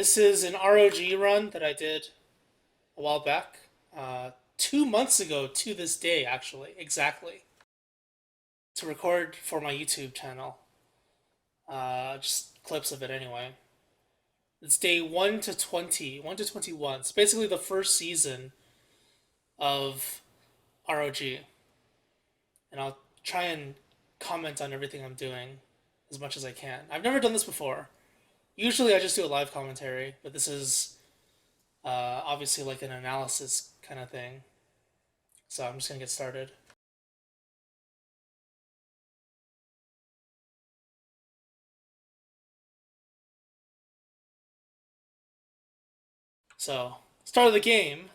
This is an ROG run that I did a while back. 2 months ago to this day, actually, exactly, to record for my YouTube channel. Just clips of it anyway. It's day 1 to 20, 1 to 21. It's basically the first season of ROG. And I'll try and comment on everything I'm doing as much as I can. I've never done this before. Usually I just do a live commentary, but this is obviously like an analysis kind of thing. So I'm just gonna get started. So, start of the game,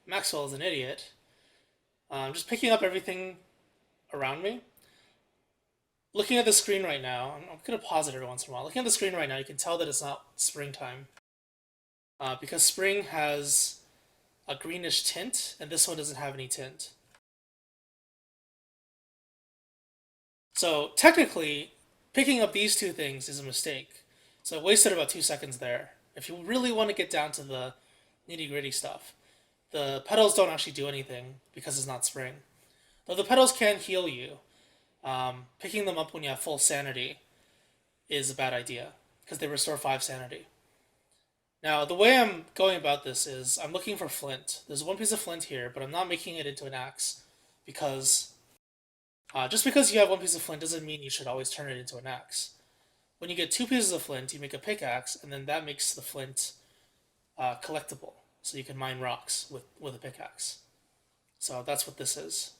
Maxwell is an idiot. I'm just picking up everything around me. Looking at the screen right now, I'm gonna pause it every once in a while. Looking at the screen right now, you can tell that it's not springtime. Because spring has a greenish tint, and this one doesn't have any tint. So technically, picking up these two things is a mistake. So I wasted about 2 seconds there. If you really want to get down to the nitty gritty stuff, the petals don't actually do anything because it's not spring. Though the petals can heal you, picking them up when you have full sanity is a bad idea because they restore 5 sanity. Now, the way I'm going about this is I'm looking for flint. There's one piece of flint here, but I'm not making it into an axe because just because you have one piece of flint doesn't mean you should always turn it into an axe. When you get two pieces of flint, you make a pickaxe, and then that makes the flint collectible. So you can mine rocks with a pickaxe. So that's what this is.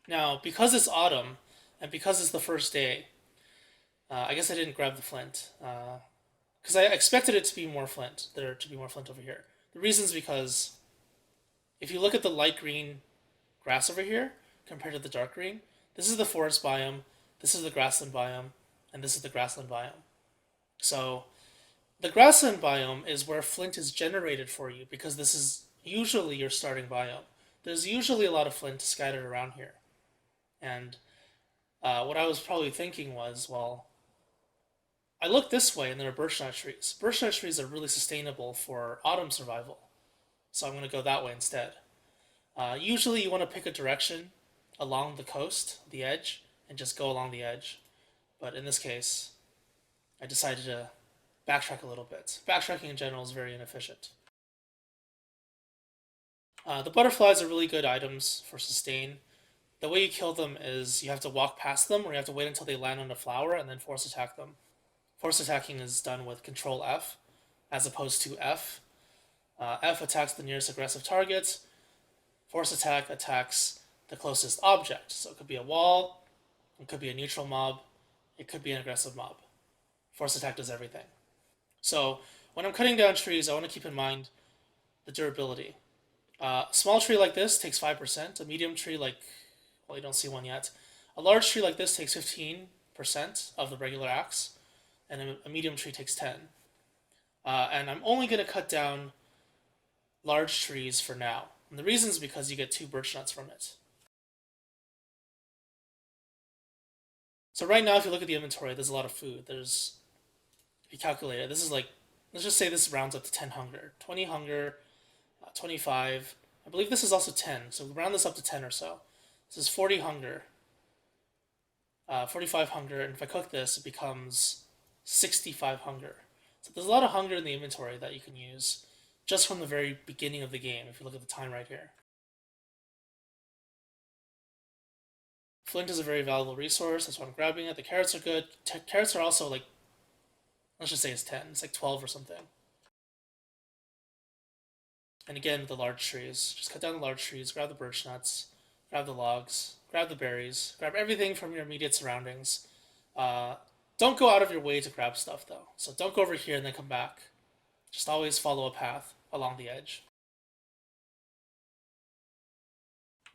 Now, because it's autumn, and because it's the first day, I guess I didn't grab the flint. Because I expected it to be more flint. There to be more flint over here. The reason is because if you look at the light green grass over here compared to the dark green, this is the forest biome, this is the grassland biome, and this is the grassland biome. So the grassland biome is where flint is generated for you because this is usually your starting biome. There's usually a lot of flint scattered around here. And what I was probably thinking was, well, I look this way and there are birchnut trees. Birchnut trees are really sustainable for autumn survival. So I'm going to go that way instead. Usually you want to pick a direction along the coast, the edge, and just go along the edge. But in this case, I decided to backtrack a little bit. Backtracking in general is very inefficient. The butterflies are really good items for sustain. The way you kill them is you have to walk past them, or you have to wait until they land on a flower and then force attack them. Force attacking is done with Control F, as opposed to F. F attacks the nearest aggressive target. Force attack attacks the closest object. So it could be a wall, it could be a neutral mob, it could be an aggressive mob. Force attack does everything. So when I'm cutting down trees, I want to keep in mind the durability. A small tree like this takes 5%. A medium tree like, well, you don't see one yet. A large tree like this takes 15% of the regular axe, and a medium tree takes 10. And I'm only going to cut down large trees for now. And the reason is because you get 2 birch nuts from it. So right now, if you look at the inventory, there's a lot of food. There's, if you calculate it, this is like, let's just say this rounds up to 10 hunger. 20 hunger, 25. I believe this is also 10, so round this up to 10 or so. This is 40 hunger, 45 hunger, and if I cook this, it becomes 65 hunger. So there's a lot of hunger in the inventory that you can use just from the very beginning of the game, if you look at the time right here. Flint is a very valuable resource, that's why I'm grabbing it. The carrots are good. Carrots are also like, let's just say it's 10, it's like 12 or something. And again, the large trees. Just cut down the large trees, grab the birch nuts, grab the logs, grab the berries, grab everything from your immediate surroundings. Don't go out of your way to grab stuff though. So don't go over here and then come back. Just always follow a path along the edge.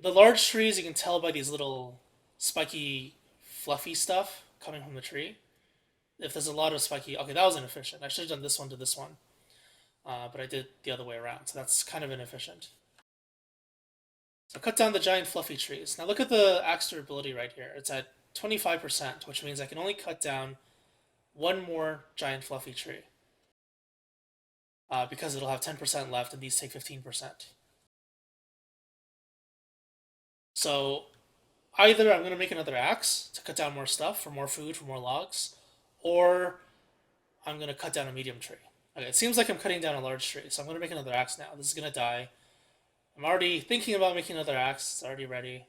The large trees you can tell by these little spiky, fluffy stuff coming from the tree. If there's a lot of spiky, okay, that was inefficient. I should have done this one to this one, but I did the other way around, so that's kind of inefficient. So cut down the giant fluffy trees. Now look at the axe durability right here. It's at 25%, which means I can only cut down one more giant fluffy tree. Because it'll have 10% left and these take 15%. So either I'm going to make another axe to cut down more stuff for more food, for more logs, or I'm going to cut down a medium tree. Okay, it seems like I'm cutting down a large tree, so I'm going to make another axe now. This is going to die. I'm already thinking about making another axe. It's already ready.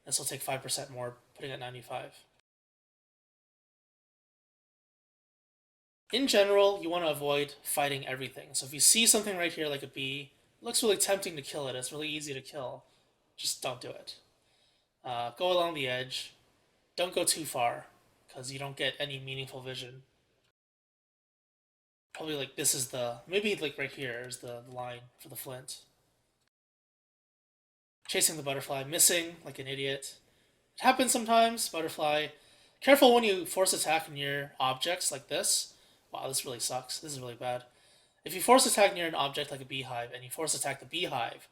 This will take 5% more, putting it at 95. In general, you want to avoid fighting everything. So if you see something right here like a bee, it looks really tempting to kill it. It's really easy to kill. Just don't do it. Go along the edge. Don't go too far, because you don't get any meaningful vision. Probably like this is maybe like right here is the line for the flint. Chasing the butterfly, missing like an idiot. It happens sometimes, butterfly. Careful when you force attack near objects like this. Wow, this really sucks. This is really bad. If you force attack near an object like a beehive and you force attack the beehive,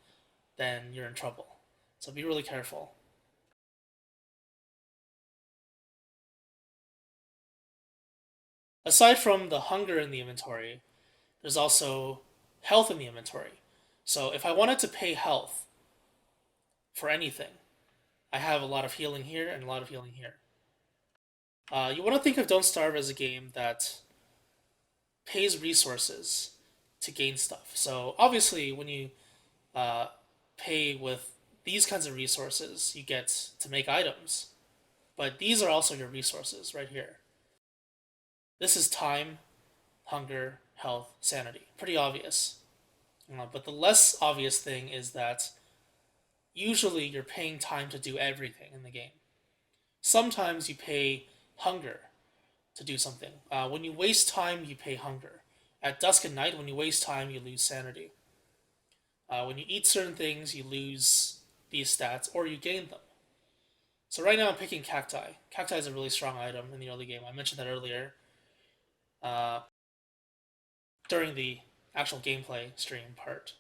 then you're in trouble. So be really careful. Aside from the hunger in the inventory, there's also health in the inventory. So if I wanted to pay health for anything, I have a lot of healing here and a lot of healing here. You want to think of Don't Starve as a game that pays resources to gain stuff. So obviously, when you uh, pay with these kinds of resources, you get to make items. But these are also your resources right here. This is time, hunger, health, sanity. Pretty obvious. But the less obvious thing is that usually you're paying time to do everything in the game. Sometimes you pay hunger to do something. When you waste time, you pay hunger. At dusk and night, when you waste time, you lose sanity. When you eat certain things, you lose these stats or you gain them. So right now I'm picking cacti. Cacti is a really strong item in the early game. I mentioned that earlier uh, during the actual gameplay stream part.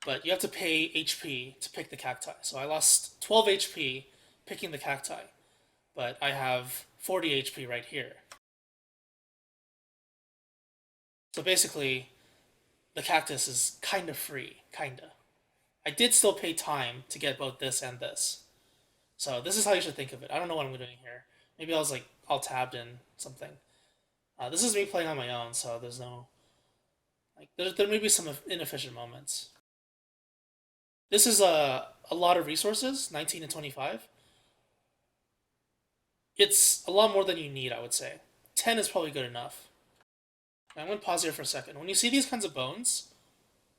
But you have to pay HP to pick the cacti. So I lost 12 HP picking the cacti, but I have 40 HP right here. So basically, the cactus is kind of free, kinda. I did still pay time to get both this and this. So this is how you should think of it. I don't know what I'm doing here. Maybe I was like all tabbed in something. This is me playing on my own, so there's no like there may be some inefficient moments. This is a lot of resources, 19 and 25. It's a lot more than you need, I would say. 10 is probably good enough. I'm going to pause here for a second. When you see these kinds of bones,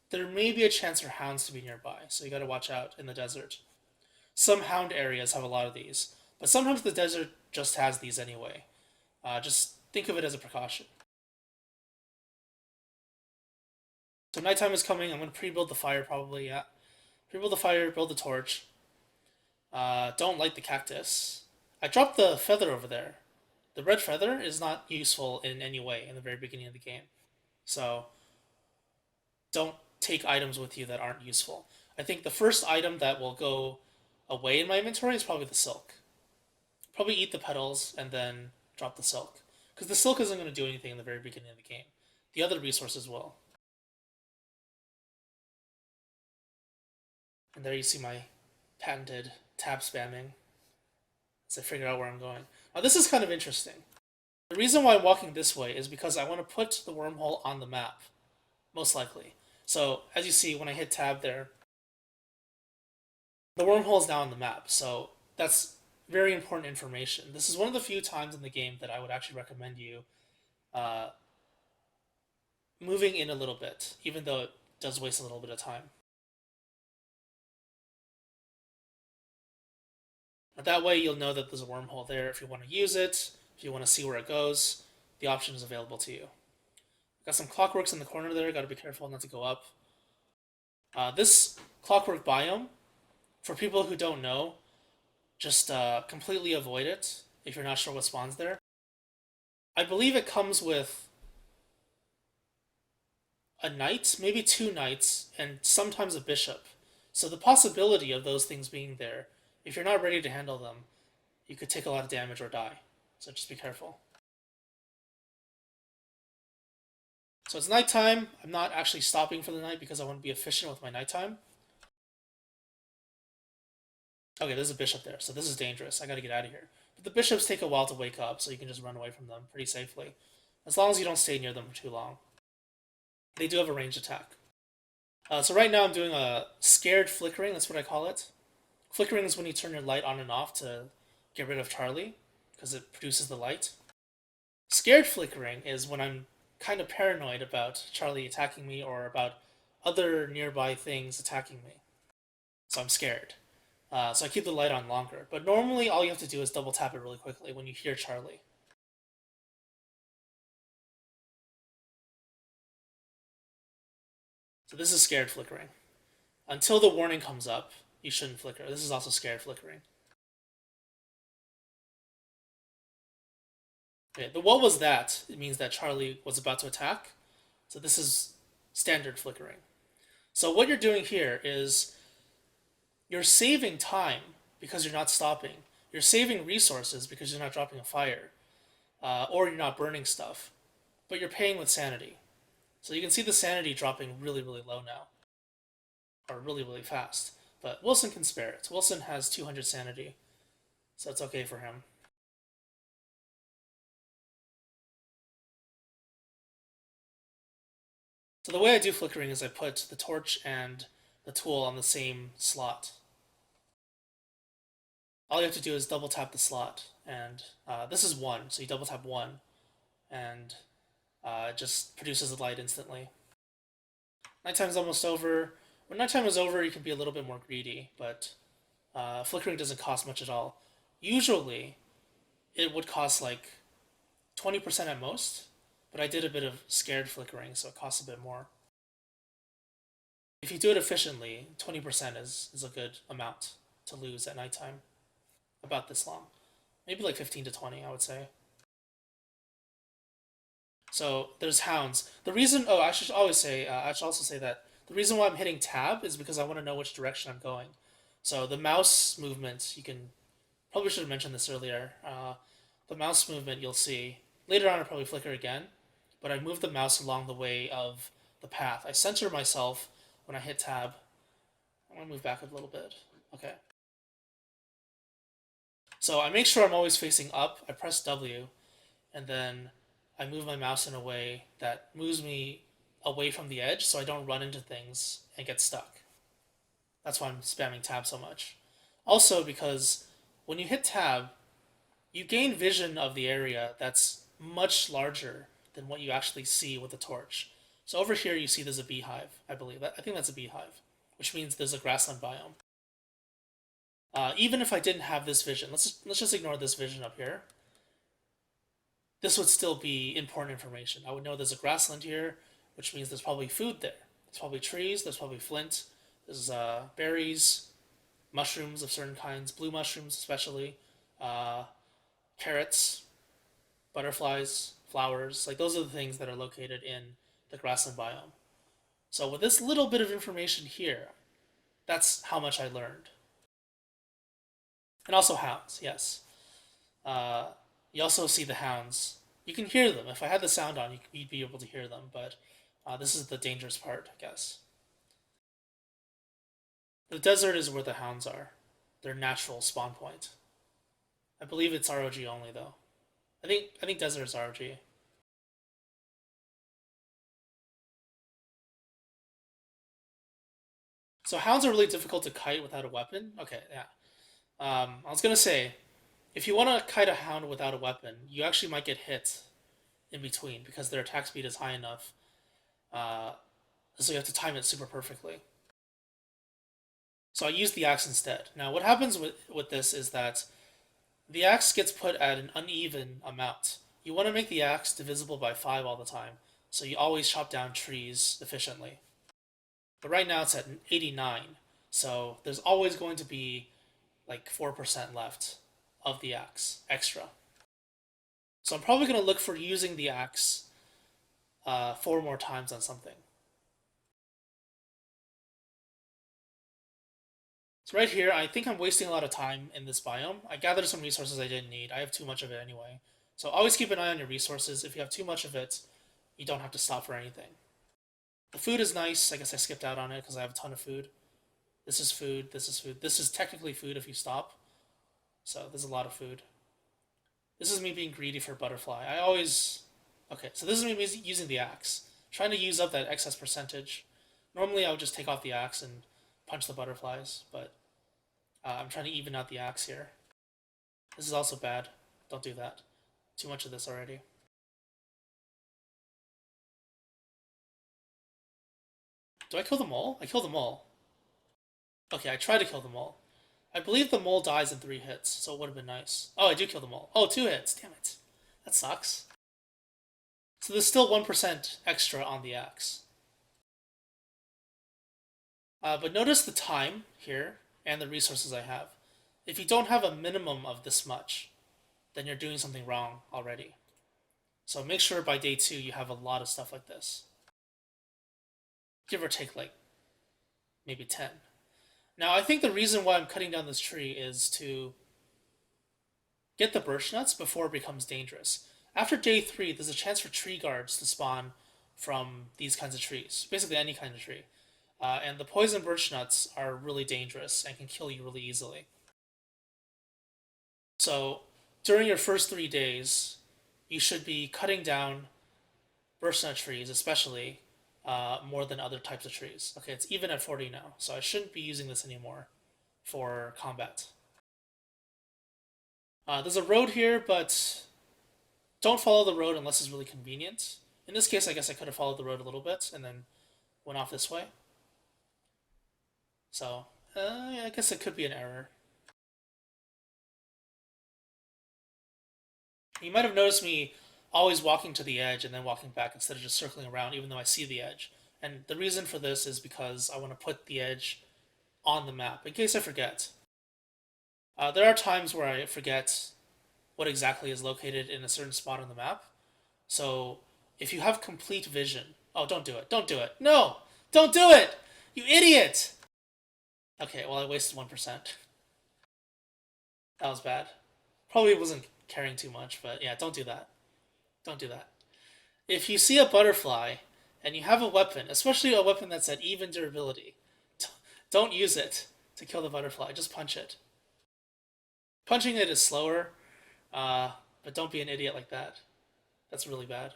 there may be a chance for hounds to be nearby, so you got to watch out in the desert. Some hound areas have a lot of these, but sometimes the desert just has these anyway. Just think of it as a precaution. So nighttime is coming. I'm going to pre-build the fire probably, yeah. Pre-build the fire, build the torch. Don't light the cactus. I dropped the feather over there. The red feather is not useful in any way in the very beginning of the game. So don't take items with you that aren't useful. I think the first item that will go away in my inventory is probably the silk. Probably eat the petals and then drop the silk. Because the silk isn't going to do anything in the very beginning of the game. The other resources will. And there you see my patented tab spamming as I figure out where I'm going. Now this is kind of interesting. The reason why I'm walking this way is because I want to put the wormhole on the map, most likely. So as you see, when I hit tab there, the wormhole is now on the map. So that's very important information. This is one of the few times in the game that I would actually recommend you uh, moving in a little bit, even though it does waste a little bit of time. But that way you'll know that there's a wormhole there if you want to use it, if you want to see where it goes, the option is available to you. Got some clockworks in the corner there, got to be careful not to go up. This clockwork biome, for people who don't know, just completely avoid it if you're not sure what spawns there. I believe it comes with a knight, maybe two knights, and sometimes a bishop. So the possibility of those things being there, if you're not ready to handle them, you could take a lot of damage or die. So just be careful. So it's nighttime. I'm not actually stopping for the night because I want to be efficient with my nighttime. Okay, there's a bishop there, so this is dangerous. I gotta get out of here. But the bishops take a while to wake up, so you can just run away from them pretty safely. As long as you don't stay near them for too long. They do have a ranged attack. So right now I'm doing a scared flickering, that's what I call it. Flickering is when you turn your light on and off to get rid of Charlie, because it produces the light. Scared flickering is when I'm kind of paranoid about Charlie attacking me or about other nearby things attacking me. So I'm scared. So I keep the light on longer. But normally all you have to do is double tap it really quickly when you hear Charlie. So this is scared flickering. Until the warning comes up, you shouldn't flicker. This is also scared flickering. Okay, the what was that? It means that Charlie was about to attack. So this is standard flickering. So what you're doing here is you're saving time because you're not stopping. You're saving resources because you're not dropping a fire, or you're not burning stuff, but you're paying with sanity. So you can see the sanity dropping really, really low now, or really, really fast. But Wilson can spare it. Wilson has 200 sanity, so it's okay for him. So the way I do flickering is I put the torch and the tool on the same slot. All you have to do is double tap the slot, and this is 1, so you double tap 1, and it just produces the light instantly. Nighttime's almost over. When nighttime is over, you can be a little bit more greedy, but flickering doesn't cost much at all. Usually, it would cost like 20% at most, but I did a bit of scared flickering, so it costs a bit more. If you do it efficiently, 20% is a good amount to lose at nighttime. About this long. Maybe like 15 to 20, I would say. So there's hounds. The reason, oh, I should always say, I should also say that the reason why I'm hitting tab is because I want to know which direction I'm going. So the mouse movement, you can, probably should have mentioned this earlier. The mouse movement you'll see, later on I'll probably flicker again, but I move the mouse along the way of the path. I center myself when I hit tab. I'm going to move back a little bit. Okay. So I make sure I'm always facing up. I press W, and then I move my mouse in a way that moves me away from the edge so I don't run into things and get stuck. That's why I'm spamming tab so much. Also, because when you hit tab, you gain vision of the area that's much larger than what you actually see with the torch. So over here you see there's a beehive, I believe. I think that's a beehive, which means there's a grassland biome. Even if I didn't have this vision, let's just ignore this vision up here. This would still be important information. I would know there's a grassland here, which means there's probably food there. There's probably trees, there's probably flint, there's berries, mushrooms of certain kinds, blue mushrooms especially, carrots, butterflies, flowers. Like those are the things that are located in the grassland biome. So with this little bit of information here, that's how much I learned. And also hounds, yes. You also see the hounds. You can hear them. If I had the sound on, you'd be able to hear them, but this is the dangerous part, I guess. The desert is where the hounds are, their natural spawn point. I believe it's ROG only, though. I think desert is ROG. So hounds are really difficult to kite without a weapon. Okay, yeah. I was gonna say, if you want to kite a hound without a weapon, you actually might get hit in between because their attack speed is high enough. Uh, so you have to time it super perfectly. So I use the axe instead. Now what happens with this is that the axe gets put at an uneven amount. You want to make the axe divisible by 5 all the time, so you always chop down trees efficiently. But right now it's at 89, so there's always going to be like 4% left of the axe extra. So I'm probably going to look for using the axe 4 more times on something. So right here, I think I'm wasting a lot of time in this biome. I gathered some resources I didn't need. I have too much of it anyway. So always keep an eye on your resources. If you have too much of it, you don't have to stop for anything. The food is nice. I guess I skipped out on it because I have a ton of food. This is food. This is food. This is technically food if you stop. So there's a lot of food. This is me being greedy for butterfly. I always... Okay, so this is me using the axe. Trying to use up that excess percentage. Normally I would just take off the axe and punch the butterflies, but I'm trying to even out the axe here. This is also bad. Don't do that. Too much of this already. Do I kill the mole? I kill the mole. Okay, I try to kill the mole. I believe the mole dies in 3 hits, so it would have been nice. Oh, I do kill the mole. Oh, 2 hits. Damn it. That sucks. So there's still 1% extra on the axe. But notice the time here and the resources I have. If you don't have a minimum of this much, then you're doing something wrong already. So make sure by day 2 you have a lot of stuff like this. Give or take like maybe 10. Now I think the reason why I'm cutting down this tree is to get the birch nuts before it becomes dangerous. After day 3, there's a chance for tree guards to spawn from these kinds of trees. Basically any kind of tree. And the poison birch nuts are really dangerous and can kill you really easily. So during your first 3 days, you should be cutting down birch nut trees, especially, more than other types of trees. Okay, it's even at 40 now, so I shouldn't be using this anymore for combat. There's a road here, but don't follow the road unless it's really convenient. In this case, I guess I could have followed the road a little bit and then went off this way. So, yeah, I guess it could be an error. You might have noticed me always walking to the edge and then walking back instead of just circling around, even though I see the edge. And the reason for this is because I want to put the edge on the map, in case I forget. There are times where I forget what exactly is located in a certain spot on the map. So if you have complete vision... Oh, don't do it. Don't do it. No! Don't do it! You idiot! Okay, well, I wasted 1%. That was bad. Probably wasn't caring too much, but yeah, don't do that. Don't do that. If you see a butterfly and you have a weapon, especially a weapon that's at even durability, don't use it to kill the butterfly. Just punch it. Punching it is slower, but don't be an idiot like that. That's really bad.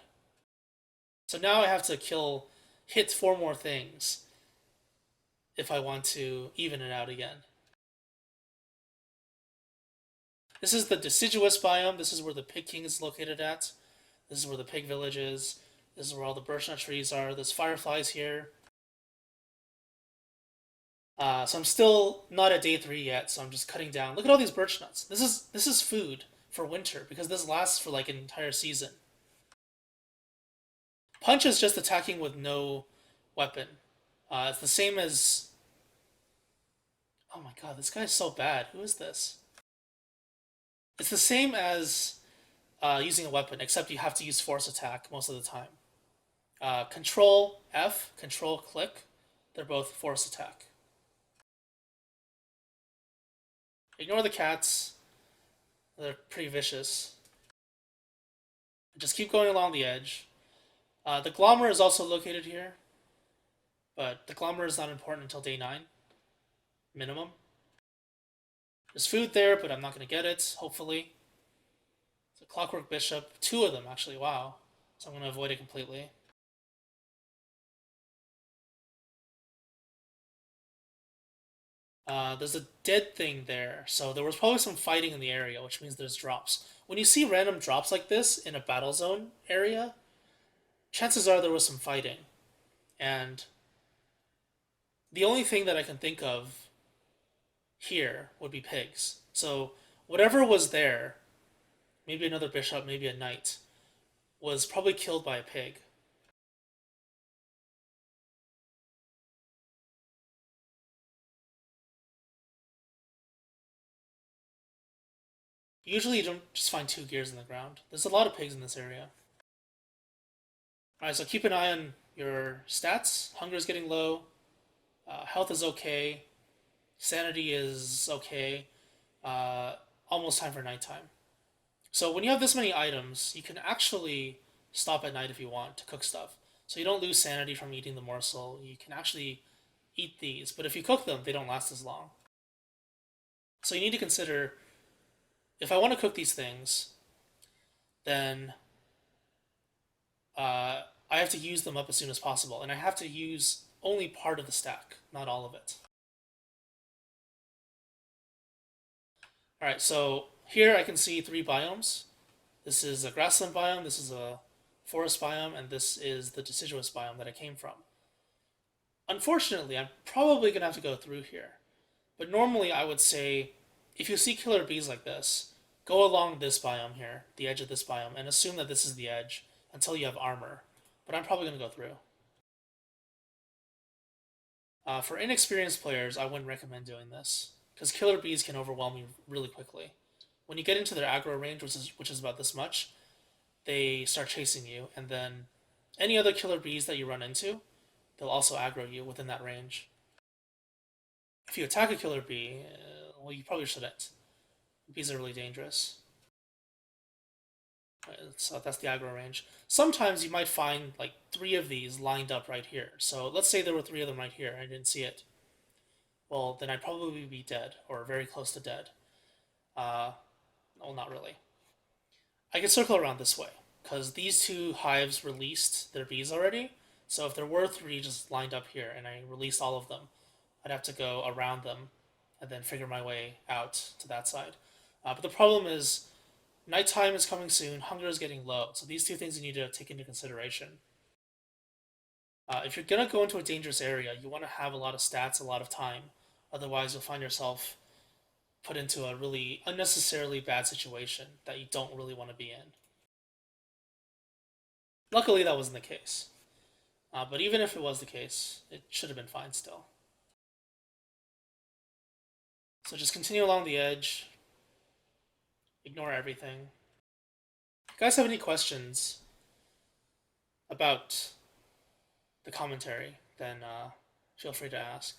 So now I have to hit 4 more things if I want to even it out again. This is the deciduous biome. This is where the Pig King is located at. This is where the pig village is. This is where all the birch nut trees are. There's fireflies here. So I'm still not at day 3 yet, so I'm just cutting down. Look at all these birch nuts. This is food for winter, because this lasts for like an entire season. Punch is just attacking with no weapon. It's the same as... Oh my god, this guy's so bad. Who is this? It's the same as using a weapon, except you have to use force attack most of the time. Control F, control click, they're both force attack. Ignore the cats. They're pretty vicious. Just keep going along the edge. The Glommer is also located here, but the Glommer is not important until day 9, minimum. There's food there, but I'm not going to get it, hopefully. It's a Clockwork Bishop. 2 of them, actually, wow. So I'm going to avoid it completely. There's a dead thing there, so there was probably some fighting in the area, which means there's drops. When you see random drops like this in a battle zone area, chances are there was some fighting. And the only thing that I can think of here would be pigs. So whatever was there, maybe another bishop, maybe a knight, was probably killed by a pig. Usually you don't just find 2 gears in the ground. There's a lot of pigs in this area. Alright, so keep an eye on your stats. Hunger is getting low. Health is okay. Sanity is okay. Almost time for nighttime. So when you have this many items, you can actually stop at night if you want to cook stuff. So you don't lose sanity from eating the morsel. You can actually eat these, but if you cook them, they don't last as long. So you need to consider, if I want to cook these things, then I have to use them up as soon as possible, and I have to use only part of the stack, not all of it. All right, so here I can see three biomes. This is a grassland biome, this is a forest biome, and this is the deciduous biome that I came from. Unfortunately, I'm probably going to have to go through here. But normally I would say, if you see killer bees like this, go along this biome here, the edge of this biome, and assume that this is the edge until you have armor. But I'm probably going to go through. For inexperienced players, I wouldn't recommend doing this, because killer bees can overwhelm you really quickly. When you get into their aggro range, which is about this much, they start chasing you, and then any other killer bees that you run into, they'll also aggro you within that range. If you attack a killer bee, well, you probably shouldn't. Bees are really dangerous. So that's the aggro range. Sometimes you might find like three of these lined up right here. So let's say there were three of them right here and I didn't see it. Well, then I'd probably be dead or very close to dead. Well, not really. I can circle around this way because these two hives released their bees already. So if there were three just lined up here and I released all of them, I'd have to go around them and then figure my way out to that side. But the problem is nighttime is coming soon, hunger is getting low. So these two things you need to take into consideration. If you're going to go into a dangerous area, you want to have a lot of stats, a lot of time. Otherwise, you'll find yourself put into a really unnecessarily bad situation that you don't really want to be in. Luckily, that wasn't the case. But even if it was the case, it should have been fine still. So just continue along the edge. Ignore everything. If you guys have any questions about the commentary, then feel free to ask.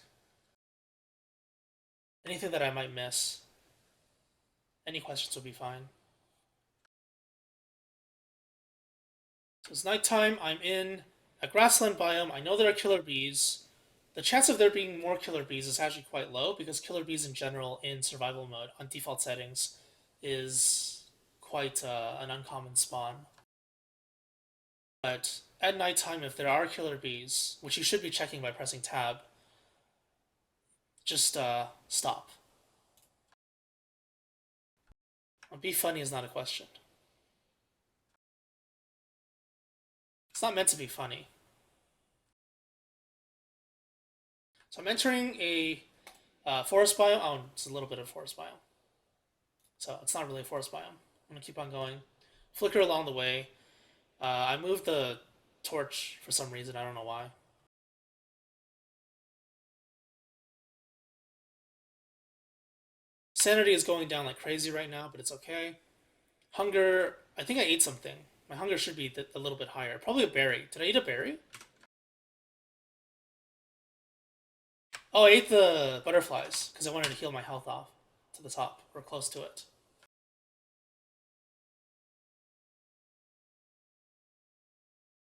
Anything that I might miss, any questions will be fine. So it's nighttime. I'm in a grassland biome. I know there are killer bees. The chance of there being more killer bees is actually quite low because killer bees in general in survival mode on default settings is quite an uncommon spawn. But at nighttime, if there are killer bees, which you should be checking by pressing tab, just stop. Be funny is not a question. It's not meant to be funny. So I'm entering a forest biome. Oh, it's a little bit of forest biome. So it's not really a forest biome. I'm going to keep on going. Flicker along the way. I moved the torch for some reason. I don't know why. Sanity is going down like crazy right now, but it's okay. Hunger, I think I ate something. My hunger should be a little bit higher. Probably a berry. Did I eat a berry? Oh, I ate the butterflies because I wanted to heal my health off to the top or close to it.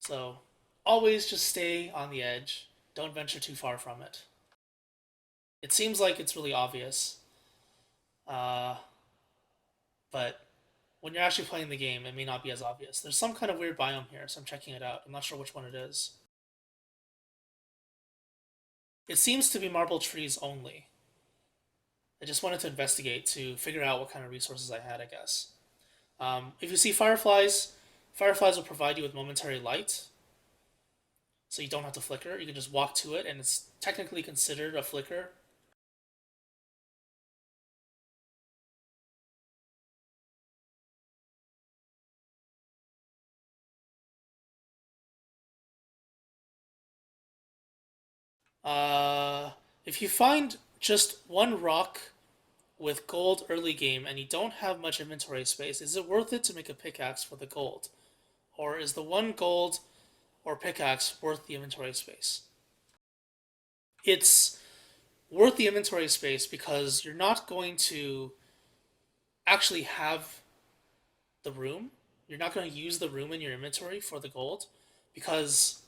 So always just stay on the edge. Don't venture too far from it. It seems like it's really obvious, uh, but when you're actually playing the game, it may not be as obvious. There's some kind of weird biome here, so I'm checking it out. I'm not sure which one it is. It seems to be marble trees only. I just wanted to investigate to figure out what kind of resources I had, I guess. If you see fireflies, fireflies will provide you with momentary light, so you don't have to flicker. You can just walk to it, and it's technically considered a flicker. Uh, if you find just one rock with gold early game and you don't have much inventory space, is it worth it to make a pickaxe for the gold? Or is the one gold or pickaxe worth the inventory space? It's worth the inventory space because you're not going to actually have the room. you're not going to use the room in your inventory for the gold, because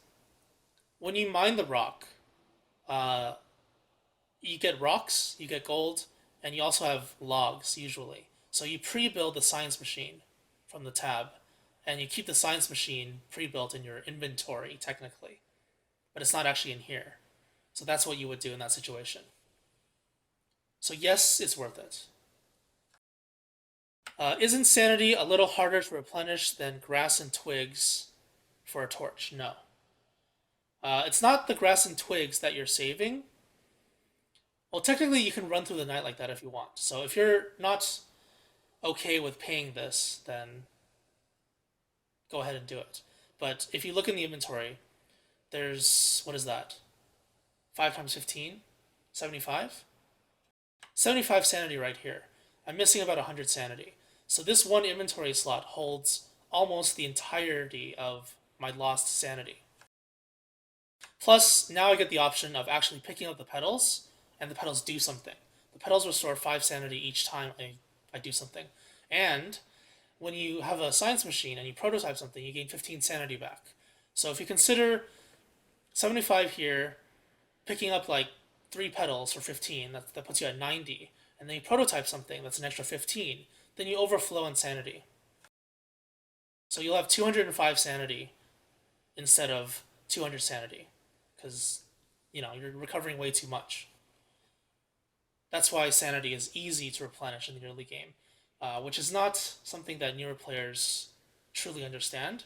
when you mine the rock, uh, you get rocks, you get gold, and you also have logs usually. So you pre-build the science machine from the tab, and you keep the science machine pre-built in your inventory technically, but it's not actually in here. So that's what you would do in that situation. So yes, it's worth it. Is insanity a little harder to replenish than grass and twigs for a torch? No. It's not the grass and twigs that you're saving. Well, technically, you can run through the night like that if you want. So if you're not okay with paying this, then go ahead and do it. But if you look in the inventory, there's, what is that? 5 times 15? 75? 75 sanity right here. I'm missing about 100 sanity. So this one inventory slot holds almost the entirety of my lost sanity. Plus, now I get the option of actually picking up the petals, and the petals do something. The petals restore 5 sanity each time I do something. And when you have a science machine and you prototype something, you gain 15 sanity back. So if you consider 75 here, picking up like 3 petals for 15, that puts you at 90, and then you prototype something that's an extra 15, then you overflow in sanity. So you'll have 205 sanity instead of 200 sanity, because you're recovering way too much. That's why sanity is easy to replenish in the early game, which is not something that newer players truly understand,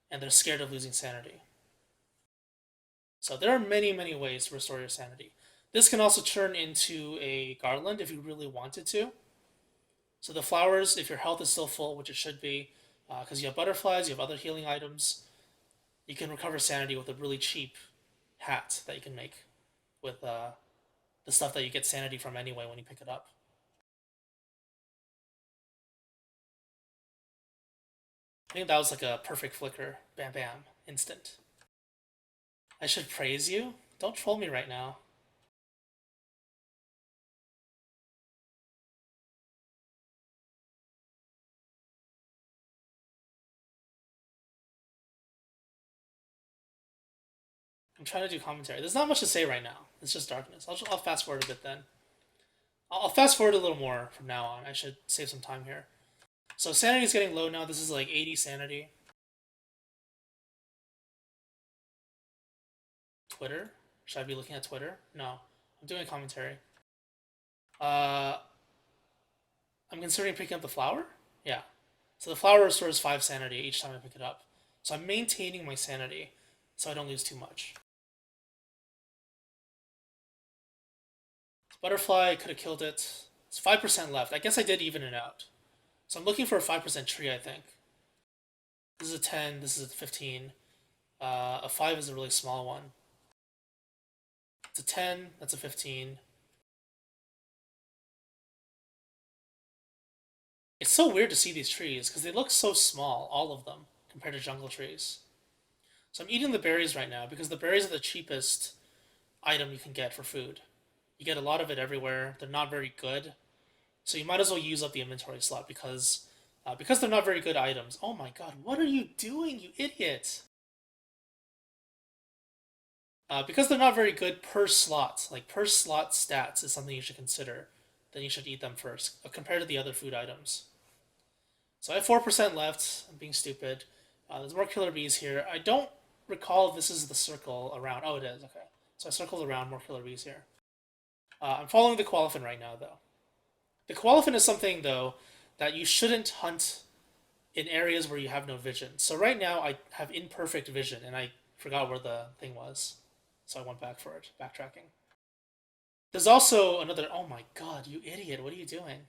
and they're scared of losing sanity. So there are many, many ways to restore your sanity. This can also turn into a garland if you really wanted to. So the flowers, if your health is still full, which it should be, because you have butterflies, you have other healing items, you can recover sanity with a really cheap hat that you can make with the stuff that you get sanity from anyway when you pick it up. I think that was like a perfect flicker. Bam bam. Instant. I should praise you? Don't troll me right now. I'm trying to do commentary. There's not much to say right now. It's just darkness. I'll fast forward a bit then. I'll fast forward a little more from now on. I should save some time here. So sanity is getting low now. This is like 80 sanity. Twitter? Should I be looking at Twitter? No. I'm doing commentary. I'm considering picking up the flower? Yeah. So the flower restores 5 sanity each time I pick it up. So I'm maintaining my sanity so I don't lose too much. Butterfly, could have killed it. It's 5% left. I guess I did even it out. So I'm looking for a 5% tree, I think. This is a 10, this is a 15. A 5 is a really small one. It's a 10, that's a 15. It's so weird to see these trees because they look so small, all of them, compared to jungle trees. So I'm eating the berries right now because the berries are the cheapest item you can get for food. You get a lot of it everywhere. They're not very good, so you might as well use up the inventory slot because they're not very good items. Oh my god, what are you doing, you idiot? Because they're not very good per slot, like per slot stats is something you should consider. Then you should eat them first, compared to the other food items. So I have 4% left. I'm being stupid. There's more killer bees here. I don't recall if this is the circle around. Oh, it is. Okay. So I circled around, more killer bees here. I'm following the Koalefin right now, though. The Koalefin is something, though, that you shouldn't hunt in areas where you have no vision. So right now I have imperfect vision, and I forgot where the thing was. So I went back for it, backtracking. There's also another... Oh my god, you idiot. What are you doing?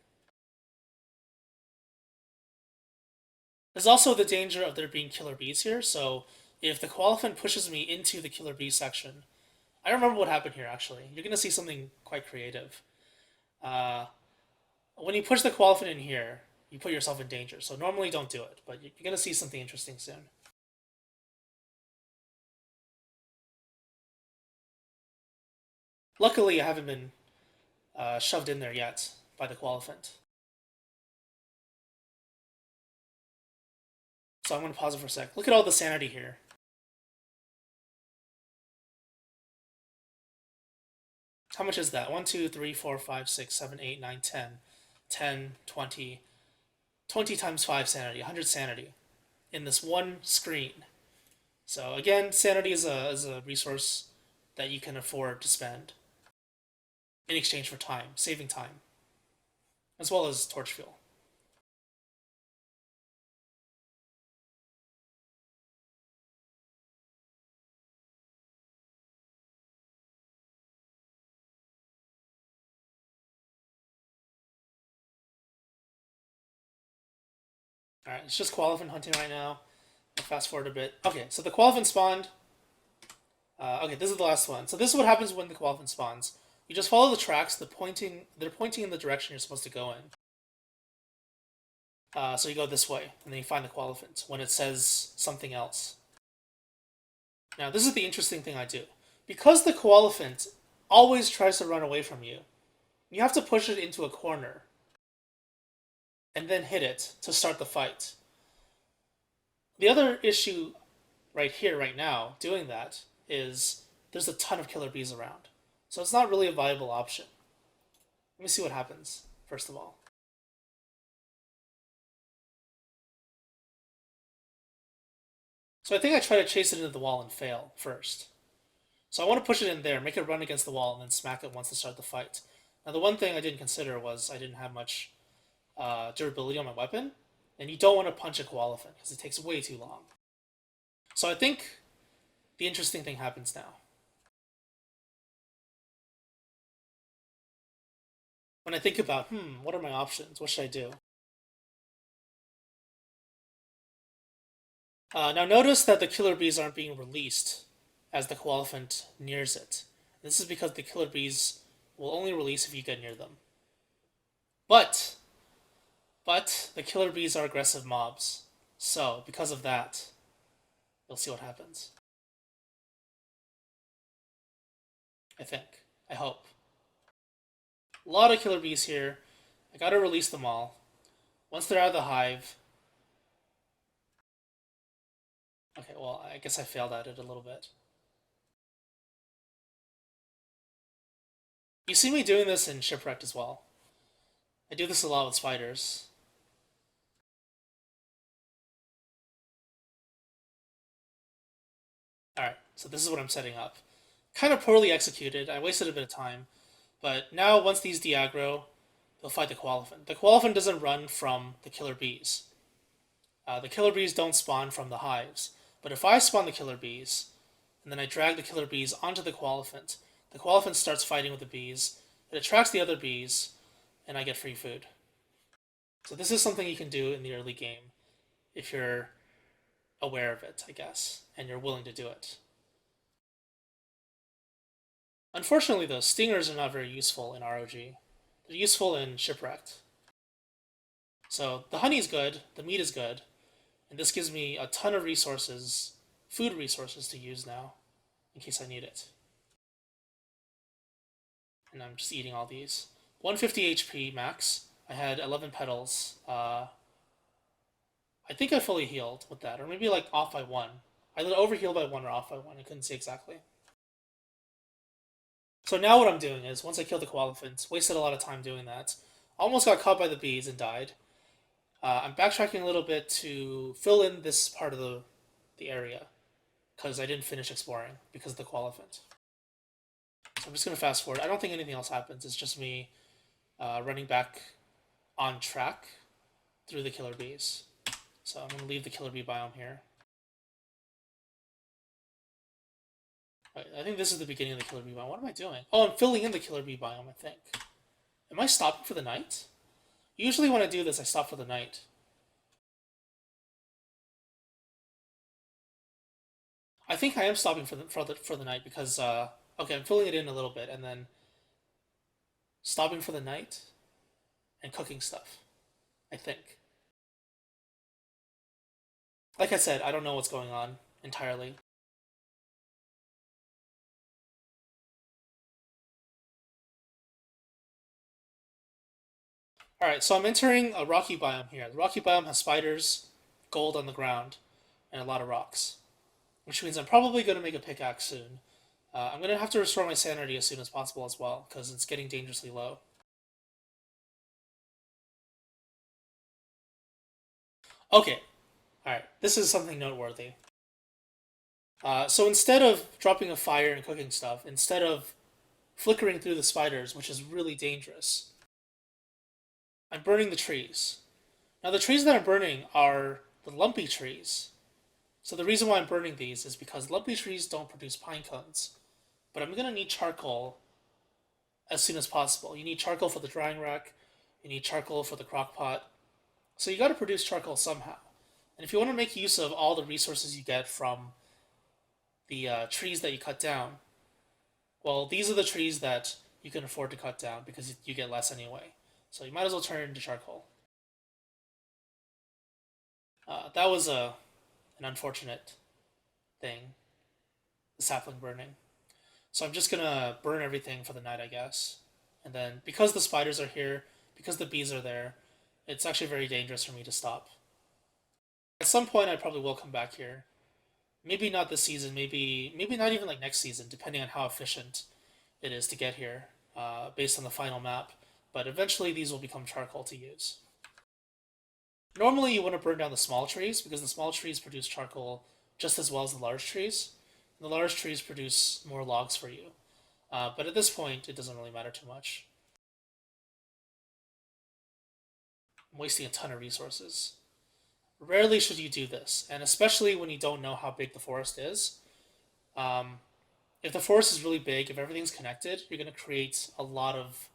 There's also the danger of there being killer bees here, so if the Koalefin pushes me into the killer bee section... I don't remember what happened here, actually. You're going to see something quite creative. Uh, when you push the Koalefin in here, you put yourself in danger, so normally don't do it, but you're going to see something interesting soon. Luckily, I haven't been shoved in there yet by the Koalefin. So I'm going to pause it for a sec. Look at all the sanity here. How much is that? 1, 2, 3, 4, 5, 6, 7, 8, 9, 10. 10, 20. 20 times 5 sanity, 100 sanity in this one screen. So again, sanity is a resource that you can afford to spend in exchange for time, saving time, as well as torch fuel. All right, it's just Qualifiant hunting right now. I'll fast forward a bit. Okay, so the Qualifiant spawned. Okay, this is the last one. So this is what happens when the Qualifiant spawns. You just follow the tracks. They're pointing in the direction you're supposed to go in. So you go this way, and then you find the Qualifiant when it says something else. Now, this is the interesting thing I do. Because the Qualifiant always tries to run away from you, you have to push it into a corner and then hit it to start the fight. The other issue right here, right now, doing that, is there's a ton of killer bees around. So it's not really a viable option. Let me see what happens, first of all. So I think I try to chase it into the wall and fail first. So I want to push it in there, make it run against the wall, and then smack it once to start the fight. Now the one thing I didn't consider was I didn't have much durability on my weapon, and you don't want to punch a Qualifiant because it takes way too long. So I think the interesting thing happens now. When I think about, what are my options? What should I do? Now notice that the killer bees aren't being released as the Qualifiant nears it. This is because the killer bees will only release if you get near them. But the killer bees are aggressive mobs. So because of that, you'll see what happens. I think. I hope. A lot of killer bees here. I gotta release them all. Once they're out of the hive. Okay, well, I guess I failed at it a little bit. You see me doing this in Shipwrecked as well. I do this a lot with spiders. Alright, so this is what I'm setting up. Kind of poorly executed. I wasted a bit of time. But now, once these de-aggro, they'll fight the Qualifiant. The Qualifiant doesn't run from the killer bees. The killer bees don't spawn from the hives. But if I spawn the killer bees, and then I drag the killer bees onto the Qualifiant starts fighting with the bees, it attracts the other bees, and I get free food. So this is something you can do in the early game if you're aware of it, I guess, and you're willing to do it. Unfortunately, though, stingers are not very useful in ROG. They're useful in Shipwrecked. So the honey is good, the meat is good, and this gives me a ton of resources, food resources to use now, in case I need it. And I'm just eating all these. 150 HP max. I had 11 petals. I think I fully healed with that, or maybe like off by 1. I either overhealed by 1 or off by 1. I couldn't say exactly. So now what I'm doing is, once I killed the Qualifiant, wasted a lot of time doing that, almost got caught by the bees and died. I'm backtracking a little bit to fill in this part of the area, because I didn't finish exploring because of the Qualifiant. So I'm just going to fast forward. I don't think anything else happens. It's just me running back on track through the killer bees. So I'm going to leave the killer bee biome here. Right, I think this is the beginning of the killer bee biome. What am I doing? Oh, I'm filling in the killer bee biome, I think. Am I stopping for the night? Usually when I do this, I stop for the night. I think I am stopping for the night because okay, I'm filling it in a little bit and then stopping for the night and cooking stuff. I think. Like I said, I don't know what's going on entirely. Alright, so I'm entering a rocky biome here. The rocky biome has spiders, gold on the ground and a lot of rocks, which means I'm probably going to make a pickaxe soon. I'm going to have to restore my sanity as soon as possible as well, because it's getting dangerously low. Okay, alright, this is something noteworthy. So instead of dropping a fire and cooking stuff, instead of flickering through the spiders, which is really dangerous, I'm burning the trees. Now, the trees that I'm burning are the lumpy trees. So the reason why I'm burning these is because lumpy trees don't produce pine cones. But I'm going to need charcoal as soon as possible. You need charcoal for the drying rack, you need charcoal for the crock pot. So you got to produce charcoal somehow. And if you want to make use of all the resources you get from the trees that you cut down, well, these are the trees that you can afford to cut down because you get less anyway. So you might as well turn it into charcoal. That was an unfortunate thing, the sapling burning. So I'm just gonna burn everything for the night, I guess. And then because the spiders are here, because the bees are there, it's actually very dangerous for me to stop. At some point, I probably will come back here. Maybe not this season. Maybe not even like next season, depending on how efficient it is to get here, based on the final map. But eventually, these will become charcoal to use. Normally, you want to burn down the small trees because the small trees produce charcoal just as well as the large trees. And the large trees produce more logs for you. But at this point, it doesn't really matter too much. I'm wasting a ton of resources. Rarely should you do this, and especially when you don't know how big the forest is. Um, if the forest is really big, if everything's connected, you're going to create a lot of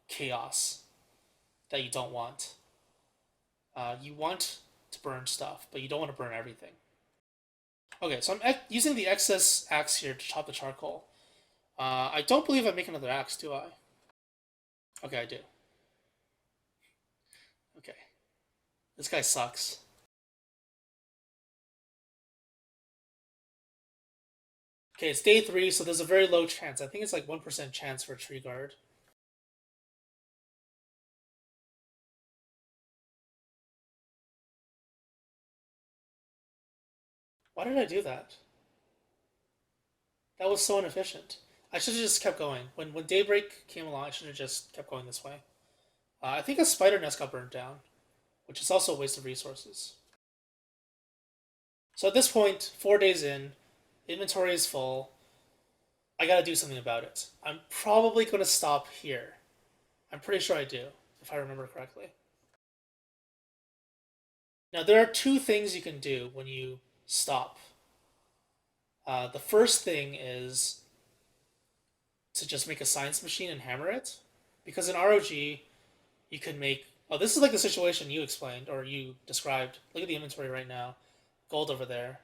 chaos that you don't want. You want to burn stuff, but you don't want to burn everything. Okay, so I'm using the excess axe here to chop the charcoal. I don't believe I make another axe, do I? Okay, I do. Okay. This guy sucks. Okay, it's day 3, so there's a very low chance. I think it's like 1% chance for a tree guard. Why did I do that? That was so inefficient. I should have just kept going. When daybreak came along, I should have just kept going this way. I think a spider nest got burned down, which is also a waste of resources. So at this point, 4 days in, inventory is full. I gotta do something about it. I'm probably gonna stop here. I'm pretty sure I do, if I remember correctly. Now, there are 2 things you can do when you stop. The first thing is to just make a science machine and hammer it. Because in ROG, you can make. Oh, this is like the situation you explained or you described. Look at the inventory right now. Gold over there.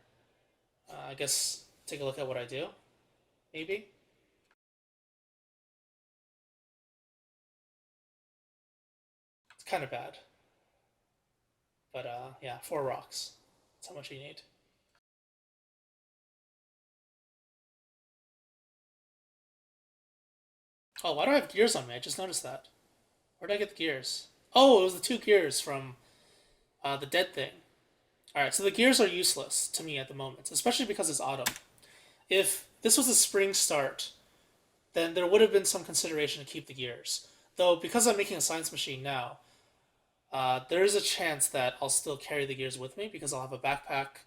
I guess take a look at what I do. Maybe. It's kind of bad. But yeah, 4 rocks. That's how much you need. Oh, why do I have gears on me? I just noticed that. Where did I get the gears? Oh, it was the 2 gears from the dead thing. Alright, so the gears are useless to me at the moment, especially because it's autumn. If this was a spring start, then there would have been some consideration to keep the gears. Though, because I'm making a science machine now, there is a chance that I'll still carry the gears with me because I'll have a backpack.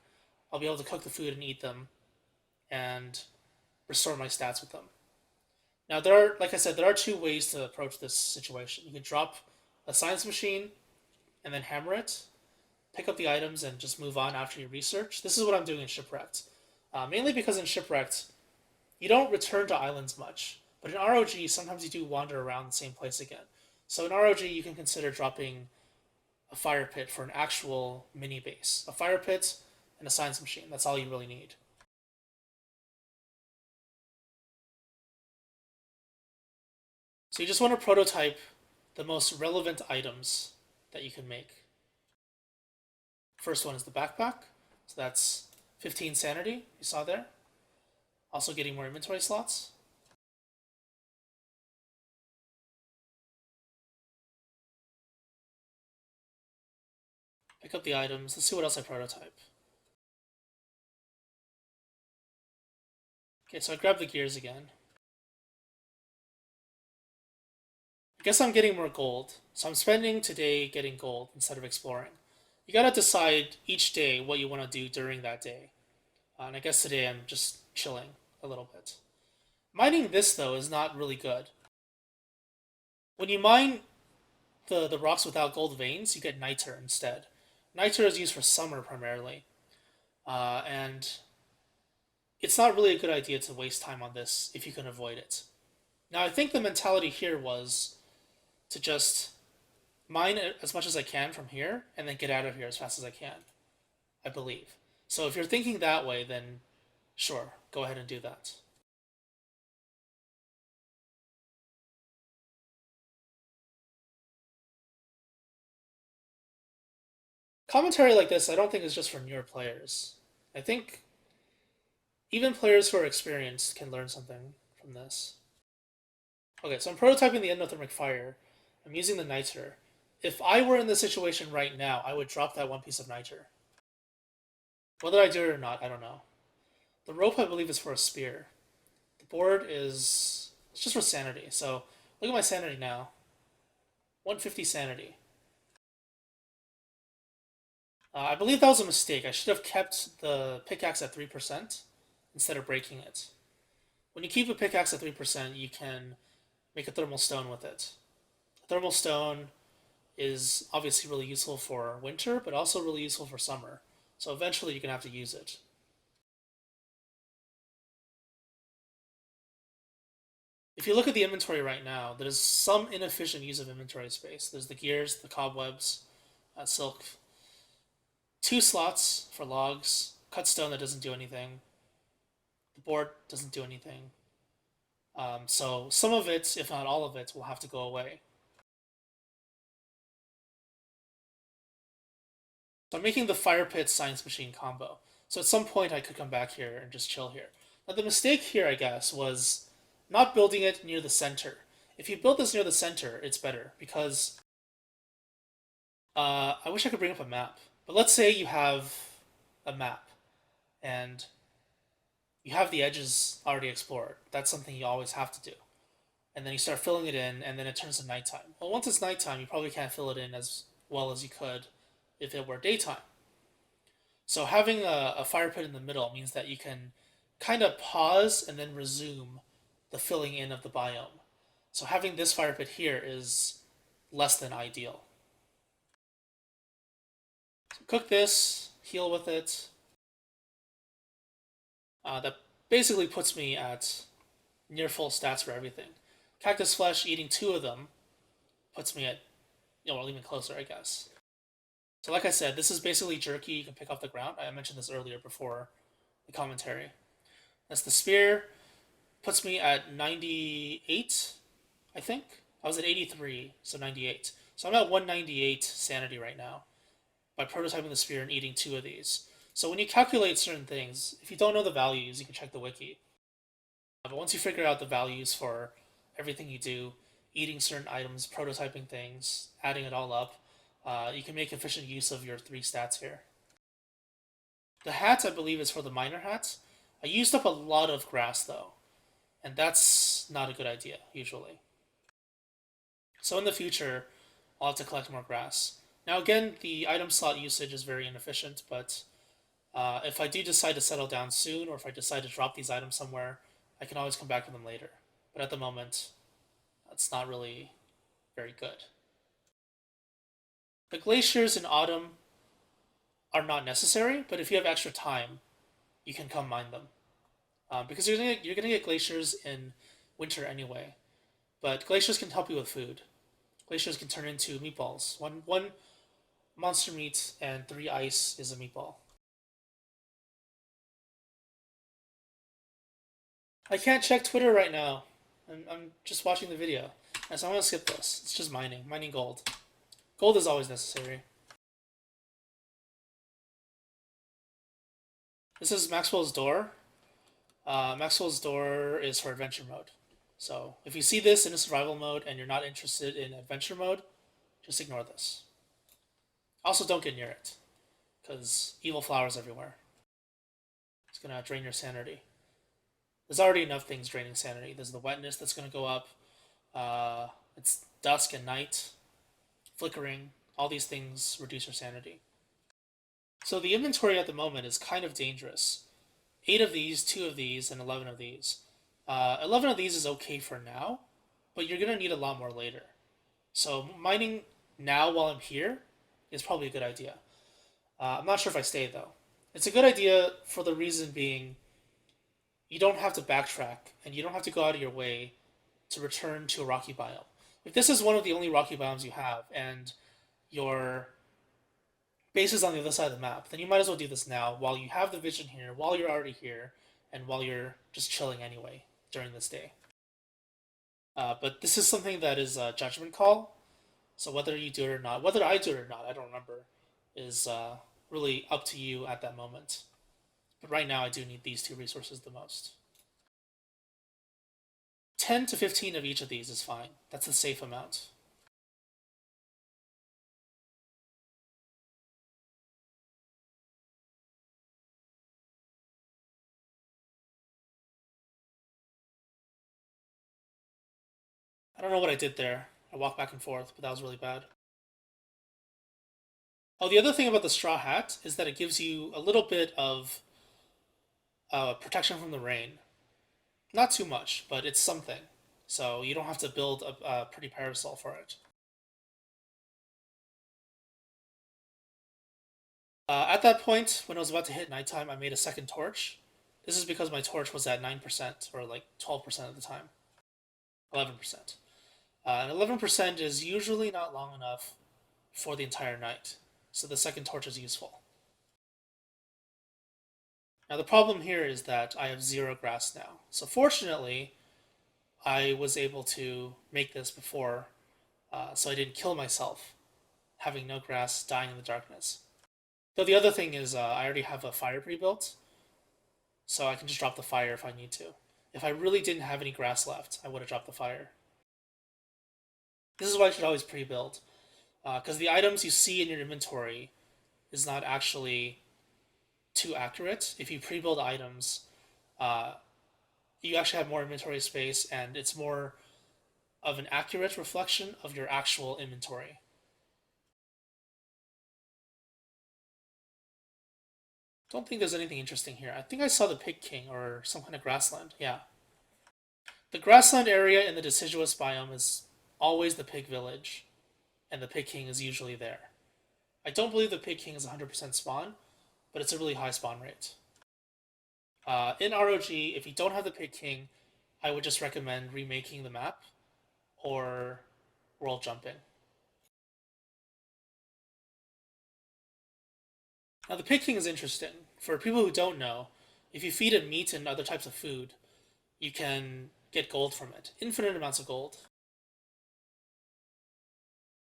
I'll be able to cook the food and eat them, and restore my stats with them. Now, like I said, there are 2 ways to approach this situation. You can drop a science machine and then hammer it, pick up the items, and just move on after you research. This is what I'm doing in Shipwrecked. Mainly because in Shipwrecked, you don't return to islands much. But in ROG, sometimes you do wander around the same place again. So in ROG, you can consider dropping a fire pit for an actual mini base. A fire pit and a science machine. That's all you really need. So you just want to prototype the most relevant items that you can make. First one is the backpack. So that's 15 sanity, you saw there. Also getting more inventory slots. Pick up the items. Let's see what else I prototype. Okay, so I grabbed the gears again. I guess I'm getting more gold. So I'm spending today getting gold instead of exploring. You gotta decide each day what you want to do during that day. And I guess today I'm just chilling a little bit. Mining this, though, is not really good. When you mine the rocks without gold veins, you get niter instead. Niter is used for summer primarily. And it's not really a good idea to waste time on this if you can avoid it. Now, I think the mentality here was to just mine as much as I can from here and then get out of here as fast as I can, I believe. So if you're thinking that way, then sure, go ahead and do that. Commentary like this, I don't think is just for newer players. I think even players who are experienced can learn something from this. Okay, so I'm prototyping the endothermic fire. I'm using the niter. If I were in this situation right now, I would drop that one piece of niter. Whether I do it or not, I don't know. The rope, I believe, is for a spear. The board is... it's just for sanity. So, look at my sanity now. 150 sanity. I believe that was a mistake. I should have kept the pickaxe at 3% instead of breaking it. When you keep a pickaxe at 3%, you can make a thermal stone with it. A thermal stone is obviously really useful for winter, but also really useful for summer. So eventually you're going to have to use it. If you look at the inventory right now, there's some inefficient use of inventory space. There's the gears, the cobwebs, silk, 2 slots for logs, cut stone that doesn't do anything, the board doesn't do anything. So some of it, if not all of it, will have to go away. So I'm making the fire pit science machine combo. So at some point I could come back here and just chill here. Now the mistake here, I guess, was not building it near the center. If you build this near the center, it's better because I wish I could bring up a map. But let's say you have a map and you have the edges already explored. That's something you always have to do. And then you start filling it in, and then it turns to nighttime. Well, once it's nighttime, you probably can't fill it in as well as you could if it were daytime. So having a fire pit in the middle means that you can kind of pause and then resume the filling in of the biome. So having this fire pit here is less than ideal. So cook this, heal with it. That basically puts me at near full stats for everything. Cactus flesh, eating 2 of them puts me at, well, even closer, I guess. So like I said, this is basically jerky you can pick off the ground. I mentioned this earlier before the commentary. That's the spear. Puts me at 98, I think. I was at 83, so 98. So I'm at 198 sanity right now by prototyping the spear and eating 2 of these. So when you calculate certain things, if you don't know the values, you can check the wiki. But once you figure out the values for everything you do, eating certain items, prototyping things, adding it all up, you can make efficient use of your 3 stats here. The hat, I believe, is for the miner hats. I used up a lot of grass, though, and that's not a good idea, usually. So in the future, I'll have to collect more grass. Now again, the item slot usage is very inefficient, but if I do decide to settle down soon, or if I decide to drop these items somewhere, I can always come back to them later. But at the moment, that's not really very good. The glaciers in autumn are not necessary, but if you have extra time, you can come mine them. Because you're gonna get glaciers in winter anyway. But glaciers can help you with food. Glaciers can turn into meatballs. One monster meat and 3 ice is a meatball. I can't check Twitter right now. I'm just watching the video. And so I'm gonna skip this. It's just mining gold. Gold is always necessary. This is Maxwell's door. Maxwell's door is for adventure mode. So if you see this in a survival mode and you're not interested in adventure mode, just ignore this. Also, don't get near it, because evil flowers everywhere. It's gonna drain your sanity. There's already enough things draining sanity. There's the wetness that's gonna go up. Uh, it's dusk and night, flickering. All these things reduce your sanity. So the inventory at the moment is kind of dangerous. 8 of these, 2 of these, and 11 of these. 11 of these is okay for now, but you're gonna need a lot more later. So mining now while I'm here is probably a good idea. I'm not sure if I stay though. It's a good idea for the reason being you don't have to backtrack and you don't have to go out of your way to return to a rocky biome. If this is one of the only rocky biomes you have and your base is on the other side of the map, then you might as well do this now while you have the vision here, while you're already here, and while you're just chilling anyway during this day. But this is something that is a judgment call. So whether you do it or not, whether I do it or not, I don't remember, is really up to you at that moment. But right now, I do need these 2 resources the most. 10 to 15 of each of these is fine. That's a safe amount. I don't know what I did there. I walked back and forth, but that was really bad. Oh, the other thing about the straw hat is that it gives you a little bit of protection from the rain. Not too much, but it's something. So you don't have to build a pretty parasol for it. At that point, when I was about to hit nighttime, I made a second torch. This is because my torch was at 9%, or like 12% at the time. 11%. And 11% is usually not long enough for the entire night. So the second torch is useful. Now the problem here is that I have 0 grass now. So fortunately, I was able to make this before, so I didn't kill myself having no grass, dying in the darkness. Though the other thing is I already have a fire pre-built, so I can just drop the fire if I need to. If I really didn't have any grass left, I would have dropped the fire. This is why I should always pre-build, because the items you see in your inventory is not actually too accurate. If you pre-build items, uh, you actually have more inventory space, and it's more of an accurate reflection of your actual inventory. Don't think there's anything interesting here. I think I saw the Pig King or some kind of grassland. Yeah. The grassland area in the deciduous biome is always the pig village, and the Pig King is usually there. I don't believe the Pig King is 100% spawn, but it's a really high spawn rate. In ROG, if you don't have the Pig King, I would just recommend remaking the map or world jumping. Now, the Pig King is interesting. For people who don't know, if you feed it meat and other types of food, you can get gold from it. Infinite amounts of gold.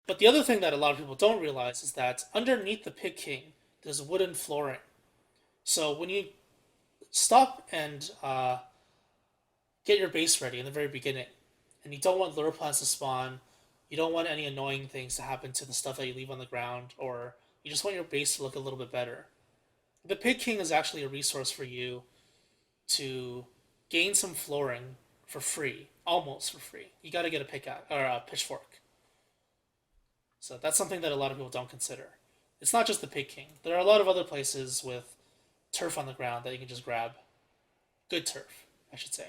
But the other thing that a lot of people don't realize is that underneath the Pig King, there's wooden flooring. So when you stop and get your base ready in the very beginning, and you don't want lure plants to spawn, you don't want any annoying things to happen to the stuff that you leave on the ground, or you just want your base to look a little bit better. The Pig King is actually a resource for you to gain some flooring for free, almost for free. You got to get a pickaxe or a pitchfork. So that's something that a lot of people don't consider. It's not just the Pig King. There are a lot of other places with turf on the ground that you can just grab. Good turf, I should say.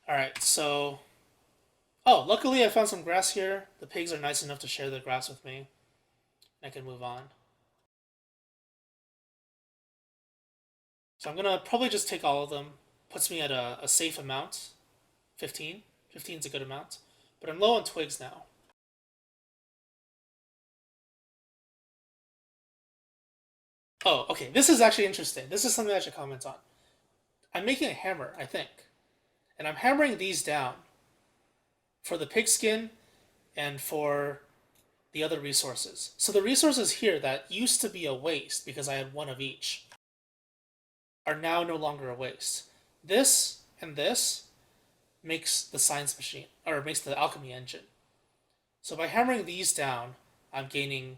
All right, so luckily I found some grass here. The pigs are nice enough to share their grass with me. I can move on. So I'm gonna probably just take all of them. Puts me at a safe amount. 15. 15 is a good amount. But I'm low on twigs now. Oh, okay. This is actually interesting. This is something I should comment on. I'm making a hammer, I think. And I'm hammering these down for the pigskin and for the other resources. So the resources here that used to be a waste because I had one of each are now no longer a waste. This and this makes the science machine, or makes the alchemy engine. So by hammering these down, I'm gaining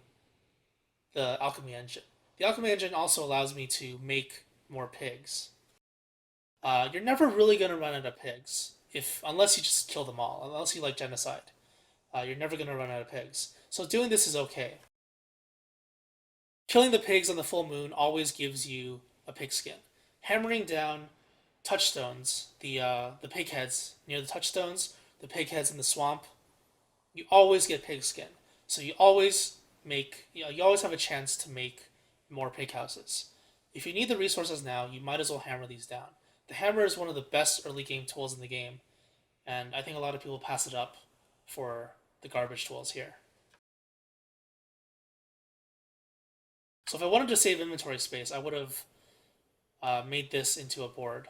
the alchemy engine. The alchemy engine also allows me to make more pigs. You're never really gonna run out of pigs if unless you just kill them all, unless you like genocide. You're never gonna run out of pigs. So doing this is okay. Killing the pigs on the full moon always gives you a pigskin. Hammering down touchstones, the pig heads near the touchstones, the pig heads in the swamp, you always get pigskin. So you always you always have a chance to make more pig houses. If you need the resources now, you might as well hammer these down. The hammer is one of the best early game tools in the game, and I think a lot of people pass it up for the garbage tools here. So if I wanted to save inventory space, I would have made this into a board.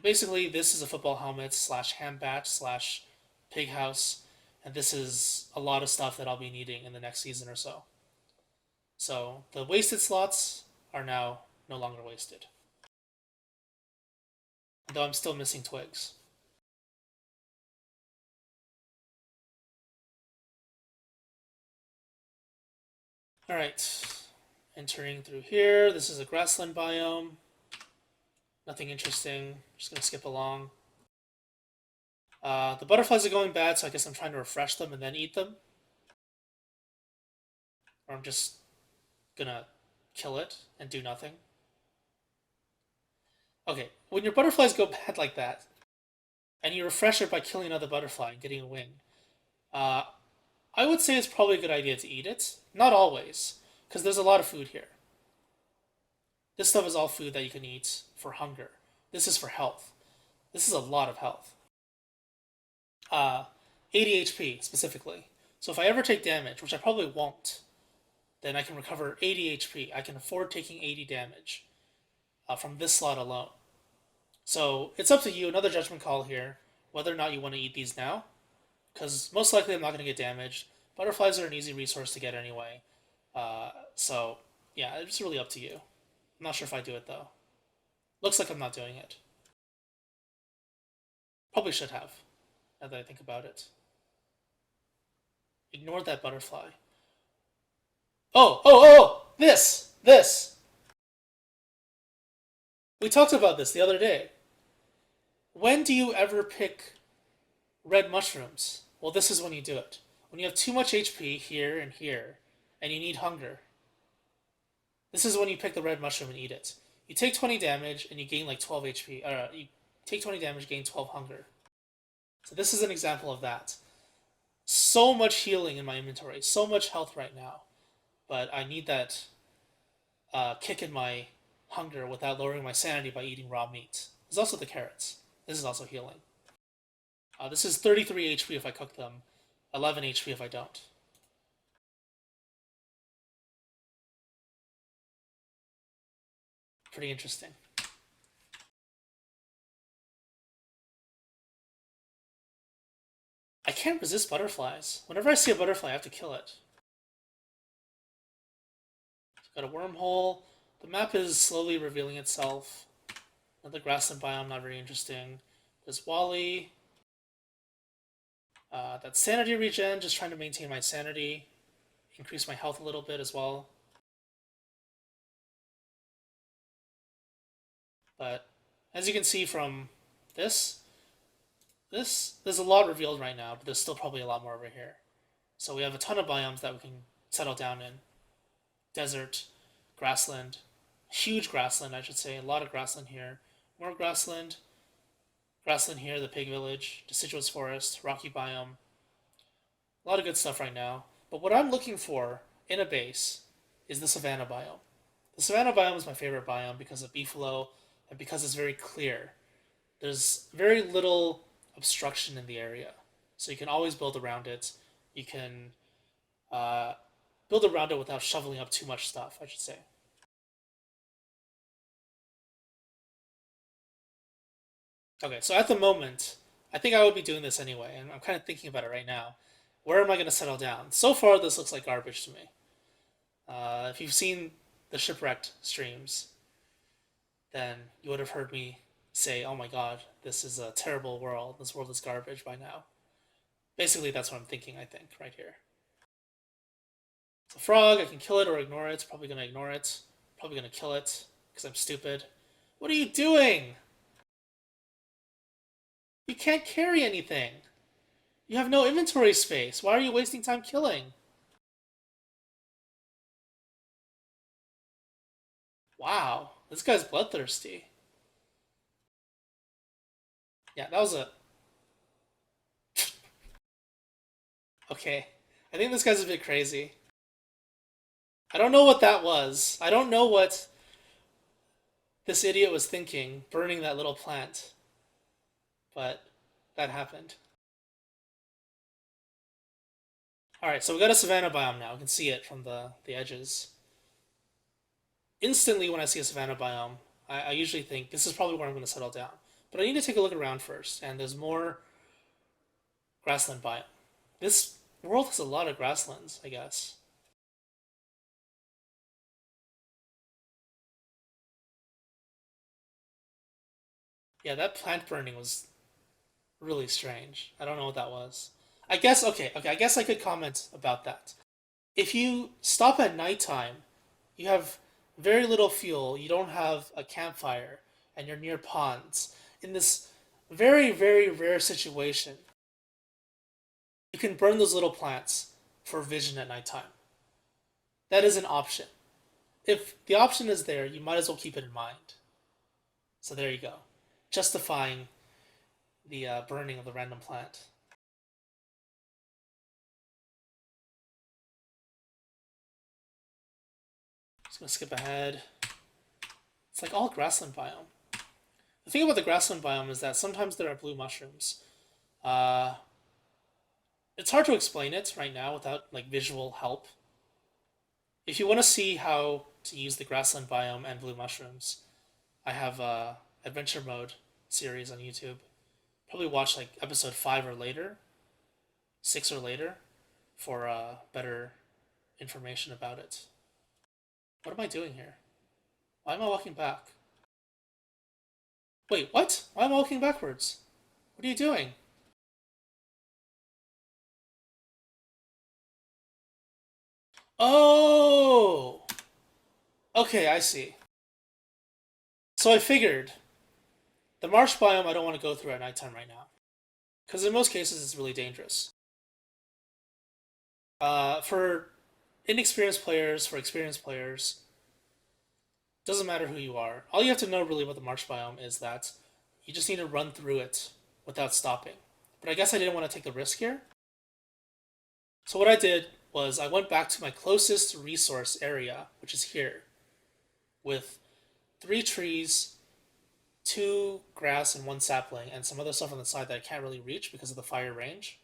Basically, this is a football helmet slash hand bat slash pig house, and this is a lot of stuff that I'll be needing in the next season or so. So the wasted slots are now no longer wasted, though I'm still missing twigs. All right, entering through here. This is a grassland biome. Nothing interesting. Just gonna skip along. The butterflies are going bad, so I guess I'm trying to refresh them and then eat them. Or I'm just gonna kill it and do nothing. Okay, when your butterflies go bad like that, and you refresh it by killing another butterfly and getting a wing, uh, I would say it's probably a good idea to eat it. Not always, because there's a lot of food here. This stuff is all food that you can eat for hunger. This is for health. This is a lot of health. Uh, 80 HP specifically. So if I ever take damage, which I probably won't, then I can recover 80 HP. I can afford taking 80 damage from this slot alone. So it's up to you, another judgment call here, whether or not you want to eat these now, because most likely I'm not going to get damaged. Butterflies are an easy resource to get anyway. So yeah, it's really up to you. I'm not sure if I do it though. Looks like I'm not doing it. Probably should have, now that I think about it. Ignore that butterfly. Oh! This! We talked about this the other day. When do you ever pick red mushrooms? Well, this is when you do it. When you have too much HP here and here, and you need hunger. This is when you pick the red mushroom and eat it. You take 20 damage and you gain like 12 HP. You take 20 damage, gain 12 hunger. So this is an example of that. So much healing in my inventory, so much health right now, but I need that kick in my hunger without lowering my sanity by eating raw meat. There's also the carrots. This is also healing. This is 33 HP if I cook them, 11 HP if I don't. Pretty interesting. I can't resist butterflies. Whenever I see a butterfly, I have to kill it. Got a wormhole. The map is slowly revealing itself. Another grassland biome, not very interesting. There's Wally. That sanity regen, just trying to maintain my sanity. Increase my health a little bit as well. But as you can see from this, there's a lot revealed right now, but there's still probably a lot more over here. So we have a ton of biomes that we can settle down in. Desert, grassland, huge grassland, I should say. A lot of grassland here. More grassland. Grassland here, the pig village, deciduous forest, rocky biome. A lot of good stuff right now. But what I'm looking for in a base is the savanna biome. The savanna biome is my favorite biome because of beefalo and because it's very clear. There's very little obstruction in the area. So you can always build around it. You can build around it without shoveling up too much stuff, I should say. Okay, so at the moment, I think I would be doing this anyway, and I'm kind of thinking about it right now. Where am I going to settle down? So far, this looks like garbage to me. If you've seen the Shipwrecked streams, then you would have heard me say, oh my god, this is a terrible world. This world is garbage by now. Basically, that's what I'm thinking, I think, right here. It's a frog. I can kill it or ignore it. Probably going to ignore it. Probably going to kill it because I'm stupid. What are you doing? You can't carry anything. You have no inventory space. Why are you wasting time killing? Wow, this guy's bloodthirsty. Yeah, that was a... Okay. I think this guy's a bit crazy. I don't know what that was. I don't know what this idiot was thinking, burning that little plant. But that happened. Alright, so we got a savanna biome now. We can see it from the edges. Instantly when I see a savanna biome, I usually think this is probably where I'm going to settle down. But I need to take a look around first, and there's more grassland biome. This world has a lot of grasslands, I guess. Yeah, that plant burning was really strange. I don't know what that was. I guess, okay, I guess I could comment about that. If you stop at nighttime, you have very little fuel, you don't have a campfire, and you're near ponds. In this very, very rare situation, you can burn those little plants for vision at nighttime. That is an option. If the option is there, you might as well keep it in mind. So there you go. Justifying the burning of the random plant. Just gonna skip ahead. It's like all grassland biome. The thing about the grassland biome is that sometimes there are blue mushrooms. Uh, it's hard to explain it right now without like visual help. If you want to see how to use the grassland biome and blue mushrooms, I have a adventure mode series on YouTube. Probably watch like episode 5 or later, 6 or later, for better information about it. What am I doing here? Why am I walking back? Wait, what? Why am I walking backwards? What are you doing? Oh! Okay, I see. So I figured the marsh biome I don't want to go through at nighttime right now. Because in most cases it's really dangerous. For inexperienced players, for experienced players, doesn't matter who you are. All you have to know really about the marsh biome is that you just need to run through it without stopping. But I guess I didn't want to take the risk here. So what I did was I went back to my closest resource area, which is here, with 3 trees, 2 grass and 1 sapling, and some other stuff on the side that I can't really reach because of the fire range.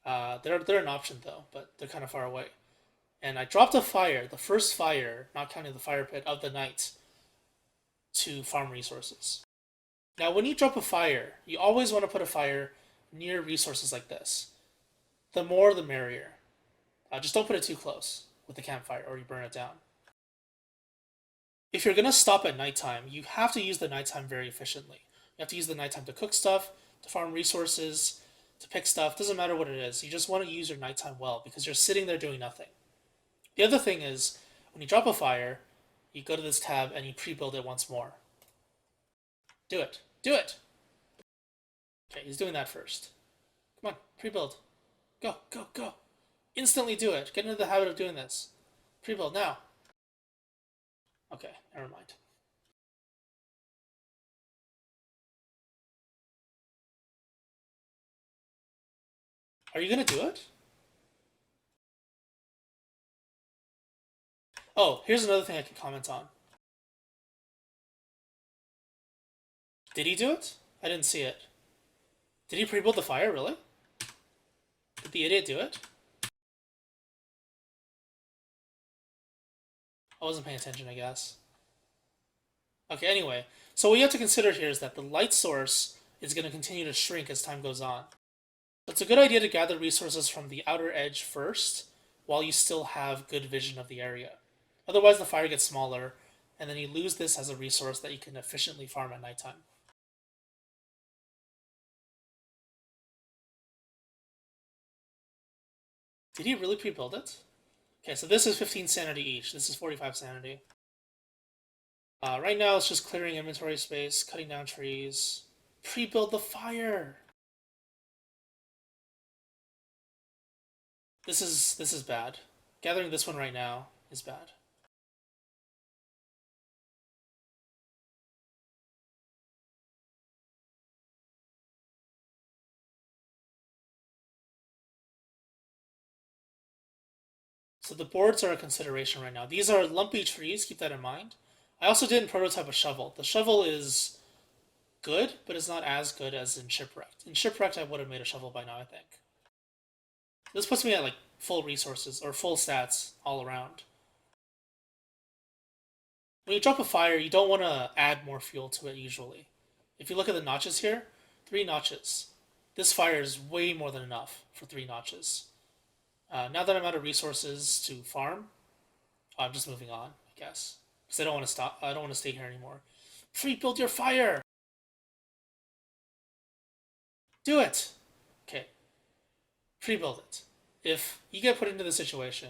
They're an option though, but they're kind of far away. And I dropped a fire, the first fire, not counting the fire pit, of the night, to farm resources. Now, when you drop a fire, you always want to put a fire near resources like this. The more, the merrier. Just don't put it too close with the campfire, or you burn it down. If you're gonna stop at nighttime, you have to use the nighttime very efficiently. You have to use the nighttime to cook stuff, to farm resources, to pick stuff. Doesn't matter what it is. You just want to use your nighttime well because you're sitting there doing nothing. The other thing is, when you drop a fire, you go to this tab and you pre-build it once more. Do it. Do it! Okay, he's doing that first. Come on, pre-build. Go, go, go. Instantly do it. Get into the habit of doing this. Pre-build now. Okay, never mind. Are you gonna do it? Oh, here's another thing I can comment on. Did he do it? I didn't see it. Did he pre-build the fire, really? Did the idiot do it? I wasn't paying attention, I guess. Okay, anyway. So what you have to consider here is that the light source is going to continue to shrink as time goes on. It's a good idea to gather resources from the outer edge first, while you still have good vision of the area. Otherwise, the fire gets smaller, and then you lose this as a resource that you can efficiently farm at nighttime. Did he really pre-build it? Okay, so this is 15 sanity each. This is 45 sanity. Right now, it's just clearing inventory space, cutting down trees. Pre-build the fire! This is bad. Gathering this one right now is bad. So the boards are a consideration right now. These are lumpy trees, keep that in mind. I also didn't prototype a shovel. The shovel is good, but it's not as good as in Shipwrecked. In Shipwrecked, I would have made a shovel by now, I think. This puts me at like full resources, or full stats all around. When you drop a fire, you don't want to add more fuel to it usually. If you look at the notches here, 3 notches. This fire is way more than enough for 3 notches. Now that I'm out of resources to farm, I'm just moving on, I guess. Because I don't want to stop. I don't want to stay here anymore. Pre-build your fire! Do it! Okay. Pre-build it. If you get put into this situation,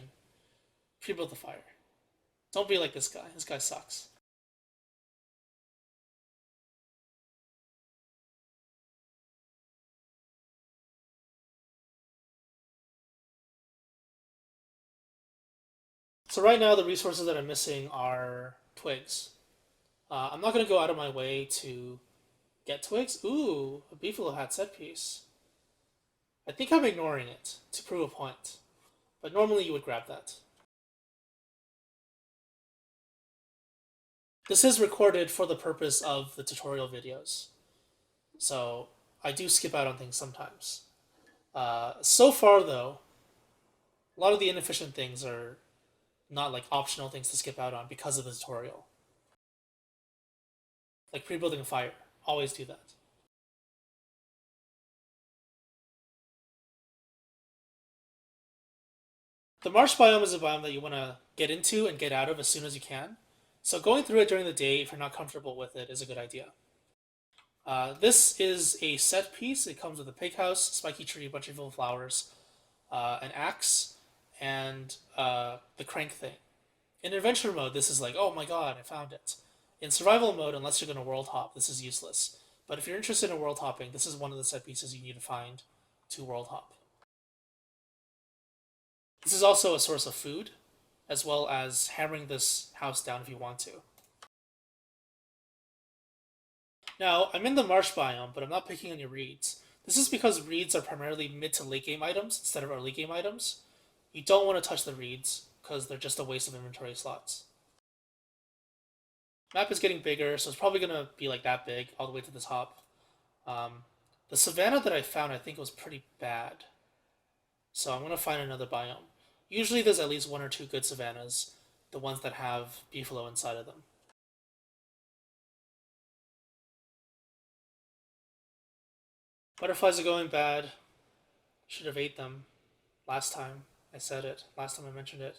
pre-build the fire. Don't be like this guy. This guy sucks. So right now, the resources that I'm missing are twigs. I'm not going to go out of my way to get twigs. Ooh, a beefalo hat set piece. I think I'm ignoring it to prove a point. But normally you would grab that. This is recorded for the purpose of the tutorial videos. So I do skip out on things sometimes. So far, though, a lot of the inefficient things are not like optional things to skip out on because of the tutorial. Like pre-building a fire. Always do that. The marsh biome is a biome that you want to get into and get out of as soon as you can. So going through it during the day, if you're not comfortable with it, is a good idea. This is a set piece. It comes with a pig house, spiky tree, a bunch of little flowers, an axe, and the crank thing. In adventure mode, this is like, oh my god, I found it. In survival mode, unless you're going to world hop, this is useless. But if you're interested in world hopping, this is one of the set pieces you need to find to world hop. This is also a source of food, as well as hammering this house down if you want to. Now, I'm in the marsh biome, but I'm not picking any reeds. This is because reeds are primarily mid to late game items instead of early game items. You don't want to touch the reeds, because they're just a waste of inventory slots. Map is getting bigger, so it's probably going to be like that big, all the way to the top. The savanna that I found, I think, was pretty bad. So I'm going to find another biome. Usually there's at least 1 or 2 good savannas, the ones that have beefalo inside of them. Butterflies are going bad. Should have ate them last time I said it, last time I mentioned it.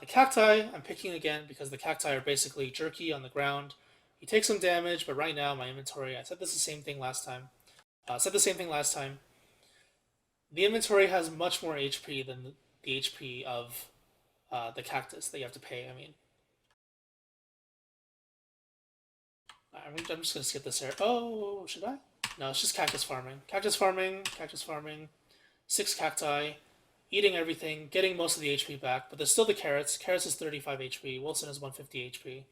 The cacti, I'm picking again because the cacti are basically jerky on the ground. You take some damage, but right now my inventory, I said this the same thing last time. The inventory has much more HP than the HP of the cactus that you have to pay. I mean, I'm just gonna skip this here. Oh, should I? No, it's just cactus farming. Cactus farming, cactus farming. 6 cacti, eating everything, getting most of the HP back, but there's still the carrots. Carrots is 35 HP. Wilson is 150 HP.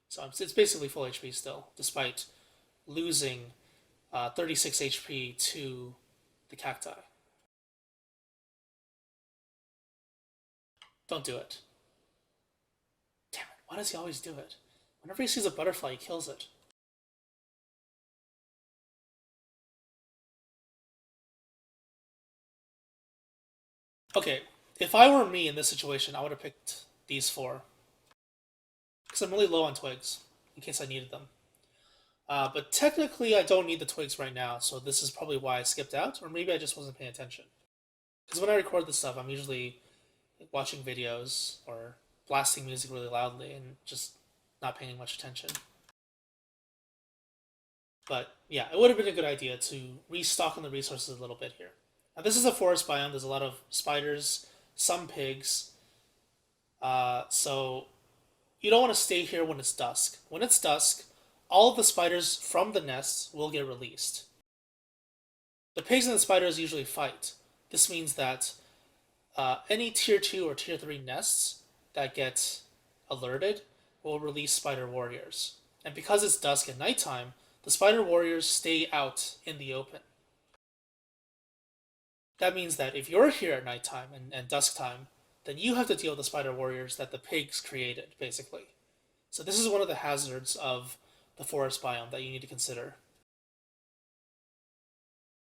So it's basically full HP still, despite losing 36 HP to the cacti. Don't do it. Damn it, why does he always do it? Whenever he sees a butterfly, he kills it. Okay, if I were me in this situation, I would have picked these 4. Because I'm really low on twigs, in case I needed them. But technically, I don't need the twigs right now, so this is probably why I skipped out, or maybe I just wasn't paying attention. Because when I record this stuff, I'm usually like, watching videos or blasting music really loudly and just not paying much attention. But yeah, it would have been a good idea to restock on the resources a little bit here. Now, this is a forest biome. There's a lot of spiders, some pigs. So you don't want to stay here when it's dusk. When it's dusk, all of the spiders from the nests will get released. The pigs and the spiders usually fight. This means that any tier 2 or tier 3 nests that get alerted will release spider warriors. And because it's dusk and nighttime, the spider warriors stay out in the open. That means that if you're here at nighttime and dusk time, then you have to deal with the spider warriors that the pigs created, basically. So this is one of the hazards of the forest biome that you need to consider.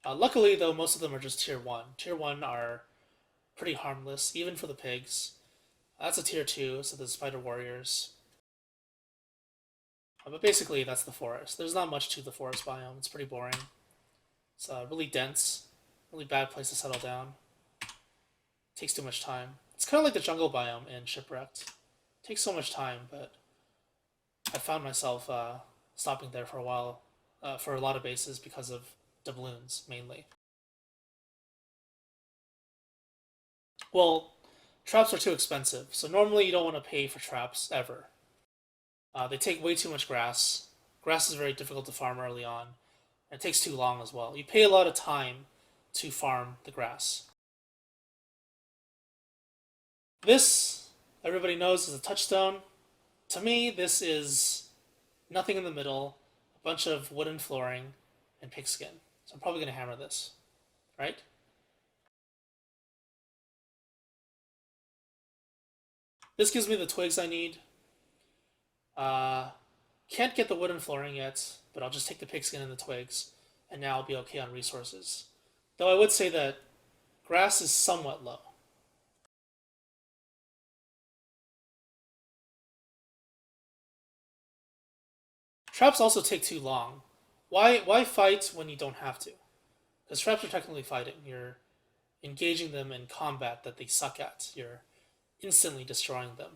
Luckily, though, most of them are just tier 1. Tier 1 are pretty harmless, even for the pigs. That's a tier 2, so the spider warriors. But basically, that's the forest. There's not much to the forest biome. It's pretty boring. It's really dense, really bad place to settle down. It takes too much time. It's kind of like the jungle biome in Shipwrecked. It takes so much time, but I found myself stopping there for a while, for a lot of bases because of doubloons, mainly. Well, traps are too expensive, so normally you don't want to pay for traps ever. They take way too much grass. Grass is very difficult to farm early on. And it takes too long as well. You pay a lot of time to farm the grass. This, everybody knows, is a touchstone. To me, this is nothing in the middle, a bunch of wooden flooring, and pigskin. So I'm probably going to hammer this, right? This gives me the twigs I need. Can't get the wooden flooring yet, but I'll just take the pigskin and the twigs, and now I'll be okay on resources. Though I would say that grass is somewhat low. Traps also take too long. Why fight when you don't have to? Because traps are technically fighting. You're engaging them in combat that they suck at. You're instantly destroying them.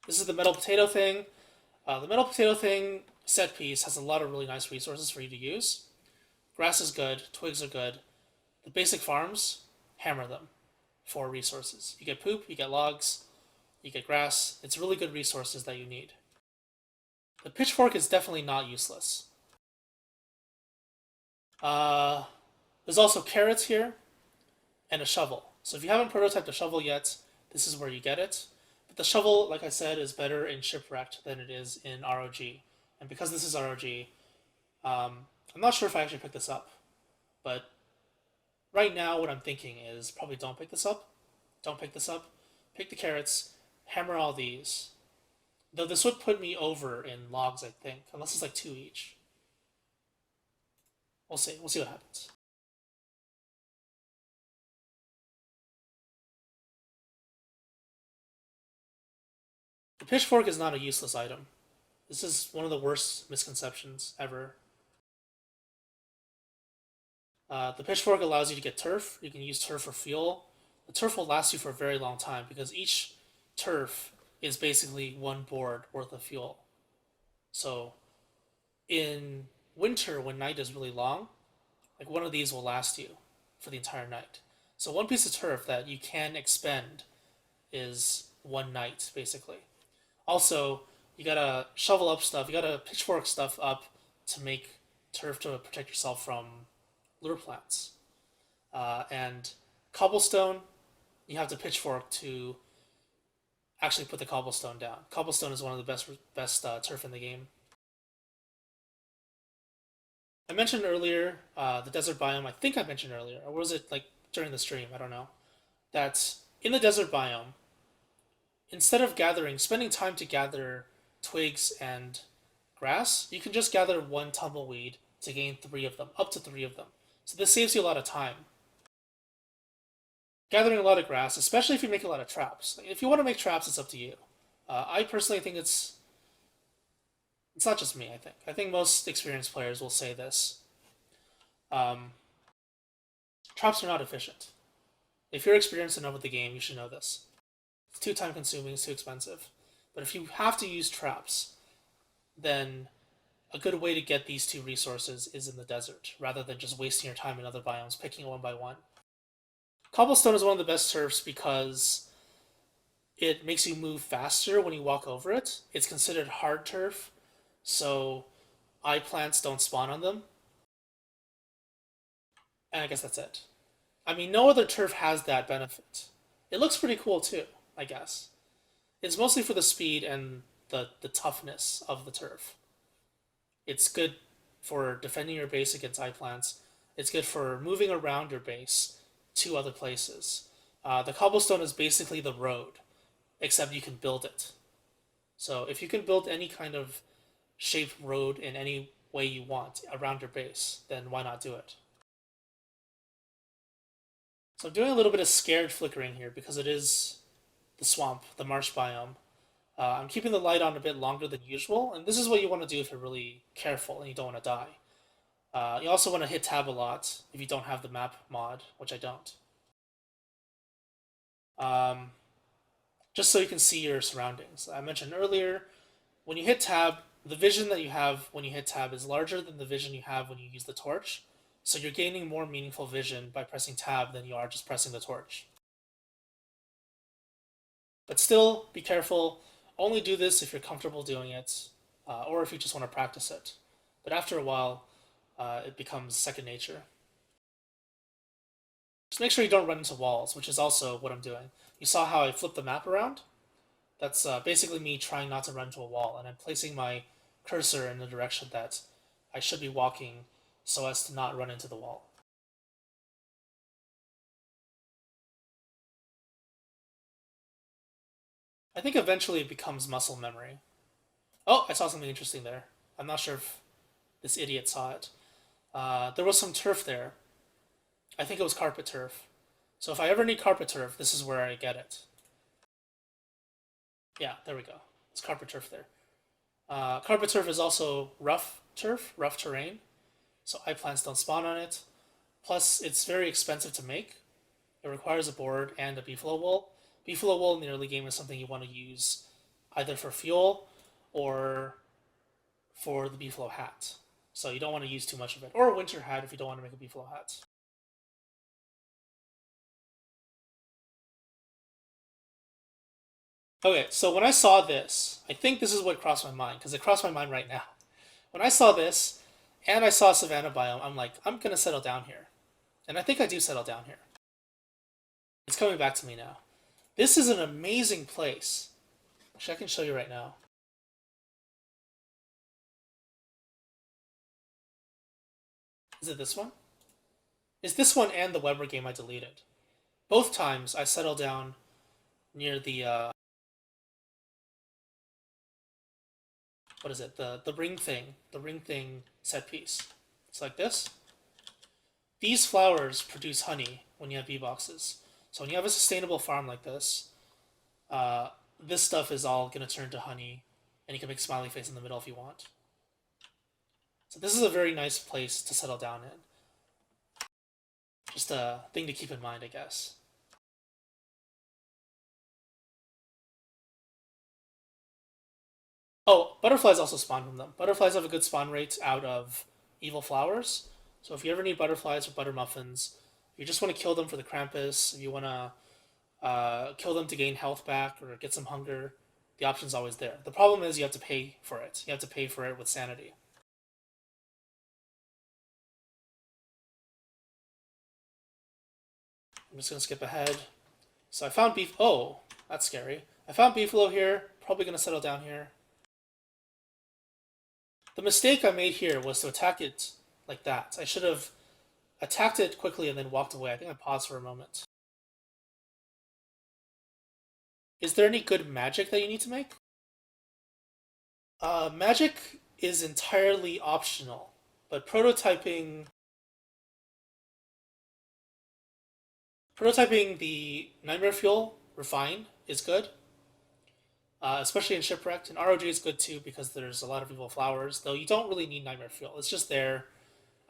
This is the metal potato thing. The metal potato thing set piece has a lot of really nice resources for you to use. Grass is good, twigs are good. The basic farms, hammer them for resources. You get poop, you get logs, you get grass. It's really good resources that you need. The pitchfork is definitely not useless. There's also carrots here and a shovel. So if you haven't prototyped a shovel yet, this is where you get it. But the shovel, like I said, is better in Shipwrecked than it is in ROG. And because this is ROG, I'm not sure if I actually picked this up. But right now, what I'm thinking is probably don't pick this up. Don't pick this up. Pick the carrots, hammer all these. Though this would put me over in logs, I think, unless it's like 2 each. We'll see. We'll see what happens. The pitchfork is not a useless item. This is one of the worst misconceptions ever. The pitchfork allows you to get turf. You can use turf for fuel. The turf will last you for a very long time because each turf is basically one board worth of fuel. So in winter, when night is really long, like one of these will last you for the entire night. So one piece of turf that you can expend is one night, basically. Also, you gotta shovel up stuff, you gotta pitchfork stuff up to make turf to protect yourself from lure plants. And cobblestone, you have to pitchfork to actually put the cobblestone down. Cobblestone is one of the best turf in the game. I mentioned earlier the desert biome. I think I mentioned earlier, or was it like during the stream? I don't know. That in the desert biome, instead of spending time to gather twigs and grass, you can just gather one tumbleweed to gain 3 of them, up to 3 of them. So this saves you a lot of time. Gathering a lot of grass, especially if you make a lot of traps. If you want to make traps, it's up to you. I personally think it's It's not just me, I think. I think most experienced players will say this. Um, Traps are not efficient. If you're experienced enough with the game, you should know this. It's too time consuming, it's too expensive. But if you have to use traps, then a good way to get these two resources is in the desert, rather than just wasting your time in other biomes, picking one by one. Cobblestone is one of the best turfs because it makes you move faster when you walk over it. It's considered hard turf, so eye plants don't spawn on them. And I guess that's it. I mean, no other turf has that benefit. It looks pretty cool too, I guess. It's mostly for the speed and the toughness of the turf. It's good for defending your base against eye plants. It's good for moving around your base to other places. The cobblestone is basically the road, except you can build it. So if you can build any kind of shaped road in any way you want around your base, then why not do it? So I'm doing a little bit of scared flickering here because it is the swamp, the marsh biome. I'm keeping the light on a bit longer than usual, and this is what you want to do if you're really careful and you don't want to die. You also want to hit tab a lot if you don't have the map mod, which I don't. Um, just so you can see your surroundings. I mentioned earlier, when you hit tab, the vision that you have when you hit tab is larger than the vision you have when you use the torch. So you're gaining more meaningful vision by pressing tab than you are just pressing the torch. But still, be careful. Only do this if you're comfortable doing it, or if you just want to practice it. But after a while, it becomes second nature. Just make sure you don't run into walls, which is also what I'm doing. You saw how I flipped the map around? That's basically me trying not to run into a wall, and I'm placing my cursor in the direction that I should be walking so as to not run into the wall. I think eventually it becomes muscle memory. Oh, I saw something interesting there. I'm not sure if this idiot saw it. There was some turf there. I think it was carpet turf. So if I ever need carpet turf, this is where I get it. Yeah, there we go. It's carpet turf there. Carpet turf is also rough turf, rough terrain. So eye plants don't spawn on it. Plus, it's very expensive to make. It requires a board and a beefalo wool. Beefalo wool in the early game is something you want to use either for fuel or for the beefalo hat. So you don't want to use too much of it. Or a winter hat if you don't want to make a beefalo hat. Okay, so when I saw this, I think this is what crossed my mind, because it crossed my mind right now. When I saw this, and I saw Savannah Biome, I'm like, I'm gonna settle down here. And I think I do settle down here. It's coming back to me now. This is an amazing place. Actually, I can show you right now. Is it this one? It's this one and the Weber game I deleted. Both times I settle down near the what is it? The ring thing set piece. It's like this. These flowers produce honey when you have bee boxes. So when you have a sustainable farm like this, uh, this stuff is all gonna turn to honey, and you can make a smiley face in the middle if you want. So this is a very nice place to settle down in. Just a thing to keep in mind, I guess. Oh, butterflies also spawn from them. Butterflies have a good spawn rate out of evil flowers. So if you ever need butterflies or butter muffins, if you just want to kill them for the Krampus, if you want to kill them to gain health back or get some hunger, the option's always there. The problem is you have to pay for it. You have to pay for it with sanity. I'm just gonna skip ahead. So I found beef. Oh, that's scary. I found beefalo here. Probably gonna settle down here. The mistake I made here was to attack it like that. I should have attacked it quickly and then walked away. I think I paused for a moment. Is there any good magic that you need to make? Magic is entirely optional, but prototyping the Nightmare Fuel Refine is good. especially in Shipwrecked. And ROG is good too because there's a lot of evil flowers, though you don't really need Nightmare Fuel. It's just there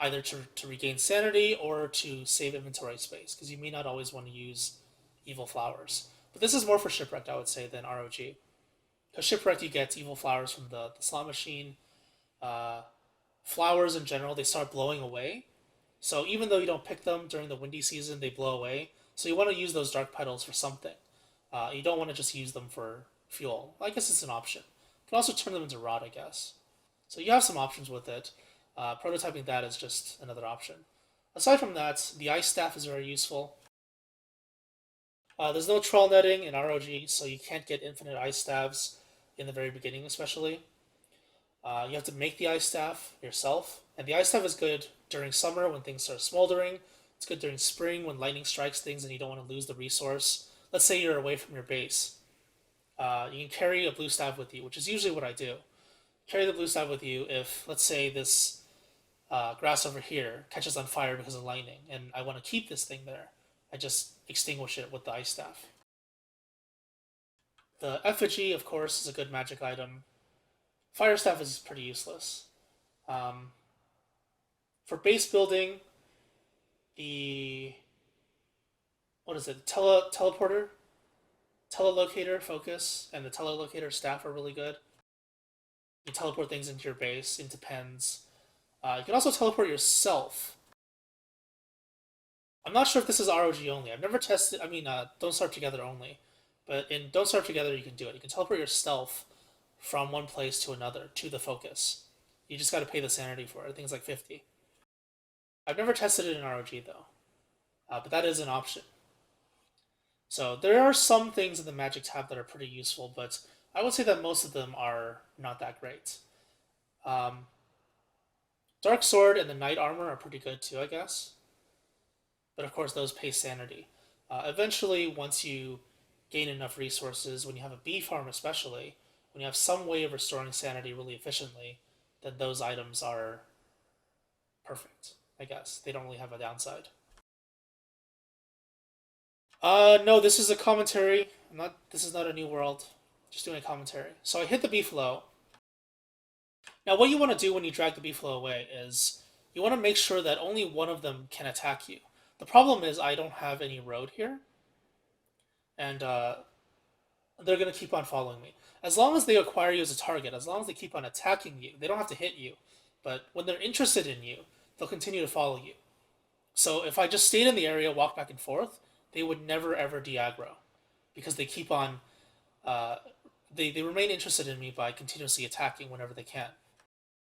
either to regain sanity or to save inventory space because you may not always want to use evil flowers. But this is more for Shipwrecked, I would say, than ROG. Because Shipwrecked, you get evil flowers from the slot machine. Uh, Flowers in general, they start blowing away. So even though you don't pick them during the windy season, they blow away. So you want to use those dark petals for something. You don't want to just use them for fuel. I guess it's an option. You can also turn them into rod, I guess. So you have some options with it. Prototyping that is just another option. Aside from that, the ice staff is very useful. There's no troll netting in ROG, so you can't get infinite ice staves in the very beginning, especially. You have to make the ice staff yourself, and the ice staff is good during summer when things start smoldering. It's good during spring when lightning strikes things and you don't want to lose the resource. Let's say you're away from your base. You can carry a blue staff with you, which is usually what I do. Carry the blue staff with you if, let's say, this grass over here catches on fire because of lightning, and I want to keep this thing there. I just extinguish it with the ice staff. The effigy, of course, is a good magic item. Fire staff is pretty useless. Um, for base building, the what is it? Teleporter, telelocator focus, and the telelocator staff are really good. You teleport things into your base, into pens. You can also teleport yourself. I'm not sure if this is ROG only. I've never tested. I mean, Don't Starve Together only, but in Don't Starve Together you can do it. You can teleport yourself from one place to another to the focus. You just got to pay the sanity for it. I think it's like 50. I've never tested it in ROG though, but that is an option. So there are some things in the Magic tab that are pretty useful, but I would say that most of them are not that great. Um, Dark Sword and the Knight Armor are pretty good too, I guess. But of course, those pay sanity. Eventually, once you gain enough resources, when you have a bee farm especially, when you have some way of restoring sanity really efficiently, then those items are perfect, I guess. They don't really have a downside. No, this is a commentary. I'm not. This is not a new world. Just doing a commentary. So I hit the beefalo. Now, what you want to do when you drag the beefalo away is you want to make sure that only one of them can attack you. The problem is I don't have any road here, and they're gonna keep on following me. As long as they acquire you as a target, as long as they keep on attacking you, they don't have to hit you. But when they're interested in you, they'll continue to follow you. So if I just stayed in the area, walked back and forth, they would never ever de-aggro because they keep on. Uh, they remain interested in me by continuously attacking whenever they can.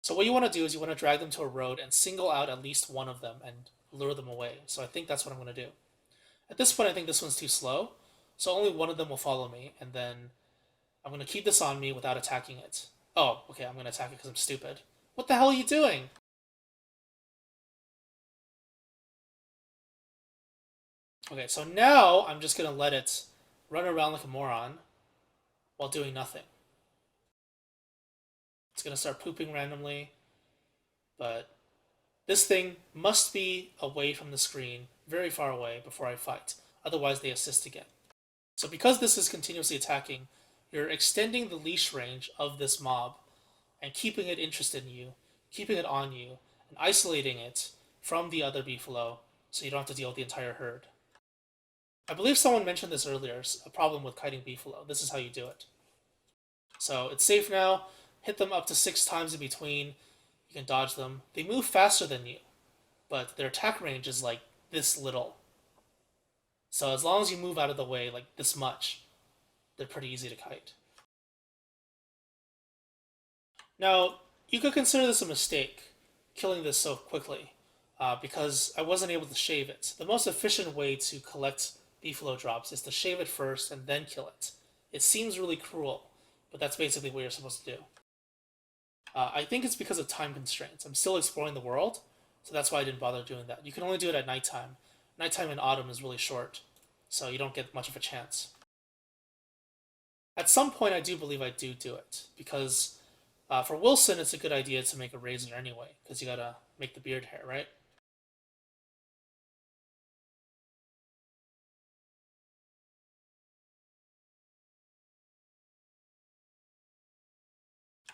So what you want to do is you want to drag them to a road and single out at least one of them and lure them away. So I think that's what I'm going to do. At this point, I think this one's too slow, so only one of them will follow me, and then I'm going to keep this on me without attacking it. Oh, okay, I'm going to attack it because I'm stupid. What the hell are you doing? Okay, so now I'm just going to let it run around like a moron while doing nothing. It's going to start pooping randomly, but this thing must be away from the screen, very far away, before I fight. Otherwise, they assist again. So because this is continuously attacking, you're extending the leash range of this mob and keeping it interested in you, keeping it on you, and isolating it from the other beefalo so you don't have to deal with the entire herd. I believe someone mentioned this earlier, a problem with kiting beefalo. This is how you do it. So it's safe now. Hit them up to 6 times in between. You can dodge them. They move faster than you, but their attack range is like this little. So as long as you move out of the way like this much, they're pretty easy to kite. Now, you could consider this a mistake, killing this so quickly, because I wasn't able to shave it. The most efficient way to collect beefalo drops is to shave it first and then kill it. It seems really cruel, but that's basically what you're supposed to do. I think it's because of time constraints. I'm still exploring the world, so that's why I didn't bother doing that. You can only do it at nighttime. Nighttime in autumn is really short, so you don't get much of a chance. At some point, I do believe I do it, because for Wilson, it's a good idea to make a razor anyway, because you gotta make the beard hair, right?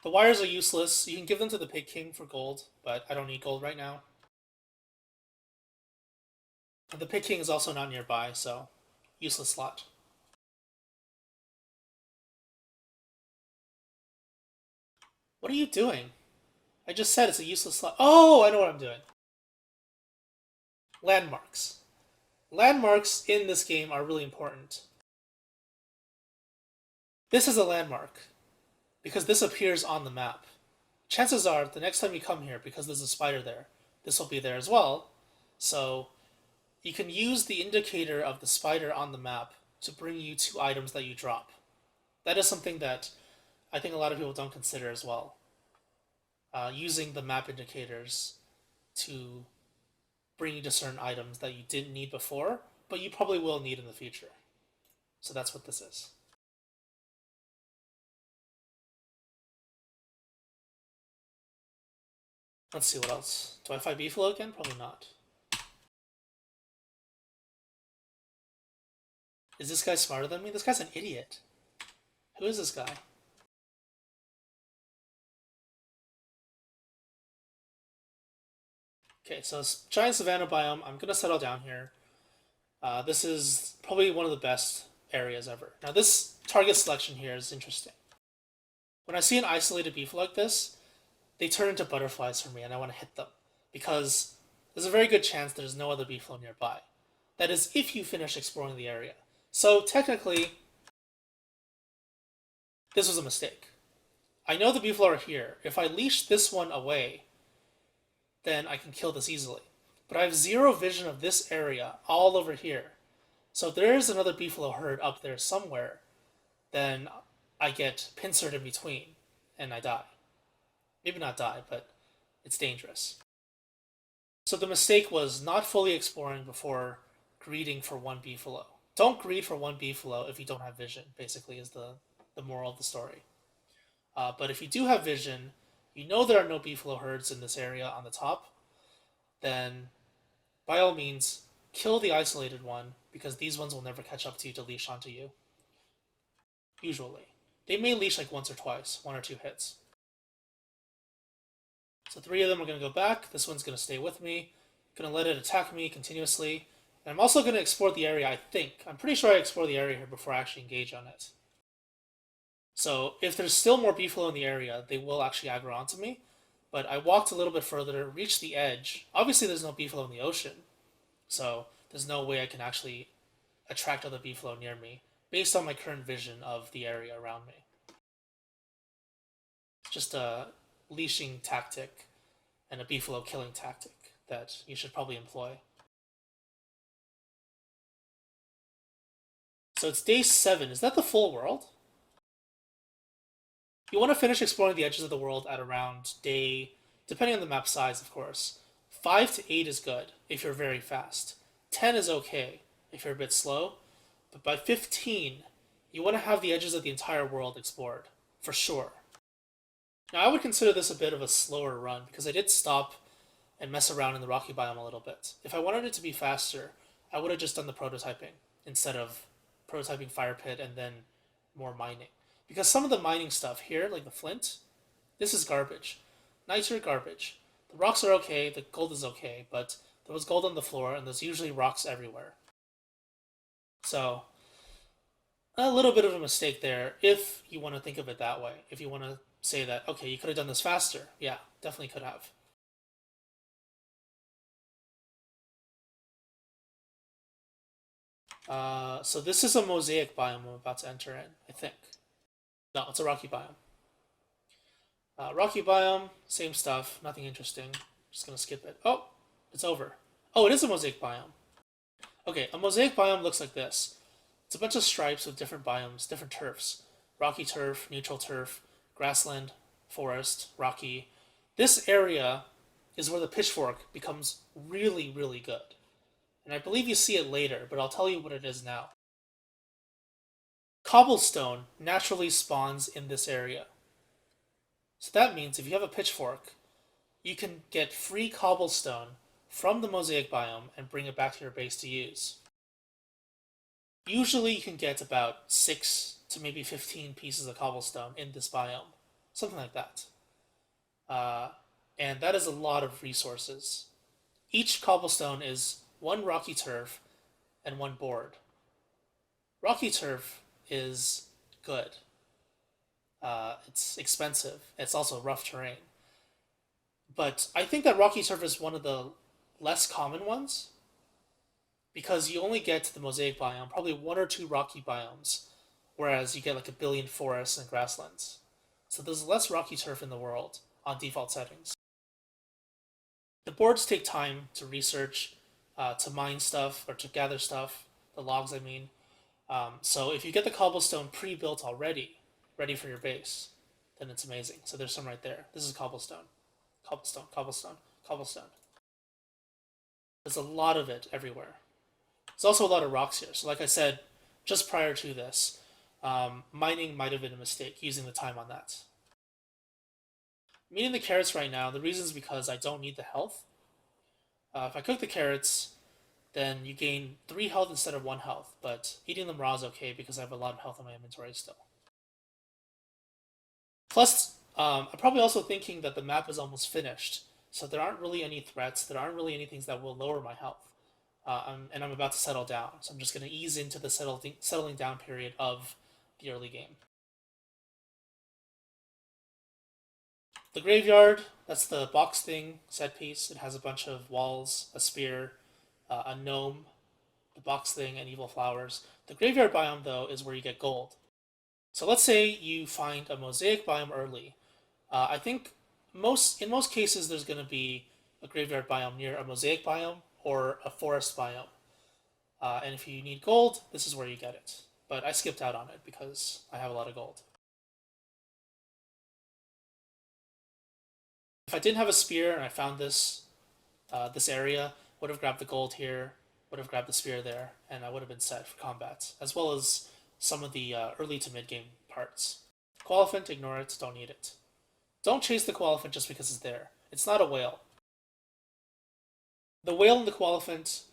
The wires are useless. You can give them to the Pig King for gold, but I don't need gold right now. And the Pig King is also not nearby, so useless slot. What are you doing? I just said it's a useless slot. Oh, I know what I'm doing. Landmarks. Landmarks in this game are really important. This is a landmark because this appears on the map. Chances are the next time you come here, because there's a spider there, this will be there as well. So you can use the indicator of the spider on the map to bring you to items that you drop. That is something that I think a lot of people don't consider as well. Using the map indicators to bring you to certain items that you didn't need before, but you probably will need in the future. So that's what this is. Let's see what else. Do I fight Beefalo again? Probably not. Is this guy smarter than me? This guy's an idiot. Who is this guy? Okay, so it's giant savanna biome. I'm gonna settle down here. This is probably one of the best areas ever. Now this target selection here is interesting. When I see an isolated beef like this, they turn into butterflies for me and I want to hit them. Because there's a very good chance there's no other beefalo nearby. That is if you finish exploring the area. So technically, this was a mistake. I know the beefalo are here. If I leash this one away, then I can kill this easily. But I have zero vision of this area all over here. So if there is another beefalo herd up there somewhere, then I get pincered in between and I die. Maybe not die, but it's dangerous. So the mistake was not fully exploring before greeding for one beefalo. Don't greed for one beefalo if you don't have vision, basically, is the moral of the story. But if you do have vision, you know there are no beefalo herds in this area on the top, then by all means, kill the isolated one, because these ones will never catch up to you to leash onto you. Usually. They may leash like once or twice, 1 or 2 hits. So 3 of them are going to go back. This one's going to stay with me. Going to let it attack me continuously. And I'm also going to explore the area, I think. I'm pretty sure I explore the area here before I actually engage on it. So if there's still more beefalo in the area, they will actually aggro onto me. But I walked a little bit further, reached the edge. Obviously there's no beefalo in the ocean, so there's no way I can actually attract other beefalo near me based on my current vision of the area around me. It's just a leashing tactic and a beefalo killing tactic that you should probably employ. So it's day 7. Is that the full world? You want to finish exploring the edges of the world at around day, depending on the map size, of course. 5 to 8 is good if you're very fast. 10 is okay if you're a bit slow. But by 15, you want to have the edges of the entire world explored, for sure. Now, I would consider this a bit of a slower run, because I did stop and mess around in the rocky biome a little bit. If I wanted it to be faster, I would have just done the prototyping, instead of prototyping fire pit and then more mining. Because some of the mining stuff here, like the flint, this is garbage. Niter, garbage. The rocks are okay, the gold is okay, but there was gold on the floor, and there's usually rocks everywhere. So, a little bit of a mistake there, if you want to think of it that way. If you want to say that, okay, you could have done this faster. Yeah, definitely could have. So this is a mosaic biome I'm about to enter in, I think. No, it's a rocky biome. Rocky biome, same stuff, nothing interesting. Just gonna skip it. Oh, it's over. Oh, it is a mosaic biome. Okay, a mosaic biome looks like this. It's a bunch of stripes with different biomes, different turfs. Rocky turf, neutral turf, grassland, forest, rocky. This area is where the pitchfork becomes really, really good. And I believe you see it later, but I'll tell you what it is now. Cobblestone naturally spawns in this area. So that means if you have a pitchfork, you can get free cobblestone from the mosaic biome and bring it back to your base to use. Usually you can get about 6 to maybe 15 pieces of cobblestone in this biome. something like that. Uh, and that is a lot of resources. Each cobblestone is one rocky turf and one board. Rocky turf is good. It's expensive. It's also rough terrain. But I think that rocky turf is one of the less common ones because you only get the mosaic biome, probably one or two rocky biomes, whereas you get like a billion forests and grasslands. So there's less rocky turf in the world on default settings. The boards take time to research, to mine stuff, or to gather stuff, the logs, I mean. So if you get the cobblestone pre-built already, ready for your base, then it's amazing. So there's some right there. This is cobblestone. Cobblestone, cobblestone, cobblestone. There's a lot of it everywhere. There's also a lot of rocks here. So like I said, just prior to this, mining might have been a mistake, using the time on that. I'm eating the carrots right now. The reason is because I don't need the health. If I cook the carrots, then you gain 3 health instead of 1 health, but eating them raw is okay because I have a lot of health in my inventory still. Plus, I'm probably also thinking that the map is almost finished, so there aren't really any threats, there aren't really any things that will lower my health. And I'm about to settle down, so I'm just going to ease into the settling down period of the early game. The graveyard, that's the box thing set piece. It has a bunch of walls, a spear, a gnome, the box thing, and evil flowers. The graveyard biome, though, is where you get gold. So let's say you find a mosaic biome early. I think in most cases there's going to be a graveyard biome near a mosaic biome or a forest biome. And if you need gold, this is where you get it. But I skipped out on it because I have a lot of gold. If I didn't have a spear and I found this area, would have grabbed the gold here, would have grabbed the spear there, and I would have been set for combat, as well as some of the early to mid game parts. Qualiphant, ignore it, don't need it. Don't chase the Qualiphant just because it's there. It's not a whale. The whale and the Qualiphant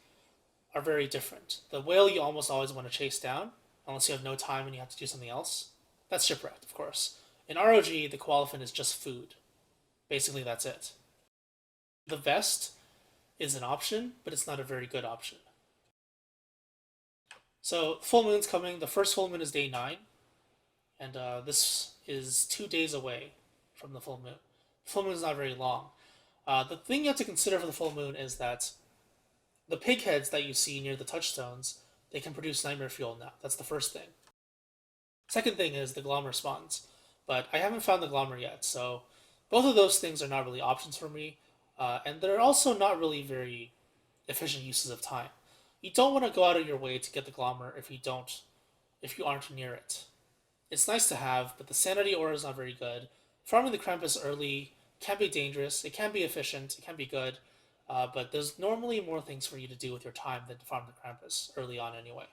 are very different. The whale you almost always want to chase down, unless you have no time and you have to do something else. That's shipwrecked, of course. In ROG, the Qualiphant is just food. Basically, that's it. The vest is an option, but it's not a very good option. So, full moon's coming. The first full moon is day 9, and this is 2 days away from the full moon. The full moon is not very long. The thing you have to consider for the full moon is that the pig heads that you see near the touchstones, they can produce nightmare fuel now. That's the first thing. Second thing is the Glommer spawns, but I haven't found the Glommer yet, so both of those things are not really options for me, and they're also not really very efficient uses of time. You don't want to go out of your way to get the Glommer if you aren't near it. It's nice to have, but the sanity aura is not very good. Farming the Krampus early can be dangerous. It can be efficient. It can be good. But there's normally more things for you to do with your time than to farm the Krampus early on anyway.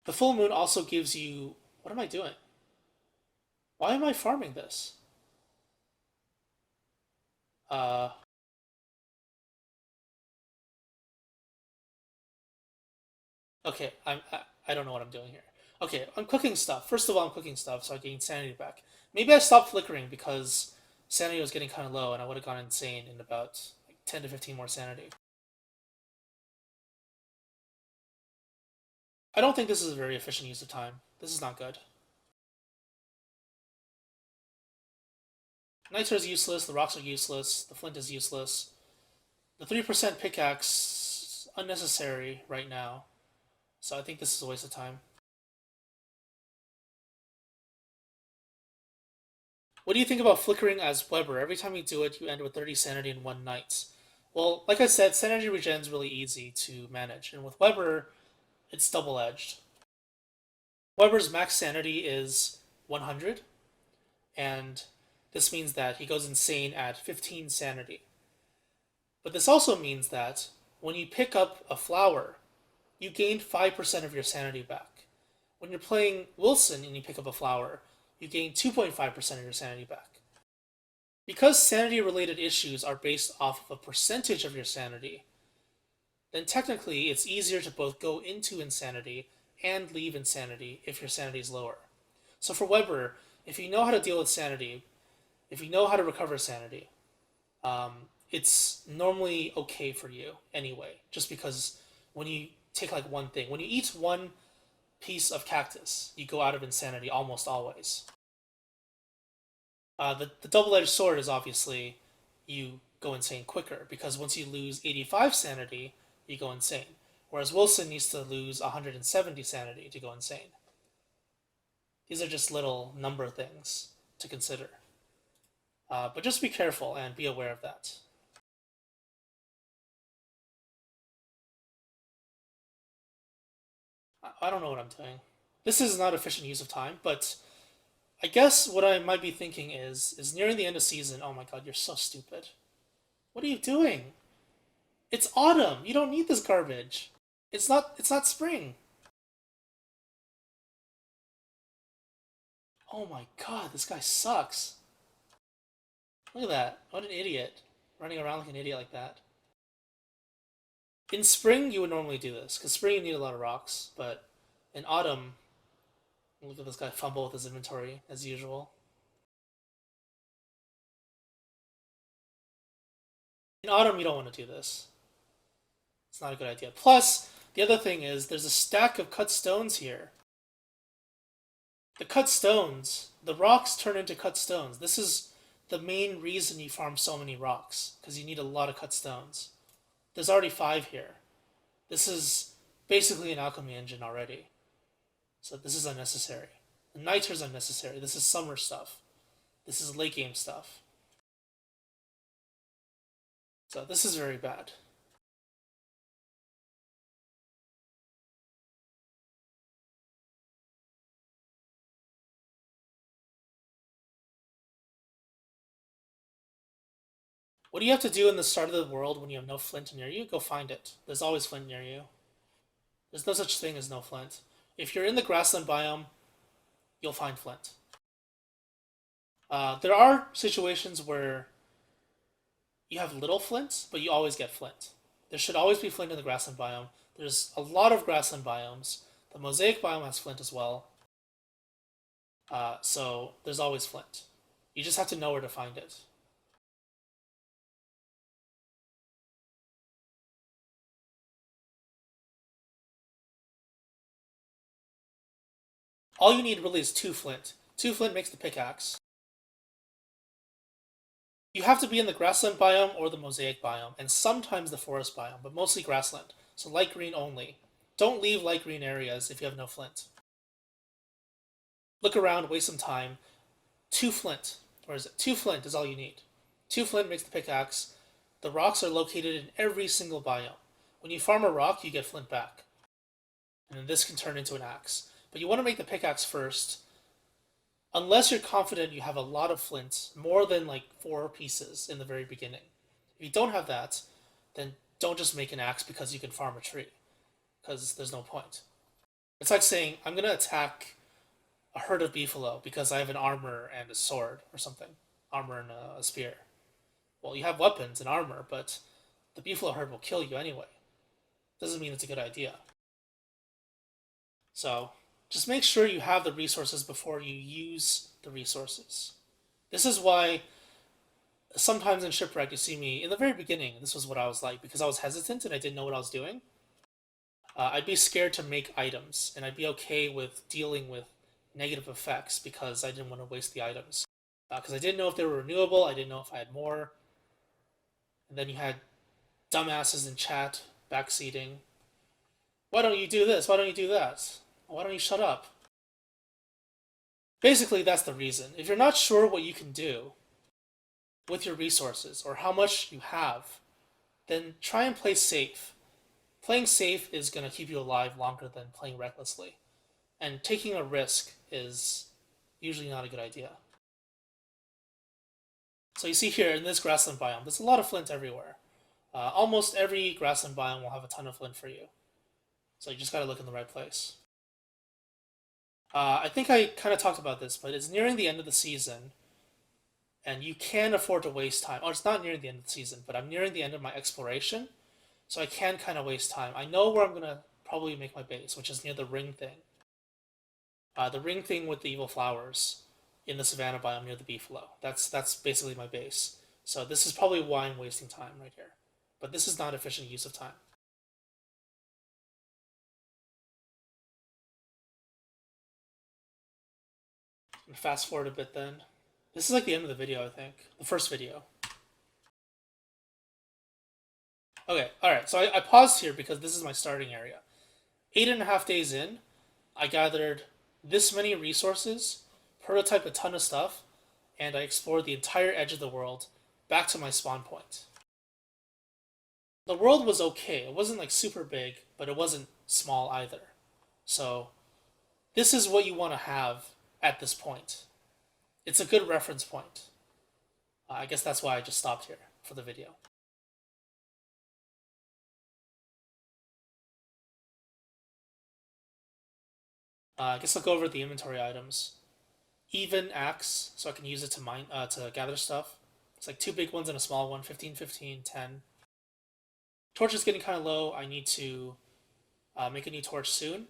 The full moon also gives you... What am I doing? Why am I farming this? Okay, I don't know what I'm doing here. Okay, I'm cooking stuff. First of all, I'm cooking stuff so I gain sanity back. Maybe I stopped flickering because sanity was getting kind of low and I would have gone insane in about like 10 to 15 more sanity. I don't think this is a very efficient use of time. This is not good. Nitro is useless, the rocks are useless, the flint is useless. The 3% pickaxe unnecessary right now. So I think this is a waste of time. What do you think about flickering as Weber? Every time you do it, you end with 30 sanity in 1 night. Well, like I said, sanity regen is really easy to manage, and with Weber, it's double-edged. Weber's max sanity is 100, and this means that he goes insane at 15 sanity. But this also means that when you pick up a flower, you gain 5% of your sanity back. When you're playing Wilson and you pick up a flower, you gain 2.5% of your sanity back. Because sanity-related issues are based off of a percentage of your sanity, then technically it's easier to both go into insanity and leave insanity if your sanity is lower. So for Weber, if you know how to deal with sanity, if you know how to recover sanity, it's normally okay for you anyway. Just because when you take like one thing, when you eat one piece of cactus, you go out of insanity almost always. The double-edged sword is obviously you go insane quicker because once you lose 85 sanity, you go insane. Whereas Wilson needs to lose 170 sanity to go insane. These are just little number things to consider. But just be careful and be aware of that. I don't know what I'm doing. This is not efficient use of time, but I guess what I might be thinking is nearing the end of season. Oh my god, you're so stupid. What are you doing? It's autumn. You don't need this garbage. It's not spring. Oh my god, this guy sucks. Look at that. What an idiot. Running around like an idiot like that. In spring, you would normally do this, because spring you need a lot of rocks, but in autumn, look at this guy fumble with his inventory, as usual. In autumn, you don't want to do this. It's not a good idea. Plus, the other thing is, there's a stack of cut stones here. The cut stones, the rocks turn into cut stones. This is the main reason you farm so many rocks, because you need a lot of cut stones. There's already 5 here. This is basically an alchemy engine already. So this is unnecessary. The niter is unnecessary. This is summer stuff. This is late game stuff. So this is very bad. What do you have to do in the start of the world when you have no flint near you? Go find it. There's always flint near you. There's no such thing as no flint. If you're in the grassland biome, you'll find flint. There are situations where you have little flint, but you always get flint. There should always be flint in the grassland biome. There's a lot of grassland biomes. The mosaic biome has flint as well. So there's always flint. You just have to know where to find it. All you need really is 2 flint. 2 flint makes the pickaxe. You have to be in the grassland biome or the mosaic biome, and sometimes the forest biome, but mostly grassland. So light green only. Don't leave light green areas if you have no flint. Look around, waste some time. 2 flint. Or is it? 2 flint is all you need. 2 flint makes the pickaxe. The rocks are located in every single biome. When you farm a rock, you get flint back. And then this can turn into an axe. But you want to make the pickaxe first, unless you're confident you have a lot of flint, more than like 4 pieces in the very beginning. If you don't have that, then don't just make an axe because you can farm a tree, because there's no point. It's like saying, I'm going to attack a herd of beefalo because I have an armor and a sword or something. Armor and a spear. Well, you have weapons and armor, but the beefalo herd will kill you anyway. Doesn't mean it's a good idea. So, just make sure you have the resources before you use the resources. This is why sometimes in Shipwreck you see me, in the very beginning, this was what I was like, because I was hesitant and I didn't know what I was doing. I'd be scared to make items, and I'd be okay with dealing with negative effects because I didn't want to waste the items. Because I didn't know if they were renewable, I didn't know if I had more. And then you had dumbasses in chat backseating. Why don't you do this? Why don't you do that? Why don't you shut up? Basically, that's the reason. If you're not sure what you can do with your resources or how much you have, then try and play safe. Playing safe is going to keep you alive longer than playing recklessly. And taking a risk is usually not a good idea. So you see here in this grassland biome, there's a lot of flint everywhere. Almost every grassland biome will have a ton of flint for you. So you just gotta look in the right place. I think I kind of talked about this, but it's nearing the end of the season, and you can afford to waste time. Oh, it's not nearing the end of the season, but I'm nearing the end of my exploration, so I can kind of waste time. I know where I'm gonna probably make my base, which is near the ring thing. The ring thing with the evil flowers. in the savanna biome near the beefalo. That's basically my base. So this is probably why I'm wasting time right here. But this is not efficient use of time. Fast forward a bit then. This is like the end of the video, I think. The first video. Okay, alright, so I paused here because this is my starting area. 8.5 days in, I gathered this many resources, prototyped a ton of stuff, and I explored the entire edge of the world back to my spawn point. The world was okay. It wasn't like super big, but it wasn't small either. So this is what you want to have at this point. It's a good reference point. I guess that's why I just stopped here for the video. I guess I'll go over the inventory items. Even axe, so I can use it to mine to gather stuff. It's like 2 big ones and a small one, 15, 15, 10. Torch is getting kind of low. I need to make a new torch soon.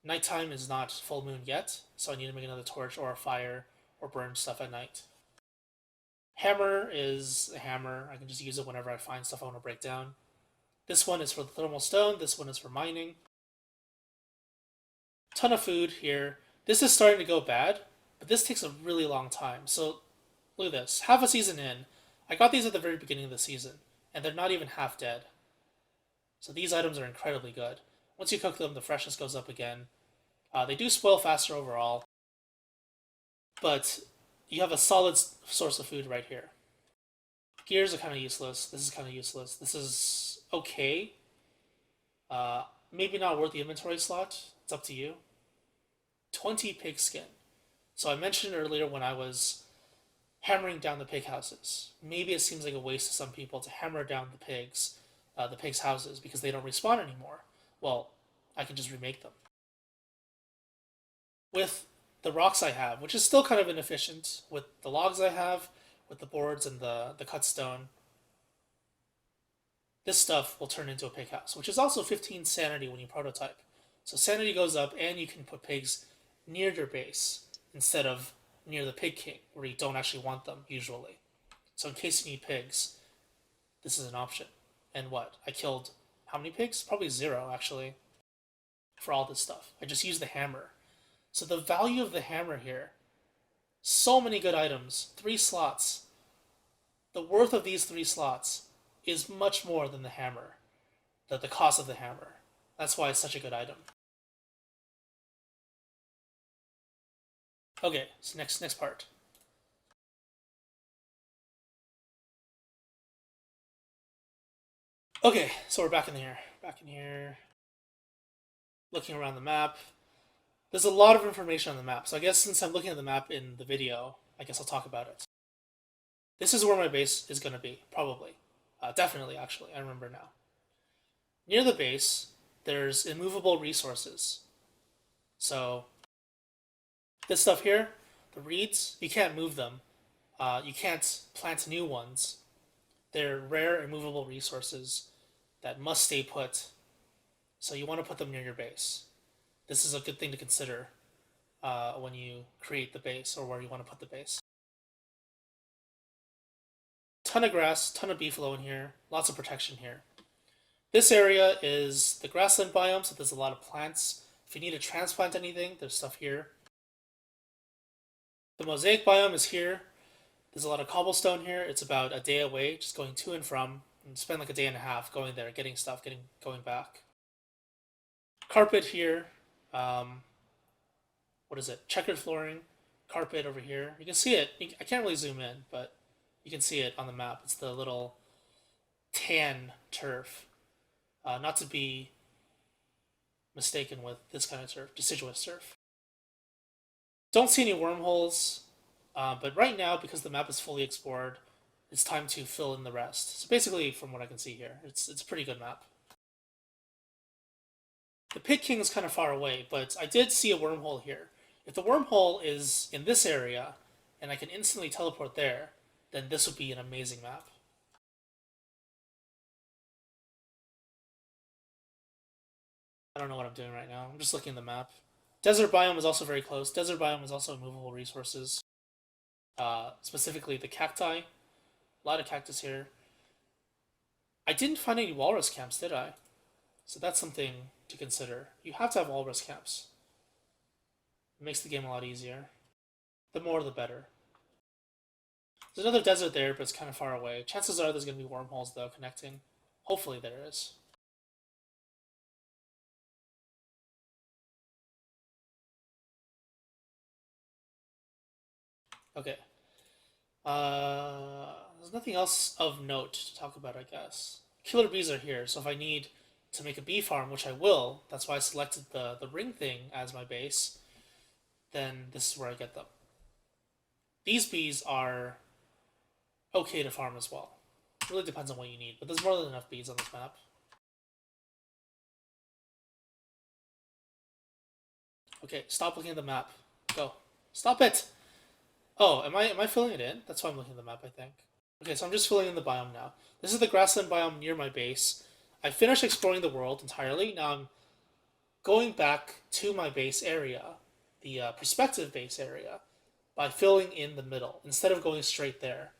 Nighttime is not full moon yet, so I need to make another torch or a fire or burn stuff at night. Hammer is a hammer. I can just use it whenever I find stuff I want to break down. This one is for the thermal stone. This one is for mining. Ton of food here. This is starting to go bad, but this takes a really long time. So look at this. Half a season in, I got these at the very beginning of the season, and they're not even half dead. So these items are incredibly good. Once you cook them, the freshness goes up again. They do spoil faster overall, but you have a solid source of food right here. Gears are kind of useless. This is kind of useless. This is okay. Maybe not worth the inventory slot. It's up to you. 20 pig skin. So I mentioned earlier when I was hammering down the pig houses. Maybe it seems like a waste to some people to hammer down the pigs' houses because they don't respawn anymore. Well, I can just remake them. With the rocks I have, which is still kind of inefficient, with the logs I have, with the boards and the cut stone, this stuff will turn into a pig house, which is also 15 sanity when you prototype. So sanity goes up and you can put pigs near your base instead of near the pig king, where you don't actually want them usually. So in case you need pigs, this is an option. And what? I killed how many pigs? Probably 0 actually for all this stuff. I just used the hammer. So the value of the hammer here, so many good items, 3 slots. The worth of these 3 slots is much more than the hammer, the cost of the hammer. That's why it's such a good item. Okay, so next part. Okay, so we're back in here. Looking around the map. There's a lot of information on the map, so I guess since I'm looking at the map in the video, I guess I'll talk about it. This is where my base is going to be, probably. Definitely, actually, I remember now. Near the base, there's immovable resources. So, this stuff here, the reeds, you can't move them. You can't plant new ones. They're rare immovable resources that must stay put. So you want to put them near your base. This is a good thing to consider when you create the base or where you want to put the base. Ton of grass, ton of beefalo in here, lots of protection here. This area is the grassland biome, so there's a lot of plants. If you need to transplant anything, there's stuff here. The mosaic biome is here. There's a lot of cobblestone here. It's about a day away, just going to and from. And spend like a day and a half going there, getting stuff, going back. Carpet here. What is it? Checkered flooring. Carpet over here. You can see it. I can't really zoom in, but you can see it on the map. It's the little tan turf. Not to be mistaken with this kind of turf, deciduous turf. Don't see any wormholes, but right now, because the map is fully explored, it's time to fill in the rest. So basically, from what I can see here, it's a pretty good map. The Pig King is kind of far away, but I did see a wormhole here. If the wormhole is in this area, and I can instantly teleport there, then this would be an amazing map. I don't know what I'm doing right now. I'm just looking at the map. Desert biome is also very close. Desert biome is also movable resources. Specifically the cacti. A lot of cactus here. I didn't find any walrus camps, did I? So that's something to consider. You have to have walrus camps. It makes the game a lot easier. The more, the better. There's another desert there, but it's kind of far away. Chances are there's going to be wormholes, though, connecting. Hopefully there is. Okay. There's nothing else of note to talk about, I guess. Killer bees are here, so if I need to make a bee farm, which I will, that's why I selected the ring thing as my base, then this is where I get them. These bees are okay to farm as well. It really depends on what you need, but there's more than enough bees on this map. Okay, stop looking at the map. Go. Stop it! Oh, am I filling it in? That's why I'm looking at the map, I think. Okay, so I'm just filling in the biome now. This is the grassland biome near my base. I finished exploring the world entirely. Now I'm going back to my base area, the prospective base area, by filling in the middle, instead of going straight there.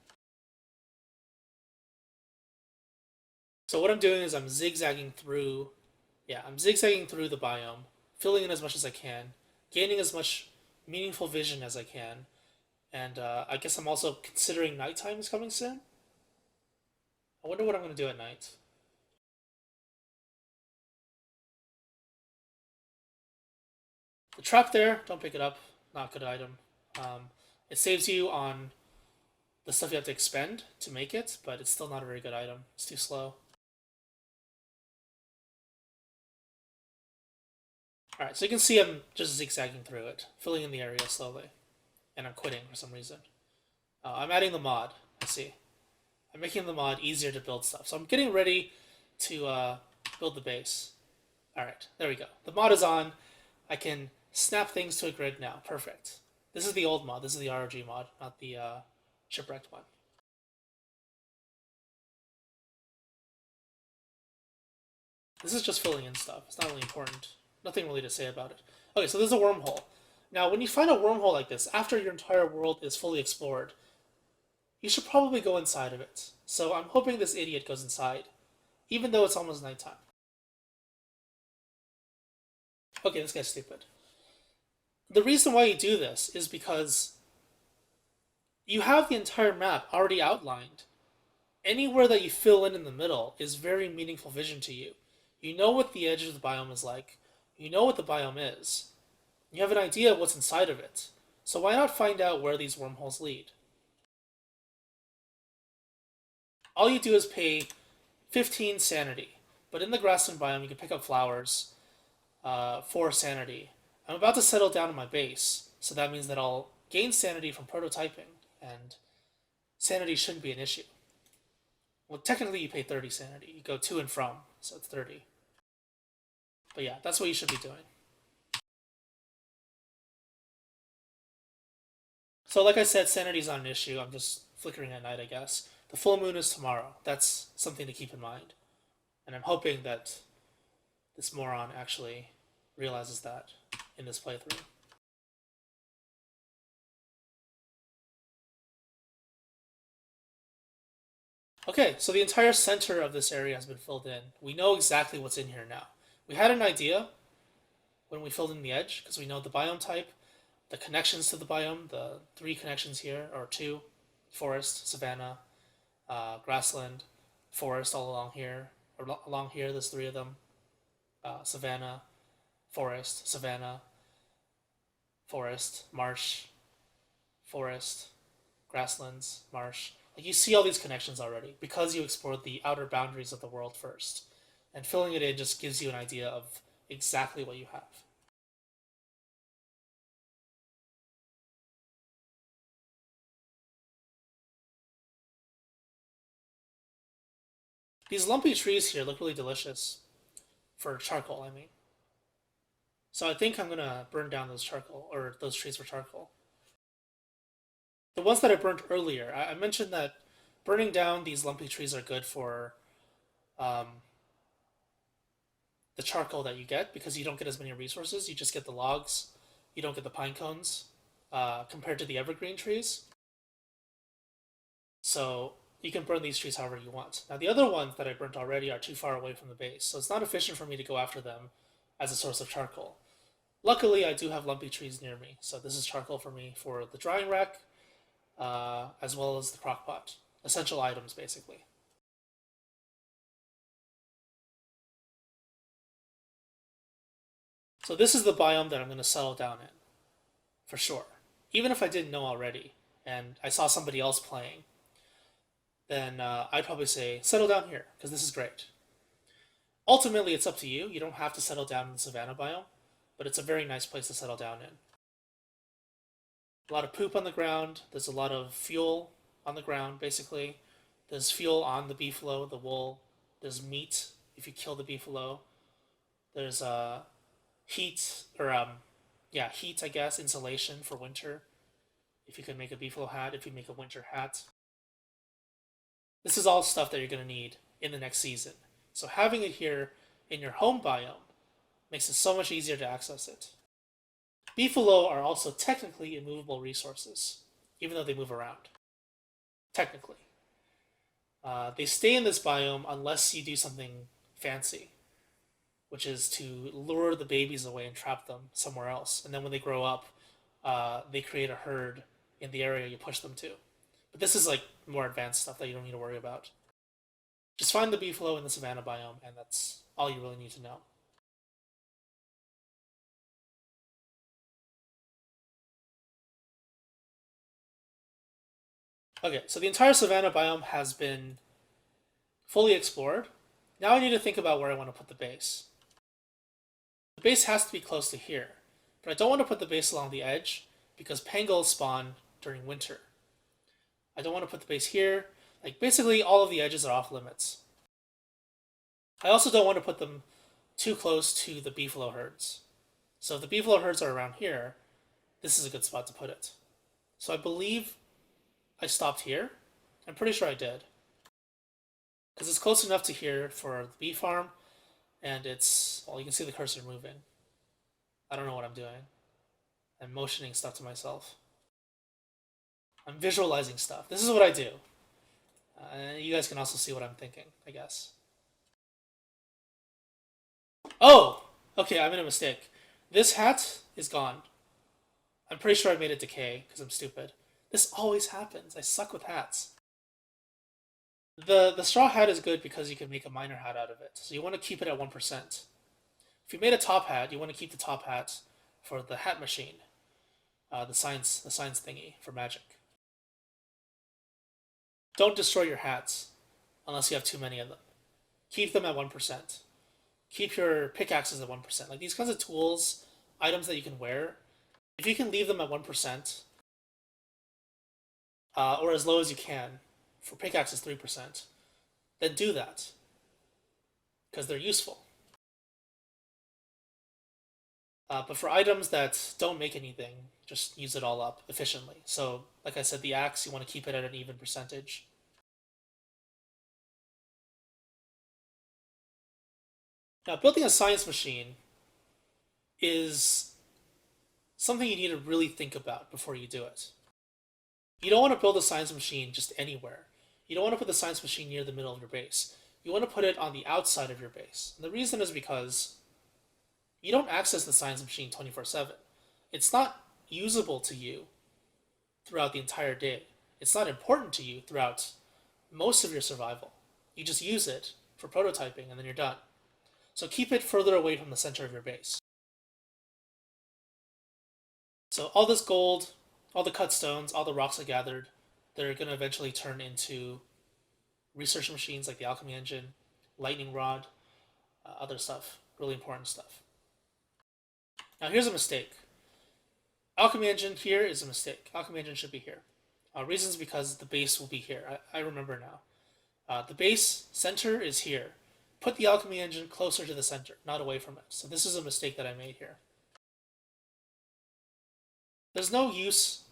So what I'm doing is I'm zigzagging through, I'm zigzagging through the biome, filling in as much as I can, gaining as much meaningful vision as I can, and I guess I'm also considering nighttime is coming soon. I wonder what I'm going to do at night. The trap there, don't pick it up. Not a good item. It saves you on the stuff you have to expend to make it, but it's still not a very good item. It's too slow. Alright, so you can see I'm just zigzagging through it, filling in the area slowly. And I'm quitting for some reason. I'm adding the mod, I see. I'm making the mod easier to build stuff. So I'm getting ready to build the base. Alright, there we go. The mod is on. I can snap things to a grid now. Perfect. This is the old mod. This is the ROG mod, not the shipwrecked one. This is just filling in stuff. It's not really important. Nothing really to say about it. Okay, so there's a wormhole. Now, when you find a wormhole like this, after your entire world is fully explored, you should probably go inside of it. So I'm hoping this idiot goes inside, even though it's almost nighttime. Okay, this guy's stupid. The reason why you do this is because you have the entire map already outlined. Anywhere that you fill in the middle is very meaningful vision to you. You know what the edge of the biome is like. You know what the biome is. You have an idea of what's inside of it. So why not find out where these wormholes lead? All you do is pay 15 sanity. But in the grassland biome, you can pick up flowers for sanity. I'm about to settle down in my base, so that means that I'll gain sanity from prototyping, and sanity shouldn't be an issue. Well, technically you pay 30 sanity. You go to and from, so it's 30. But yeah, that's what you should be doing. So like I said, sanity's not an issue. I'm just flickering at night, I guess. The full moon is tomorrow. That's something to keep in mind. And I'm hoping that this moron actually realizes that in this playthrough. Okay, so the entire center of this area has been filled in. We know exactly what's in here now. We had an idea when we filled in the edge, because we know the biome type, the connections to the biome, the 3 connections here, or 2, forest, savanna, grassland, forest all along here, or along here, there's 3 of them, savanna, forest, savanna, forest, marsh, forest, grasslands, marsh. Like, you see all these connections already because you explored the outer boundaries of the world first. And filling it in just gives you an idea of exactly what you have. These lumpy trees here look really delicious. For charcoal, I mean. So I think I'm gonna burn down those charcoal, or those trees for charcoal. The ones that I burnt earlier, I mentioned that burning down these lumpy trees are good for the charcoal that you get, because you don't get as many resources, you just get the logs. you don't get the pine cones compared to the evergreen trees. So you can burn these trees however you want. Now the other ones that I burnt already are too far away from the base, so it's not efficient for me to go after them as a source of charcoal. Luckily, I do have lumpy trees near me, so this is charcoal for me for the drying rack, as well as the crock pot. Essential items, basically. So this is the biome that I'm going to settle down in, for sure. Even if I didn't know already, and I saw somebody else playing, then I'd probably say, settle down here, because this is great. Ultimately, it's up to you. You don't have to settle down in the savanna biome, but it's a very nice place to settle down in. A lot of poop on the ground. There's a lot of fuel on the ground, basically. There's fuel on the beefalo, the wool. There's meat if you kill the beefalo. There's heat, or yeah, heat, I guess, insulation for winter. If you can make a beefalo hat, if you make a winter hat. This is all stuff that you're going to need in the next season. So having it here in your home biome makes it so much easier to access it. Beefalo are also technically immovable resources, even though they move around. Technically. They stay in this biome unless you do something fancy, which is to lure the babies away and trap them somewhere else. And then when they grow up, they create a herd in the area you push them to. But this is like more advanced stuff that you don't need to worry about. Just find the beefalo in the savanna biome, and that's all you really need to know. Okay, so the entire savanna biome has been fully explored. Now I need to think about where I want to put the base. The base has to be close to here, but I don't want to put the base along the edge because pangolins spawn during winter. I don't want to put the base here. Like, basically all of the edges are off limits. I also don't want to put them too close to the beefalo herds. So if the beefalo herds are around here, this is a good spot to put it. So I believe I stopped here. I'm pretty sure I did. Because it's close enough to here for the bee farm, and it's, well, you can see the cursor moving. I don't know what I'm doing. I'm motioning stuff to myself. I'm visualizing stuff. This is what I do. You guys can also see what I'm thinking, I guess. Oh! Okay, I made a mistake. This hat is gone. I'm pretty sure I made it decay, because I'm stupid. This always happens. I suck with hats. The straw hat is good because you can make a miner hat out of it. So you want to keep it at 1%. If you made a top hat, you want to keep the top hat for the hat machine. The science thingy for magic. Don't destroy your hats unless you have too many of them. Keep them at 1%. Keep your pickaxes at 1%. Like these kinds of tools, items that you can wear, if you can leave them at 1%, or as low as you can, for pickaxes 3%, then do that. Because they're useful. But for items that don't make anything, just use it all up efficiently. So, like I said, the axe, you want to keep it at an even percentage. Now, building a science machine is something you need to really think about before you do it. You don't want to build a science machine just anywhere. You don't want to put the science machine near the middle of your base. You want to put it on the outside of your base. And the reason is because you don't access the science machine 24/7. It's not usable to you throughout the entire day. It's not important to you throughout most of your survival. You just use it for prototyping and then you're done. So keep it further away from the center of your base. So all this gold, all the cut stones, all the rocks I gathered, they're going to eventually turn into research machines like the alchemy engine, lightning rod, other stuff, really important stuff. Now here's a mistake. Alchemy engine here is a mistake. Alchemy engine should be here. Reasons because the base will be here. I remember now. The base center is here. Put the alchemy engine closer to the center, not away from it. So this is a mistake that I made here. There's no use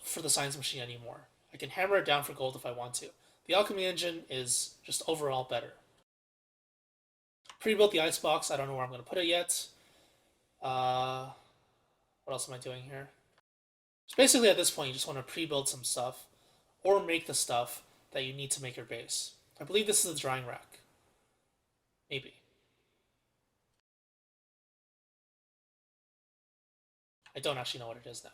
for the science machine anymore. I can hammer it down for gold if I want to. The alchemy engine is just overall better. Pre-built the icebox. I don't know where I'm going to put it yet. What else am I doing here? So basically at this point you just want to pre-build some stuff or make the stuff that you need to make your base. I believe this is a drying rack. Maybe. I don't actually know what it is now.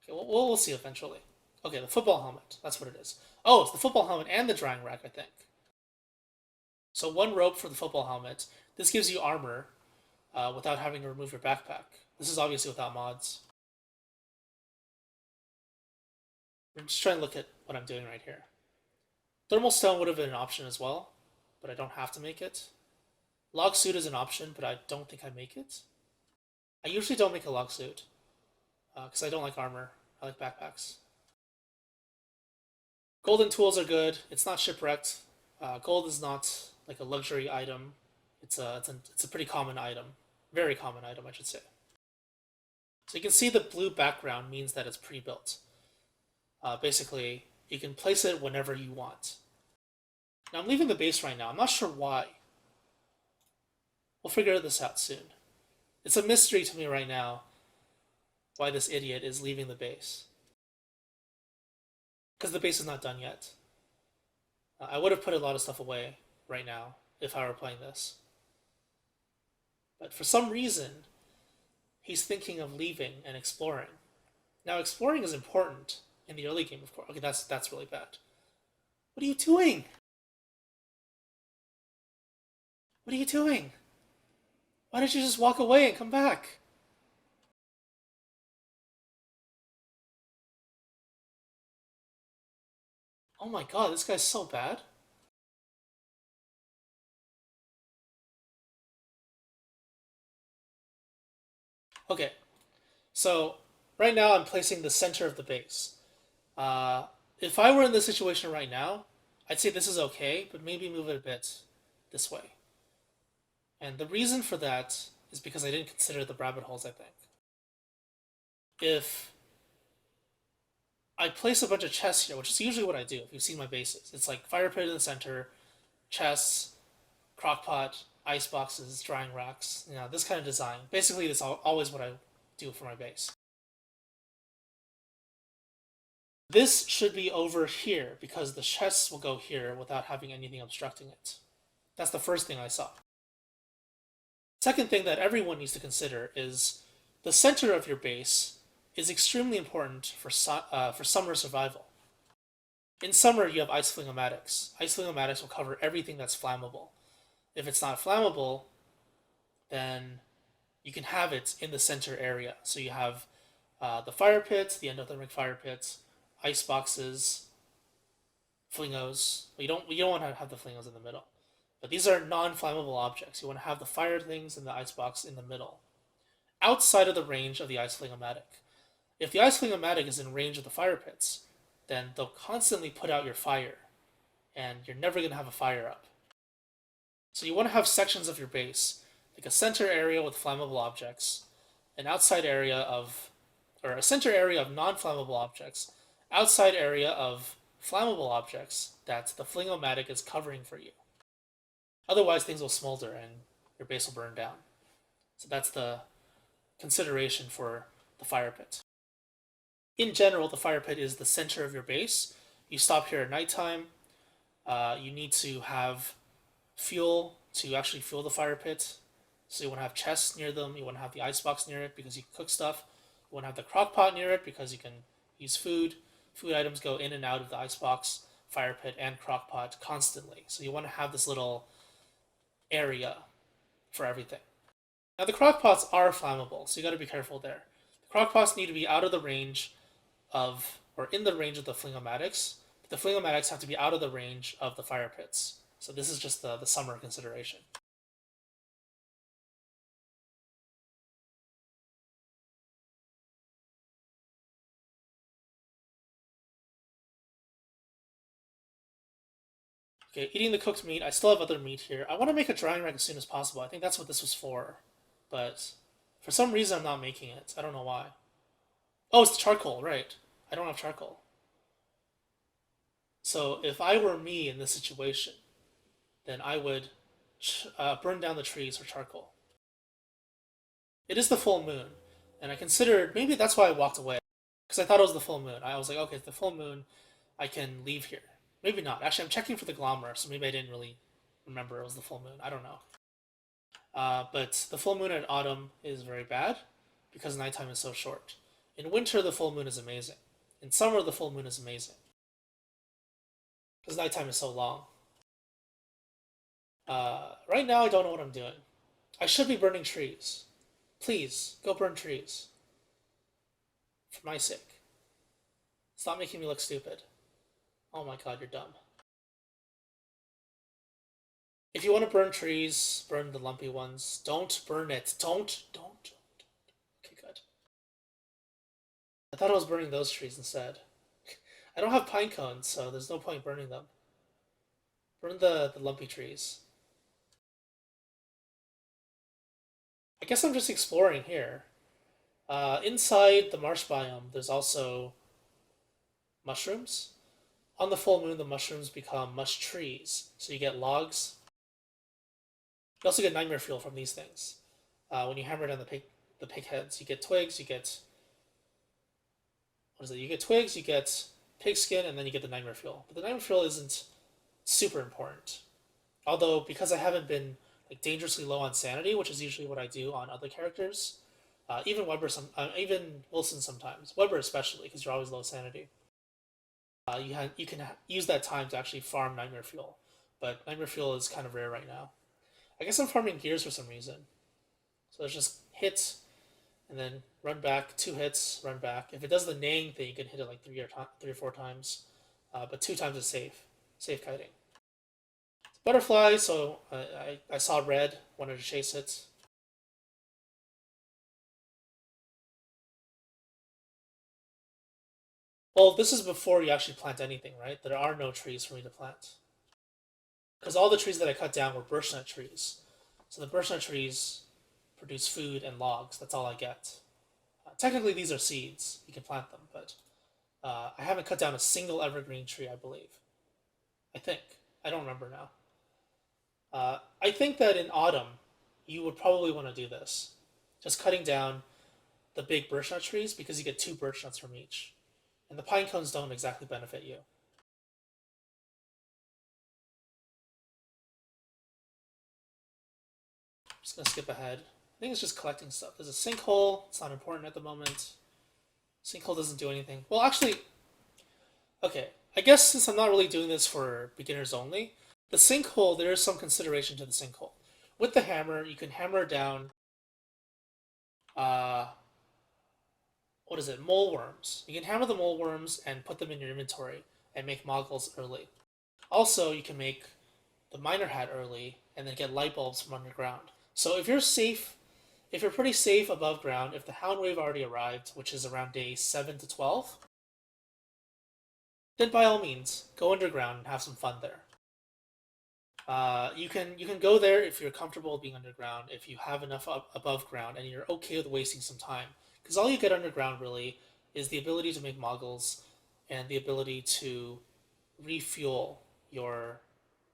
Okay, we'll see eventually. Okay, the football helmet. That's what it is. Oh, it's the football helmet and the drying rack, I think. So one rope for the football helmet. This gives you armor without having to remove your backpack. This is obviously without mods. I'm just trying to look at what I'm doing right here. Thermal stone would have been an option as well, but I don't have to make it. Log suit is an option, but I don't think I make it. I usually don't make a log suit because I don't like armor. I like backpacks. Golden tools are good. It's not shipwrecked. Gold is not like a luxury item. It's a pretty common item. Very common item, I should say. So you can see the blue background means that it's pre-built. Basically, you can place it whenever you want. Now I'm leaving the base right now. I'm not sure why. We'll figure this out soon. It's a mystery to me right now why this idiot is leaving the base. Because the base is not done yet. I would have put a lot of stuff away right now if I were playing this. But for some reason, he's thinking of leaving and exploring. Now, exploring is important in the early game, of course. Okay, that's really bad. What are you doing? What are you doing? Why don't you just walk away and come back? Oh my god, this guy's so bad. Okay, so right now I'm placing the center of the base. If I were in this situation right now, I'd say this is okay, but maybe move it a bit this way. And the reason for that is because I didn't consider the rabbit holes, I think. If I place a bunch of chests here, which is usually what I do if you've seen my bases, it's like fire pit in the center, chests, crockpot, ice boxes, drying racks, this kind of design. Basically, that's always what I do for my base. This should be over here because the chests will go here without having anything obstructing it. That's the first thing I saw. Second thing that everyone needs to consider is the center of your base is extremely important for summer survival. In summer, you have ice flingomatics. Ice flingomatics will cover everything that's flammable. If it's not flammable, then you can have it in the center area. So you have the fire pits, the endothermic fire pits, ice boxes, flingos. You don't want to have the flingos in the middle. But these are non-flammable objects. You want to have the fire things and the icebox in the middle, outside of the range of the ice flingomatic. If the ice flingomatic is in range of the fire pits, then they'll constantly put out your fire, and you're never going to have a fire up. So you want to have sections of your base, like a center area with flammable objects, an outside area of, or a center area of non-flammable objects, outside area of flammable objects that the flingomatic is covering for you. Otherwise, things will smolder and your base will burn down. So that's the consideration for the fire pit. In general, the fire pit is the center of your base. You stop here at nighttime. You need to have fuel to actually fuel the fire pit. So you want to have chests near them. You want to have the icebox near it because you can cook stuff. You want to have the crock pot near it because you can use food. Food items go in and out of the icebox, fire pit, and crock pot constantly. So you want to have this little area for everything. Now the crock pots are flammable, so you got to be careful there. The crock pots need to be out of the range of, or in the range of the flingomatics, but the flingomatics have to be out of the range of the fire pits. So this is just the summer consideration. Okay, eating the cooked meat. I still have other meat here. I want to make a drying rack as soon as possible. I think that's what this was for. But for some reason, I'm not making it. I don't know why. Oh, it's the charcoal, right. I don't have charcoal. So if I were me in this situation, then I would burn down the trees for charcoal. It is the full moon, and I considered maybe that's why I walked away because I thought it was the full moon. I was like, okay, it's the full moon. I can leave here. Maybe not. Actually, I'm checking for the glomer, so maybe I didn't really remember it was the full moon. I don't know. But the full moon in autumn is very bad because nighttime is so short. In winter, the full moon is amazing. In summer, the full moon is amazing because nighttime is so long. Right now, I don't know what I'm doing. I should be burning trees. Please, go burn trees. For my sake. Stop making me look stupid. Oh my god, you're dumb. If you want to burn trees, burn the lumpy ones. Don't burn it. Don't. Okay, good. I thought I was burning those trees instead. I don't have pine cones, so there's no point burning them. Burn the lumpy trees. I guess I'm just exploring here. Inside the marsh biome, there's also mushrooms. On the full moon, the mushrooms become mush trees, so you get logs. You also get nightmare fuel from these things. When you hammer down the pig heads, you get twigs. You get what is it? You get twigs. You get pig skin, and then you get the nightmare fuel. But the nightmare fuel isn't super important. Although because I haven't been like dangerously low on sanity, which is usually what I do on other characters, even Wilson sometimes, Weber especially, because you're always low sanity. You can use that time to actually farm nightmare fuel, but nightmare fuel is kind of rare right now. I guess I'm farming gears for some reason. So it's just hit and then run back, two hits, run back. If it does the neighing thing, you can hit it like three or four times, but two times is safe kiting. It's butterfly, so I saw red, wanted to chase it. Well, this is before you actually plant anything, right? There are no trees for me to plant. Because all the trees that I cut down were birch nut trees. So the birch nut trees produce food and logs. That's all I get. Technically, these are seeds. You can plant them, but I haven't cut down a single evergreen tree, I believe. I think. I don't remember now. I think that in autumn, you would probably want to do this. Just cutting down the big birch nut trees because you get two birch nuts from each. And the pine cones don't exactly benefit you. I'm just gonna skip ahead. I think it's just collecting stuff. There's a sinkhole. It's not important at the moment. Sinkhole doesn't do anything. Well, actually, okay. I guess since I'm not really doing this for beginners only, the sinkhole, there is some consideration to the sinkhole. With the hammer, you can hammer down, uh, what is it, mole worms. You can hammer the mole worms and put them in your inventory and make moggles early. Also, you can make the miner hat early and then get light bulbs from underground. So if you're safe, if you're pretty safe above ground, if the Hound Wave already arrived, which is around day 7 to 12, then by all means, go underground and have some fun there. You can go there if you're comfortable with being underground, if you have enough above ground, and you're okay with wasting some time. Because all you get underground really is the ability to make moggles and the ability to refuel your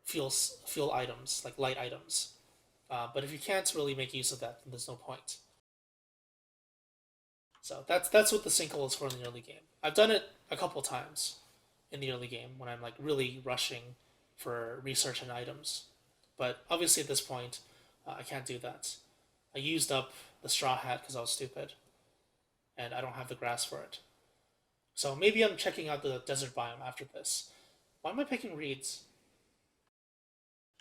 fuel items, like light items. But if you can't really make use of that, then there's no point. So that's what the sinkhole is for in the early game. I've done it a couple times in the early game when I'm like really rushing for research and items. But obviously at this point, I can't do that. I used up the straw hat because I was stupid, and I don't have the grass for it. So maybe I'm checking out the desert biome after this. Why am I picking reeds?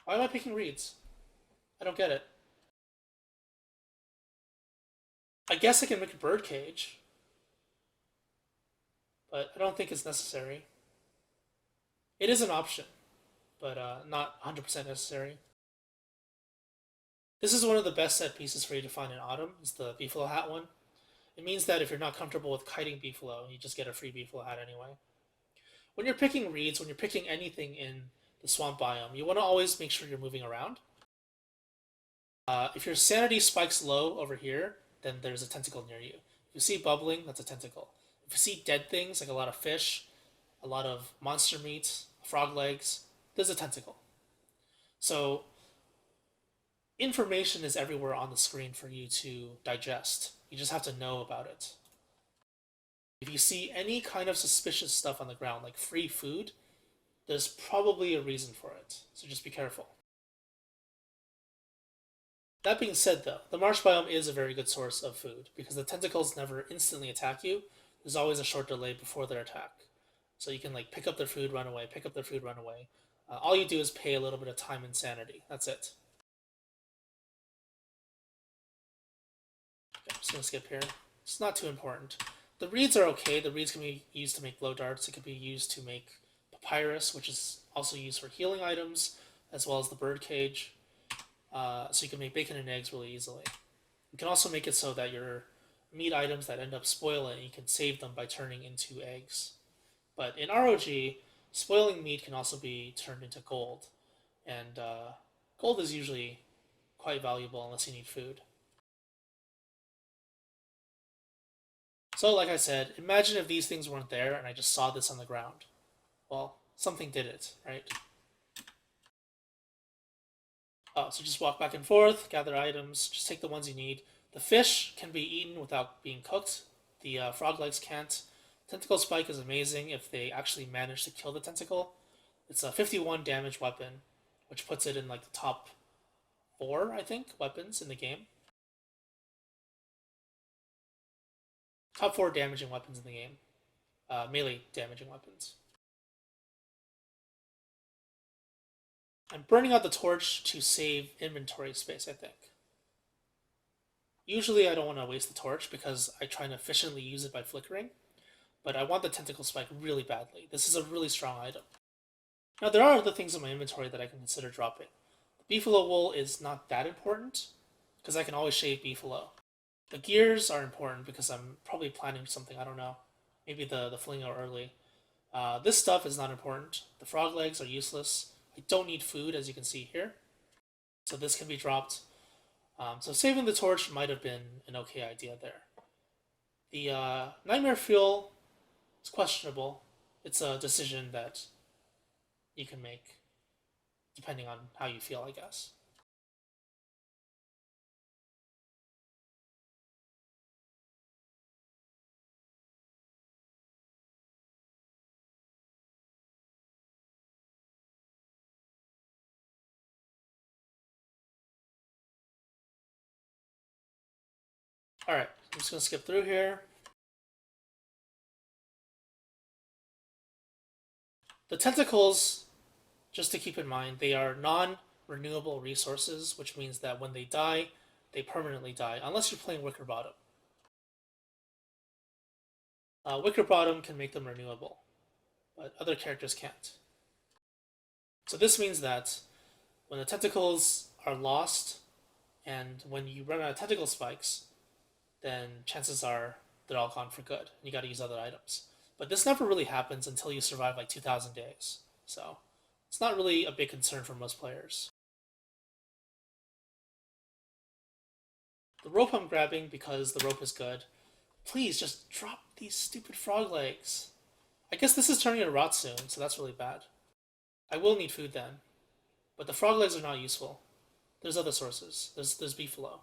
Why am I picking reeds? I don't get it. I guess I can make a bird cage, but I don't think it's necessary. It is an option, but not 100% necessary. This is one of the best set pieces for you to find in autumn. Is the beefalo hat one. It means that if you're not comfortable with kiting beefalo, you just get a free beefalo hat anyway. When you're picking reeds, when you're picking anything in the swamp biome, you want to always make sure you're moving around. If your sanity spikes low over here, then there's a tentacle near you. If you see bubbling, that's a tentacle. If you see dead things, like a lot of fish, a lot of monster meat, frog legs, there's a tentacle. So information is everywhere on the screen for you to digest. You just have to know about it. If you see any kind of suspicious stuff on the ground, like free food, there's probably a reason for it. So just be careful. That being said, though, the marsh biome is a very good source of food because the tentacles never instantly attack you. There's always a short delay before their attack. So you can like pick up their food, run away, pick up their food, run away. All you do is pay a little bit of time and sanity. That's it. Okay, I'm just gonna skip here. It's not too important. The reeds are okay. The reeds can be used to make glow darts. It can be used to make papyrus, which is also used for healing items, as well as the bird cage. So you can make bacon and eggs really easily. You can also make it so that your meat items that end up spoiling, you can save them by turning into eggs. But in ROG, spoiling meat can also be turned into gold. And gold is usually quite valuable unless you need food. So like I said, imagine if these things weren't there and I just saw this on the ground. Well, something did it, right? So just walk back and forth, gather items, just take the ones you need. The fish can be eaten without being cooked. The frog legs can't. Tentacle Spike is amazing if they actually manage to kill the tentacle. It's a 51 damage weapon, which puts it in like the top 4, I think, weapons in the game. Top 4 damaging weapons in the game. Melee damaging weapons. I'm burning out the torch to save inventory space, I think. Usually I don't want to waste the torch because I try to efficiently use it by flickering, but I want the tentacle spike really badly. This is a really strong item. Now there are other things in my inventory that I can consider dropping. The beefalo wool is not that important because I can always shave beefalo. The gears are important because I'm probably planning something, I don't know. Maybe the flingo early. This stuff is not important. The frog legs are useless. I don't need food, as you can see here. So this can be dropped. So saving the torch might have been an okay idea there. The nightmare fuel is questionable. It's a decision that you can make depending on how you feel, I guess. Alright, I'm just going to skip through here. The tentacles, just to keep in mind, they are non-renewable resources, which means that when they die, they permanently die, unless you're playing Wicker Bottom. Wicker Bottom can make them renewable, but other characters can't. So this means that when the tentacles are lost, and when you run out of tentacle spikes, then chances are they're all gone for good. You got to use other items. But this never really happens until you survive like 2,000 days. So it's not really a big concern for most players. The rope I'm grabbing because the rope is good. Please just drop these stupid frog legs. I guess this is turning into rot soon, so that's really bad. I will need food then. But the frog legs are not useful. There's other sources. There's beefalo.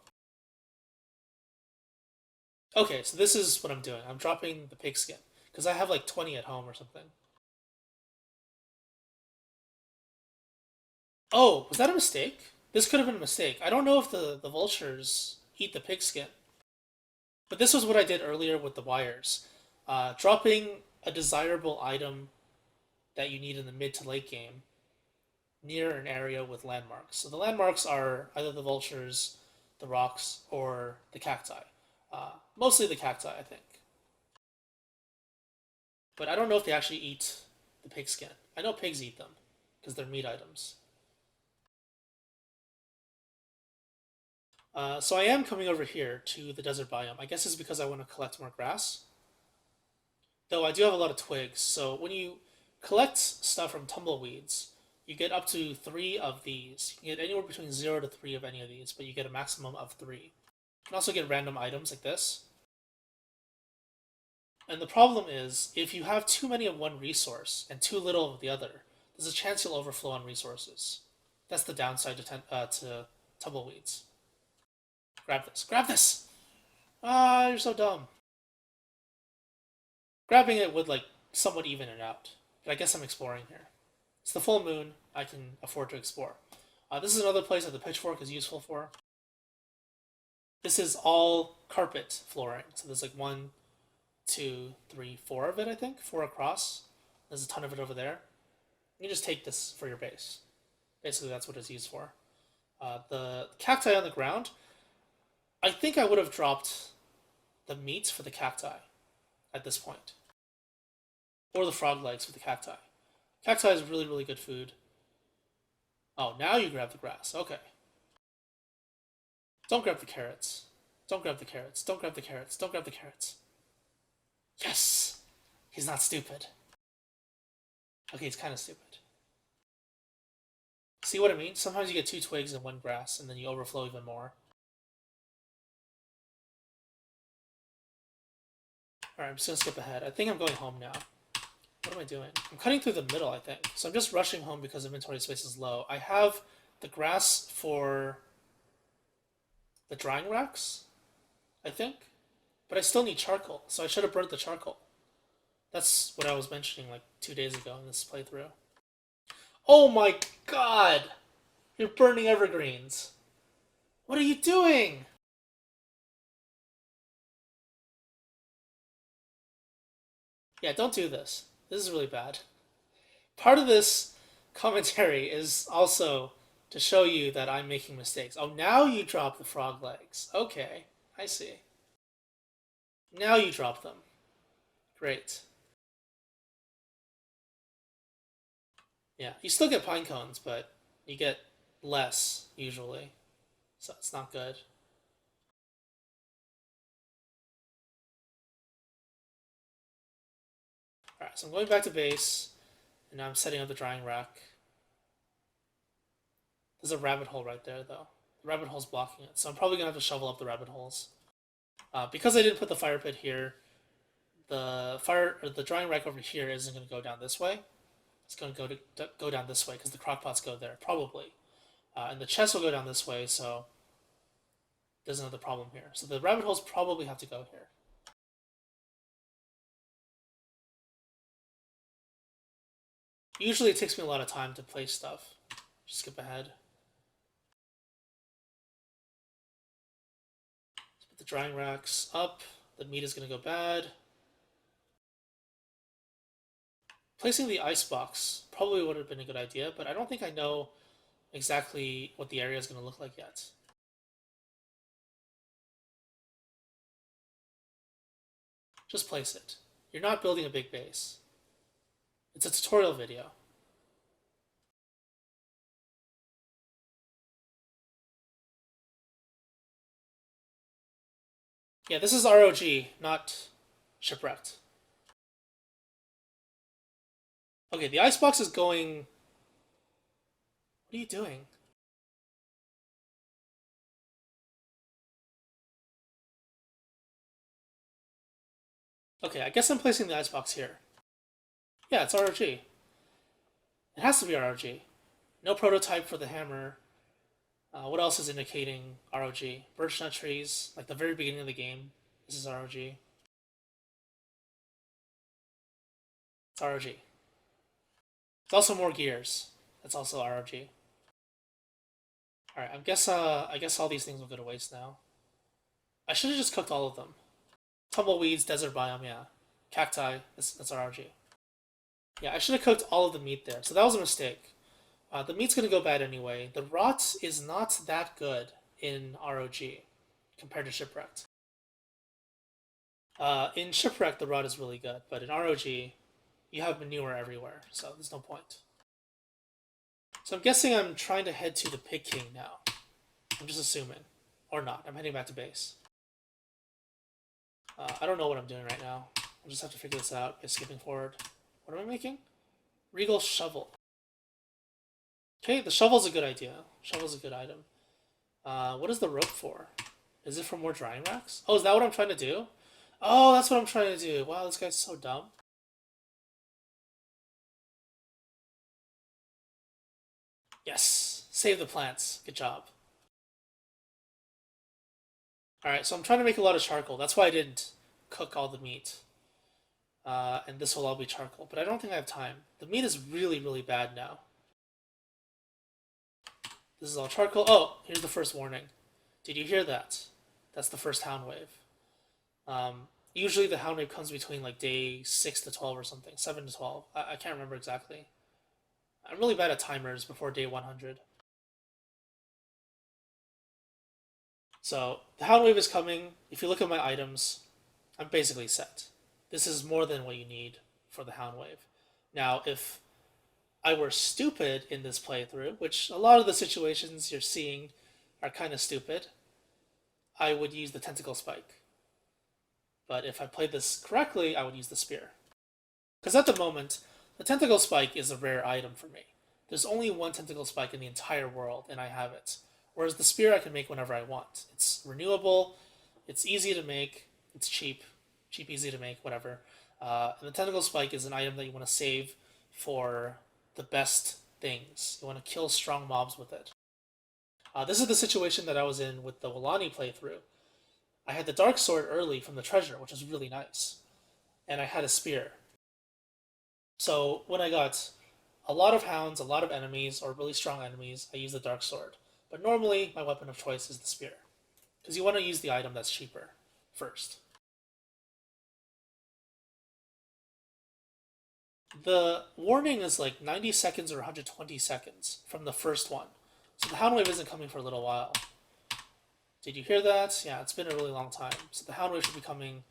Okay, so this is what I'm doing. I'm dropping the pigskin. Because I have like 20 at home or something. Oh, was that a mistake? This could have been a mistake. I don't know if the vultures eat the pigskin. But this was what I did earlier with the wires. Dropping a desirable item that you need in the mid to late game near an area with landmarks. So the landmarks are either the vultures, the rocks, or the cacti. Mostly the cacti, I think. But I don't know if they actually eat the pigskin. I know pigs eat them, because they're meat items. So I am coming over here to the desert biome. I guess it's because I want to collect more grass. Though I do have a lot of twigs, so when you collect stuff from tumbleweeds, you get up to 3 of these. You can get anywhere between 0 to 3 of any of these, but you get a maximum of 3. You can also get random items like this. And the problem is, if you have too many of one resource and too little of the other, there's a chance you'll overflow on resources. That's the downside to tumbleweeds. Grab this. Grab this! Ah, you're so dumb. Grabbing it would, like, somewhat even it out. But I guess I'm exploring here. It's the full moon. I can afford to explore. This is another place that the pitchfork is useful for. This is all carpet flooring. So there's like 1, 2, 3, 4 of it, I think. 4 across. There's a ton of it over there. You just take this for your base. Basically, that's what it's used for. The cacti on the ground, I think I would have dropped the meat for the cacti at this point. Or the frog legs for the cacti. Cacti is really, really good food. Oh, now you grab the grass. Okay. Don't grab the carrots. Don't grab the carrots. Don't grab the carrots. Don't grab the carrots. Yes! He's not stupid. Okay, he's kind of stupid. See what I mean? Sometimes you get 2 twigs and 1 grass, and then you overflow even more. Alright, I'm just gonna skip ahead. I think I'm going home now. What am I doing? I'm cutting through the middle, I think. So I'm just rushing home because inventory space is low. I have the grass for the drying racks, I think. But I still need charcoal, so I should have burnt the charcoal. That's what I was mentioning like 2 days ago in this playthrough. Oh my god! You're burning evergreens. What are you doing? Yeah, don't do this. This is really bad. Part of this commentary is also to show you that I'm making mistakes. Oh, now you drop the frog legs. Okay, I see. Now you drop them. Great. Yeah, you still get pine cones, but you get less, usually. So it's not good. Alright, so I'm going back to base, and now I'm setting up the drying rack. There's a rabbit hole right there, though. The rabbit hole's blocking it, so I'm probably going to have to shovel up the rabbit holes. Because I didn't put the fire pit here, the drying rack over here isn't going to go down this way. It's going to go down this way, because the crock pots go there, probably. And the chest will go down this way, so there's another problem here. So the rabbit holes probably have to go here. Usually it takes me a lot of time to place stuff. Just skip ahead. Let's put the drying racks up. The meat is going to go bad. Placing the icebox probably would have been a good idea, but I don't think I know exactly what the area is going to look like yet. Just place it. You're not building a big base. It's a tutorial video. Yeah, this is ROG, not Shipwrecked. Okay, the icebox is going... What are you doing? Okay, I guess I'm placing the icebox here. Yeah, it's ROG. It has to be ROG. No prototype for the hammer. What else is indicating ROG? Birch nut trees, like the very beginning of the game. This is ROG. It's ROG. It's also more gears. That's also ROG. Alright, I guess all these things will go to waste now. I should have just cooked all of them. Tumbleweeds, desert biome, yeah. Cacti, that's ROG. Yeah, I should have cooked all of the meat there. So that was a mistake. The meat's going to go bad anyway. The rot is not that good in ROG compared to Shipwrecked. In Shipwrecked, the rot is really good, but in ROG, you have manure everywhere, so there's no point. So I'm guessing I'm trying to head to the Pig King now. I'm just assuming. Or not. I'm heading back to base. I don't know what I'm doing right now. I'll just have to figure this out by skipping forward. What am I making? Regal shovel. Okay, the shovel's a good idea. Shovel's a good item. What is the rope for? Is it for more drying racks? Oh, is that what I'm trying to do? Oh, that's what I'm trying to do. Wow, this guy's so dumb. Yes, save the plants. Good job. Alright, so I'm trying to make a lot of charcoal. That's why I didn't cook all the meat. And this will all be charcoal. But I don't think I have time. The meat is really, really bad now. This is all charcoal. Oh, here's the first warning. Did you hear that? That's the first hound wave. Usually the hound wave comes between like day 6 to 12 or something. 7 to 12. I can't remember exactly. I'm really bad at timers before day 100. So the hound wave is coming. If you look at my items, I'm basically set. This is more than what you need for the hound wave. Now, if I were stupid in this playthrough, which a lot of the situations you're seeing are kind of stupid, I would use the tentacle spike. But if I played this correctly, I would use the spear. Because at the moment, the tentacle spike is a rare item for me. There's only one tentacle spike in the entire world, and I have it. Whereas the spear I can make whenever I want. It's renewable, it's easy to make, it's cheap, easy to make, whatever. And the tentacle spike is an item that you want to save for the best things. You want to kill strong mobs with it. This is the situation that I was in with the Walani playthrough. I had the dark sword early from the treasure, which was really nice, and I had a spear. So when I got a lot of hounds, a lot of enemies, or really strong enemies, I use the dark sword. But normally, my weapon of choice is the spear, because you want to use the item that's cheaper first. The warning is like 90 seconds or 120 seconds from the first one. So the hound wave isn't coming for a little while. Did you hear that? Yeah, it's been a really long time. So the hound wave should be coming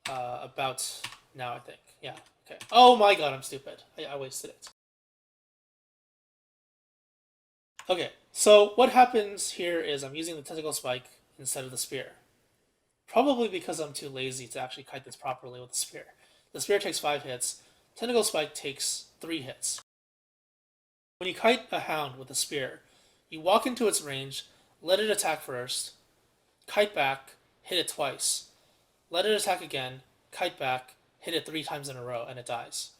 about now, I think. Yeah, okay. Oh my god, I'm stupid. I wasted it. Okay, so what happens here is I'm using the tentacle spike instead of the spear. Probably because I'm too lazy to actually kite this properly with the spear. The spear takes 5 hits. Tentacle spike takes 3 hits. When you kite a hound with a spear, you walk into its range, let it attack first, kite back, hit it twice. Let it attack again, kite back, hit it 3 times in a row, and it dies.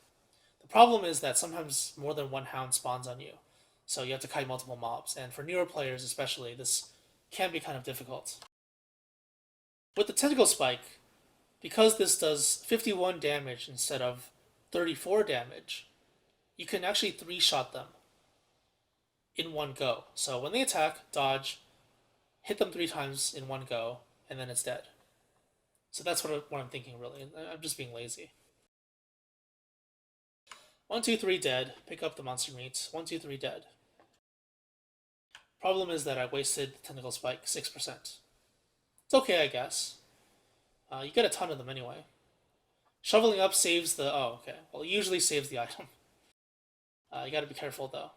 The problem is that sometimes more than one hound spawns on you, so you have to kite multiple mobs, and for newer players especially, this can be kind of difficult. With the tentacle spike, because this does 51 damage instead of 34 damage, you can actually 3-shot them in one go. So when they attack, dodge, hit them 3 times in one go, and then it's dead. So that's what I'm thinking, really. I'm just being lazy. 1, 2, 3, dead. Pick up the monster meat. 1, 2, 3, dead. Problem is that I wasted the tentacle spike 6%. It's okay, I guess. You get a ton of them anyway. Shoveling up saves the... Oh, okay. Well, it usually saves the item. You gotta be careful, though.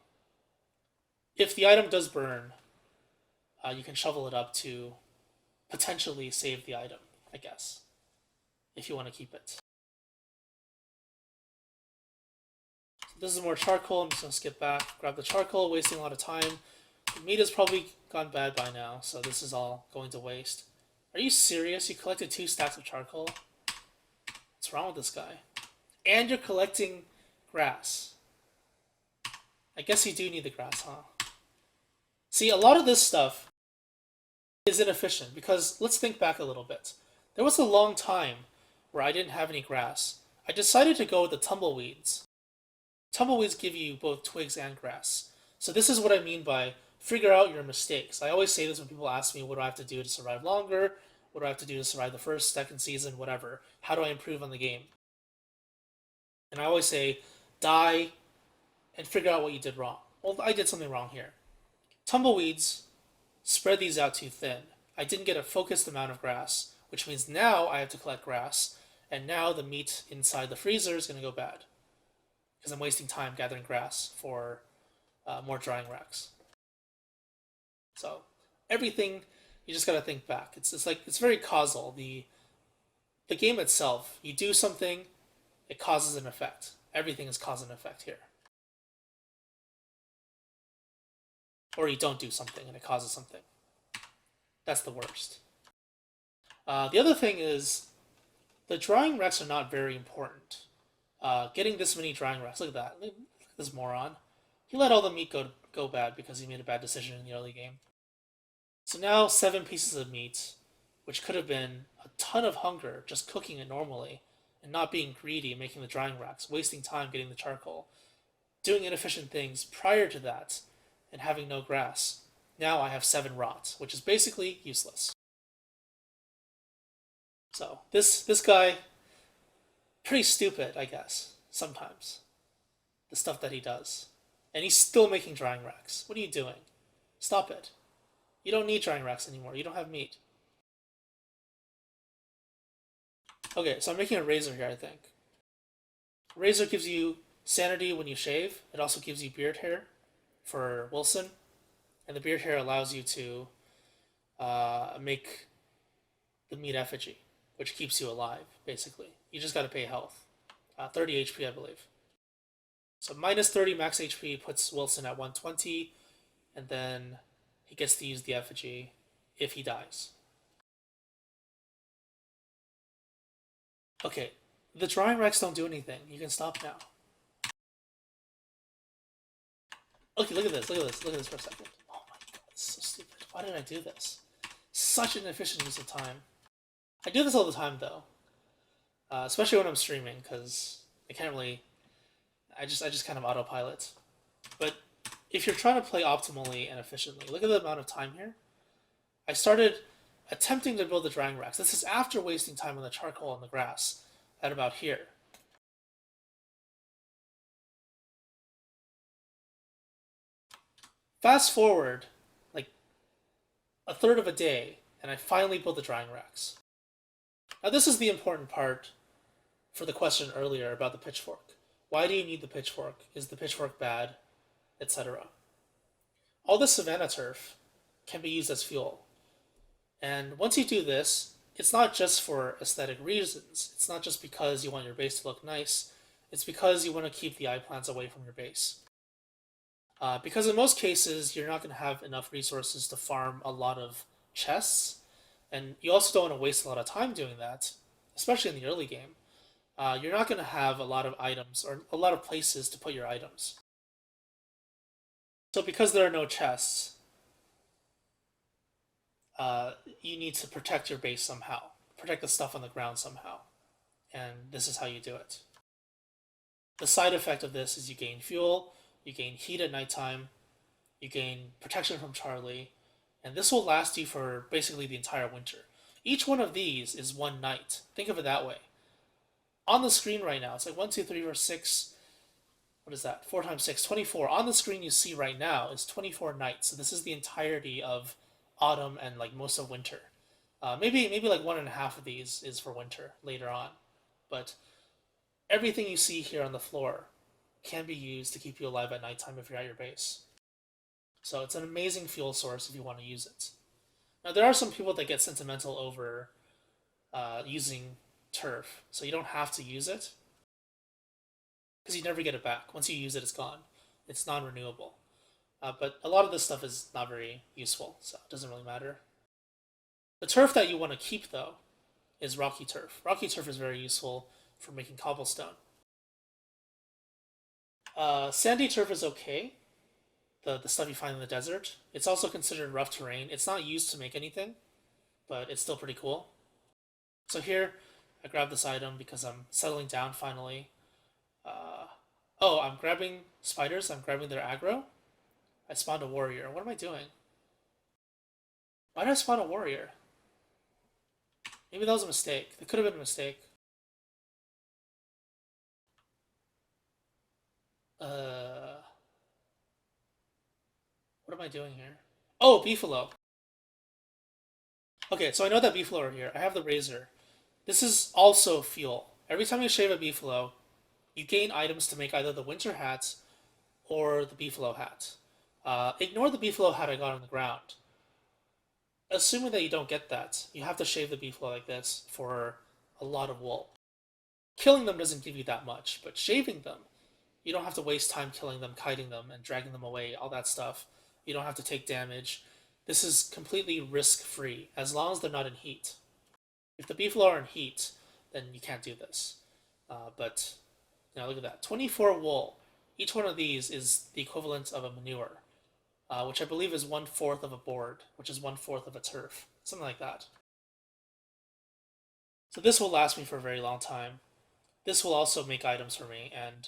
If the item does burn, you can shovel it up to potentially save the item, I guess. If you want to keep it. So this is more charcoal. I'm just going to skip back, grab the charcoal, wasting a lot of time. The meat has probably gone bad by now, so this is all going to waste. Are you serious? You collected 2 stacks of charcoal? What's wrong with this guy? And you're collecting grass. I guess you do need the grass, huh? See, a lot of this stuff is inefficient because let's think back a little bit. There was a long time where I didn't have any grass. I decided to go with the tumbleweeds. Tumbleweeds give you both twigs and grass. So this is what I mean by figure out your mistakes. I always say this when people ask me what do I have to do to survive longer, what do I have to do to survive the first, second season, whatever. How do I improve on the game? And I always say, die and figure out what you did wrong. Well, I did something wrong here. Tumbleweeds spread these out too thin. I didn't get a focused amount of grass, which means now I have to collect grass, and now the meat inside the freezer is going to go bad because I'm wasting time gathering grass for more drying racks. So everything, you just got to think back. It's very causal. The game itself, you do something, it causes an effect. Everything is cause and effect here. Or you don't do something and it causes something. That's the worst. The other thing is, the drying racks are not very important. Getting this many drying racks, look at that. Look at this moron. He let all the meat go bad because he made a bad decision in the early game. So now 7 pieces of meat. which could have been a ton of hunger just cooking it normally and not being greedy, making the drying racks, wasting time getting the charcoal, doing inefficient things prior to that, and having no grass. Now I have 7 rot, which is basically useless. So this guy, pretty stupid, I guess, sometimes. The stuff that he does. And he's still making drying racks. What are you doing? Stop it. You don't need drying racks anymore. You don't have meat. Okay, so I'm making a razor here, I think. Razor gives you sanity when you shave. It also gives you beard hair for Wilson. And the beard hair allows you to make the meat effigy, which keeps you alive, basically. You just gotta pay health. 30 HP, I believe. So minus 30 max HP puts Wilson at 120, and then he gets to use the effigy if he dies. Okay, the drying racks don't do anything. You can stop now. Okay, look at this, look at this, look at this for a second. Oh my god, it's so stupid. Why did I do this? Such an efficient use of time. I do this all the time though, especially when I'm streaming, because I can't really. I just kind of autopilot. But if you're trying to play optimally and efficiently, look at the amount of time here. I started attempting to build the drying racks. This is after wasting time on the charcoal and the grass at about here. Fast forward like a third of a day, and I finally built the drying racks. Now this is the important part for the question earlier about the pitchfork. Why do you need the pitchfork? Is the pitchfork bad? Etc. All this savanna turf can be used as fuel. And once you do this, it's not just for aesthetic reasons. It's not just because you want your base to look nice. It's because you want to keep the eye plants away from your base. Because in most cases, you're not going to have enough resources to farm a lot of chests. And you also don't want to waste a lot of time doing that, especially in the early game. You're not going to have a lot of items or a lot of places to put your items. So because there are no chests, you need to protect your base somehow. Protect the stuff on the ground somehow. And this is how you do it. The side effect of this is you gain fuel, you gain heat at nighttime, you gain protection from Charlie, and this will last you for basically the entire winter. Each one of these is one night. Think of it that way. On the screen right now, it's like 1, 2, 3, 4, 6. What is that? 4 times 6, 24. On the screen you see right now is 24 nights. So this is the entirety of autumn and like most of winter. Maybe like 1.5 of these is for winter later on. But everything you see here on the floor can be used to keep you alive at nighttime if you're at your base. So it's an amazing fuel source if you want to use it. Now there are some people that get sentimental over using turf, so you don't have to use it because you never get it back. Once you use it, it's gone. It's non-renewable. But a lot of this stuff is not very useful, so it doesn't really matter. The turf that you want to keep, though, is rocky turf. Rocky turf is very useful for making cobblestone. Sandy turf is okay, the stuff you find in the desert. It's also considered rough terrain. It's not used to make anything, but it's still pretty cool. So here, I grabbed this item because I'm settling down finally. Oh, I'm grabbing spiders. I'm grabbing their aggro. I spawned a warrior. What am I doing? Why did I spawn a warrior? Maybe that was a mistake. That could have been a mistake. What am I doing here? Oh, beefalo. Okay, so I know that beefalo are here. I have the razor. This is also fuel. Every time you shave a beefalo, you gain items to make either the winter hat or the beefalo hat. Ignore the beefalo hat I got on the ground. Assuming that you don't get that, you have to shave the beefalo like this for a lot of wool. Killing them doesn't give you that much, but shaving them, you don't have to waste time killing them, kiting them, and dragging them away, all that stuff. You don't have to take damage. This is completely risk-free, as long as they're not in heat. If the beefalo are in heat, then you can't do this. But, now look at that. 24 wool. Each one of these is the equivalent of a manure, which I believe is 1/4 of a board, which is 1/4 of a turf. Something like that. So this will last me for a very long time. This will also make items for me, and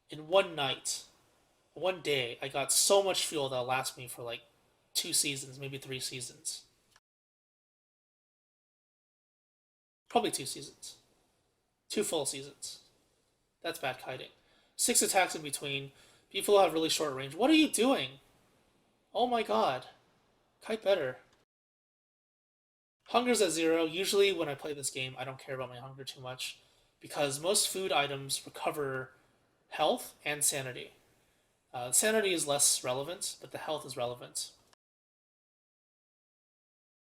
in one night, one day, I got so much fuel that'll last me for like 2 seasons, maybe 3 seasons. Probably 2 seasons. 2 full seasons. That's bad kiting. 6 attacks in between. People have really short range. What are you doing? Oh my god. Kite better. Hunger's at 0. Usually when I play this game, I don't care about my hunger too much because most food items recover health and sanity. Sanity is less relevant, but the health is relevant.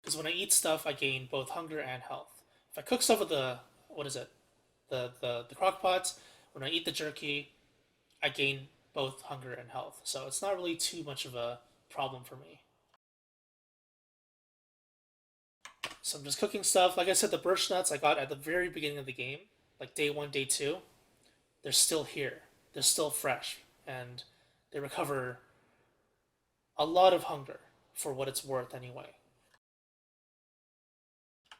Because when I eat stuff, I gain both hunger and health. If I cook stuff with the, what is it? The crock pot, when I eat the jerky, I gain both hunger and health. So it's not really too much of a problem for me. So I'm just cooking stuff. Like I said, the birch nuts I got at the very beginning of the game, like day 1, day 2, they're still here. They're still fresh. And they recover a lot of hunger for what it's worth anyway.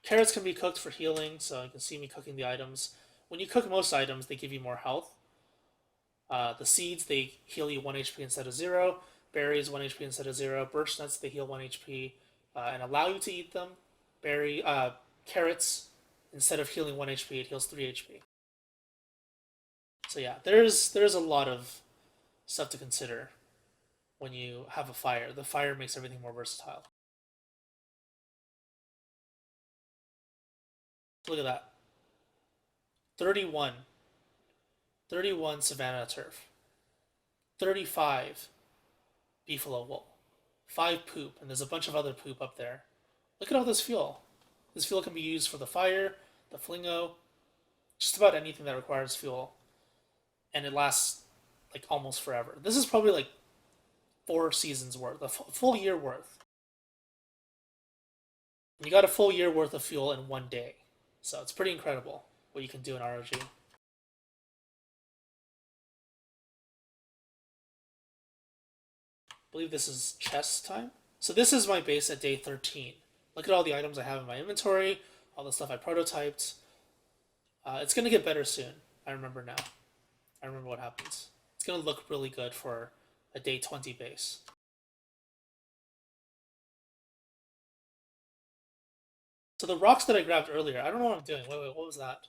Carrots can be cooked for healing, so you can see me cooking the items. When you cook most items, they give you more health. The seeds, they heal you 1 HP instead of 0. Berries, 1 HP instead of 0. Birch nuts, they heal 1 HP and allow you to eat them. Carrots, instead of healing 1 HP, it heals 3 HP. So yeah, there's a lot of stuff to consider when you have a fire. The fire makes everything more versatile. Look at that. 31. 31 Savannah turf. 35 beefalo wool. 5 poop, and there's a bunch of other poop up there. Look at all this fuel. This fuel can be used for the fire, the flingo, just about anything that requires fuel. And it lasts like almost forever. This is probably like 4 seasons worth, a full year worth. And you got a full year worth of fuel in one day. So it's pretty incredible what you can do in ROG. I believe this is chess time. So this is my base at day 13. Look at all the items I have in my inventory, all the stuff I prototyped. It's going to get better soon. I remember now. I remember what happens. It's going to look really good for a day 20 base. So the rocks that I grabbed earlier, I don't know what I'm doing. Wait, what was that?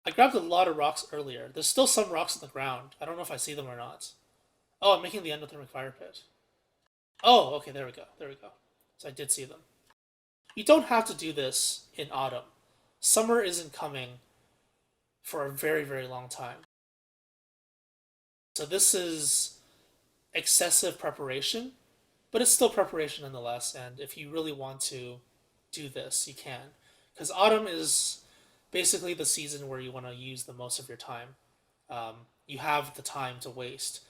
I grabbed a lot of rocks earlier. There's still some rocks on the ground. I don't know if I see them or not. Oh, I'm making the endothermic fire pit. Oh, okay, there we go. There we go. So I did see them. You don't have to do this in autumn. Summer isn't coming for a very, very long time. So this is excessive preparation, but it's still preparation nonetheless. And if you really want to do this, you can. Because autumn is basically the season where you want to use the most of your time. You have the time to waste.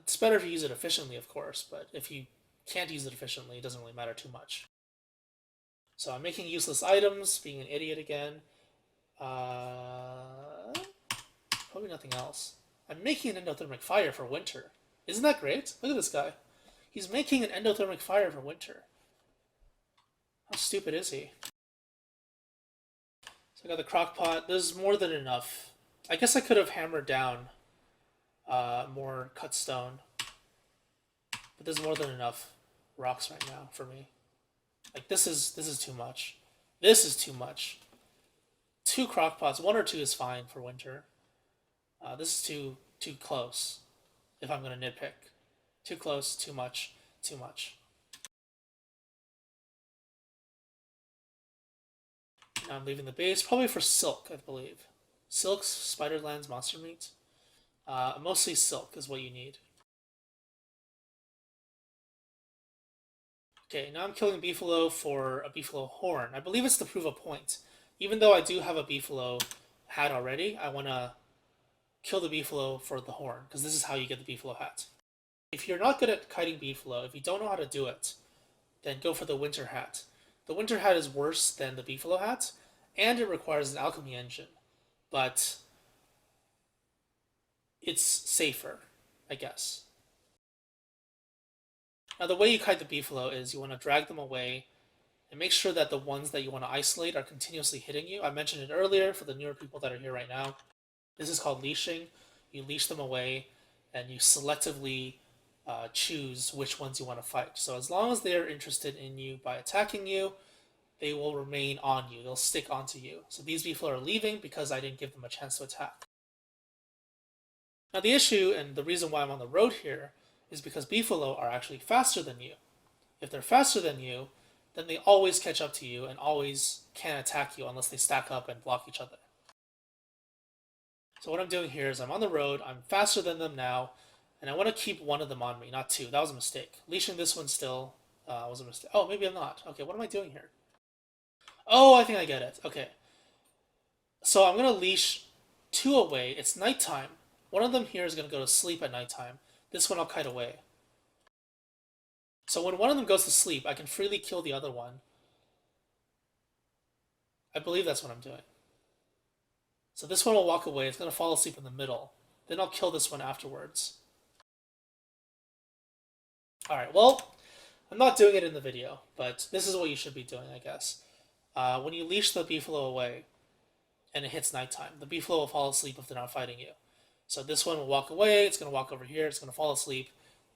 It's better to use it efficiently, of course, but if you can't use it efficiently, it doesn't really matter too much. So I'm making useless items, being an idiot again. Probably nothing else. I'm making an endothermic fire for winter. Isn't that great? Look at this guy. He's making an endothermic fire for winter. How stupid is he? So I got the crock pot. There's more than enough. I guess I could have hammered down more cut stone. But there's more than enough rocks right now for me. Like this is too much. This is too much. 2 crock pots, 1 or 2 is fine for winter. This is too close. If I'm gonna nitpick, too close, too much, too much. Now I'm leaving the base probably for silk, I believe. Silk's Spiderland's monster meat. Mostly silk is what you need. Okay, now I'm killing beefalo for a beefalo horn. I believe it's to prove a point. Even though I do have a beefalo hat already, I want to kill the beefalo for the horn, because this is how you get the beefalo hat. If you're not good at kiting beefalo, if you don't know how to do it, then go for the winter hat. The winter hat is worse than the beefalo hat, and it requires an alchemy engine, but it's safer, I guess. Now the way you kite the beefalo is you want to drag them away and make sure that the ones that you want to isolate are continuously hitting you. I mentioned it earlier for the newer people that are here right now. This is called leashing. You leash them away, and you selectively choose which ones you want to fight. So as long as they're interested in you by attacking you, they will remain on you. They'll stick onto you. So these people are leaving because I didn't give them a chance to attack. Now the issue, and the reason why I'm on the road here, is because beefalo are actually faster than you. If they're faster than you, then they always catch up to you and always can attack you unless they stack up and block each other. So what I'm doing here is I'm on the road, I'm faster than them now, and I want to keep one of them on me, not two. That was a mistake. Leashing this one still was a mistake. Oh, maybe I'm not. Okay, what am I doing here? Oh, I think I get it. Okay. So I'm going to leash two away. It's nighttime. One of them here is going to go to sleep at nighttime. This one I'll kite away. So when one of them goes to sleep, I can freely kill the other one. I believe that's what I'm doing. So this one will walk away. It's going to fall asleep in the middle. Then I'll kill this one afterwards. Alright, well, I'm not doing it in the video, but this is what you should be doing, I guess. When you leash the beefalo away, and it hits nighttime, the beefalo will fall asleep if they're not fighting you. So this one will walk away, it's going to walk over here, it's going to fall asleep.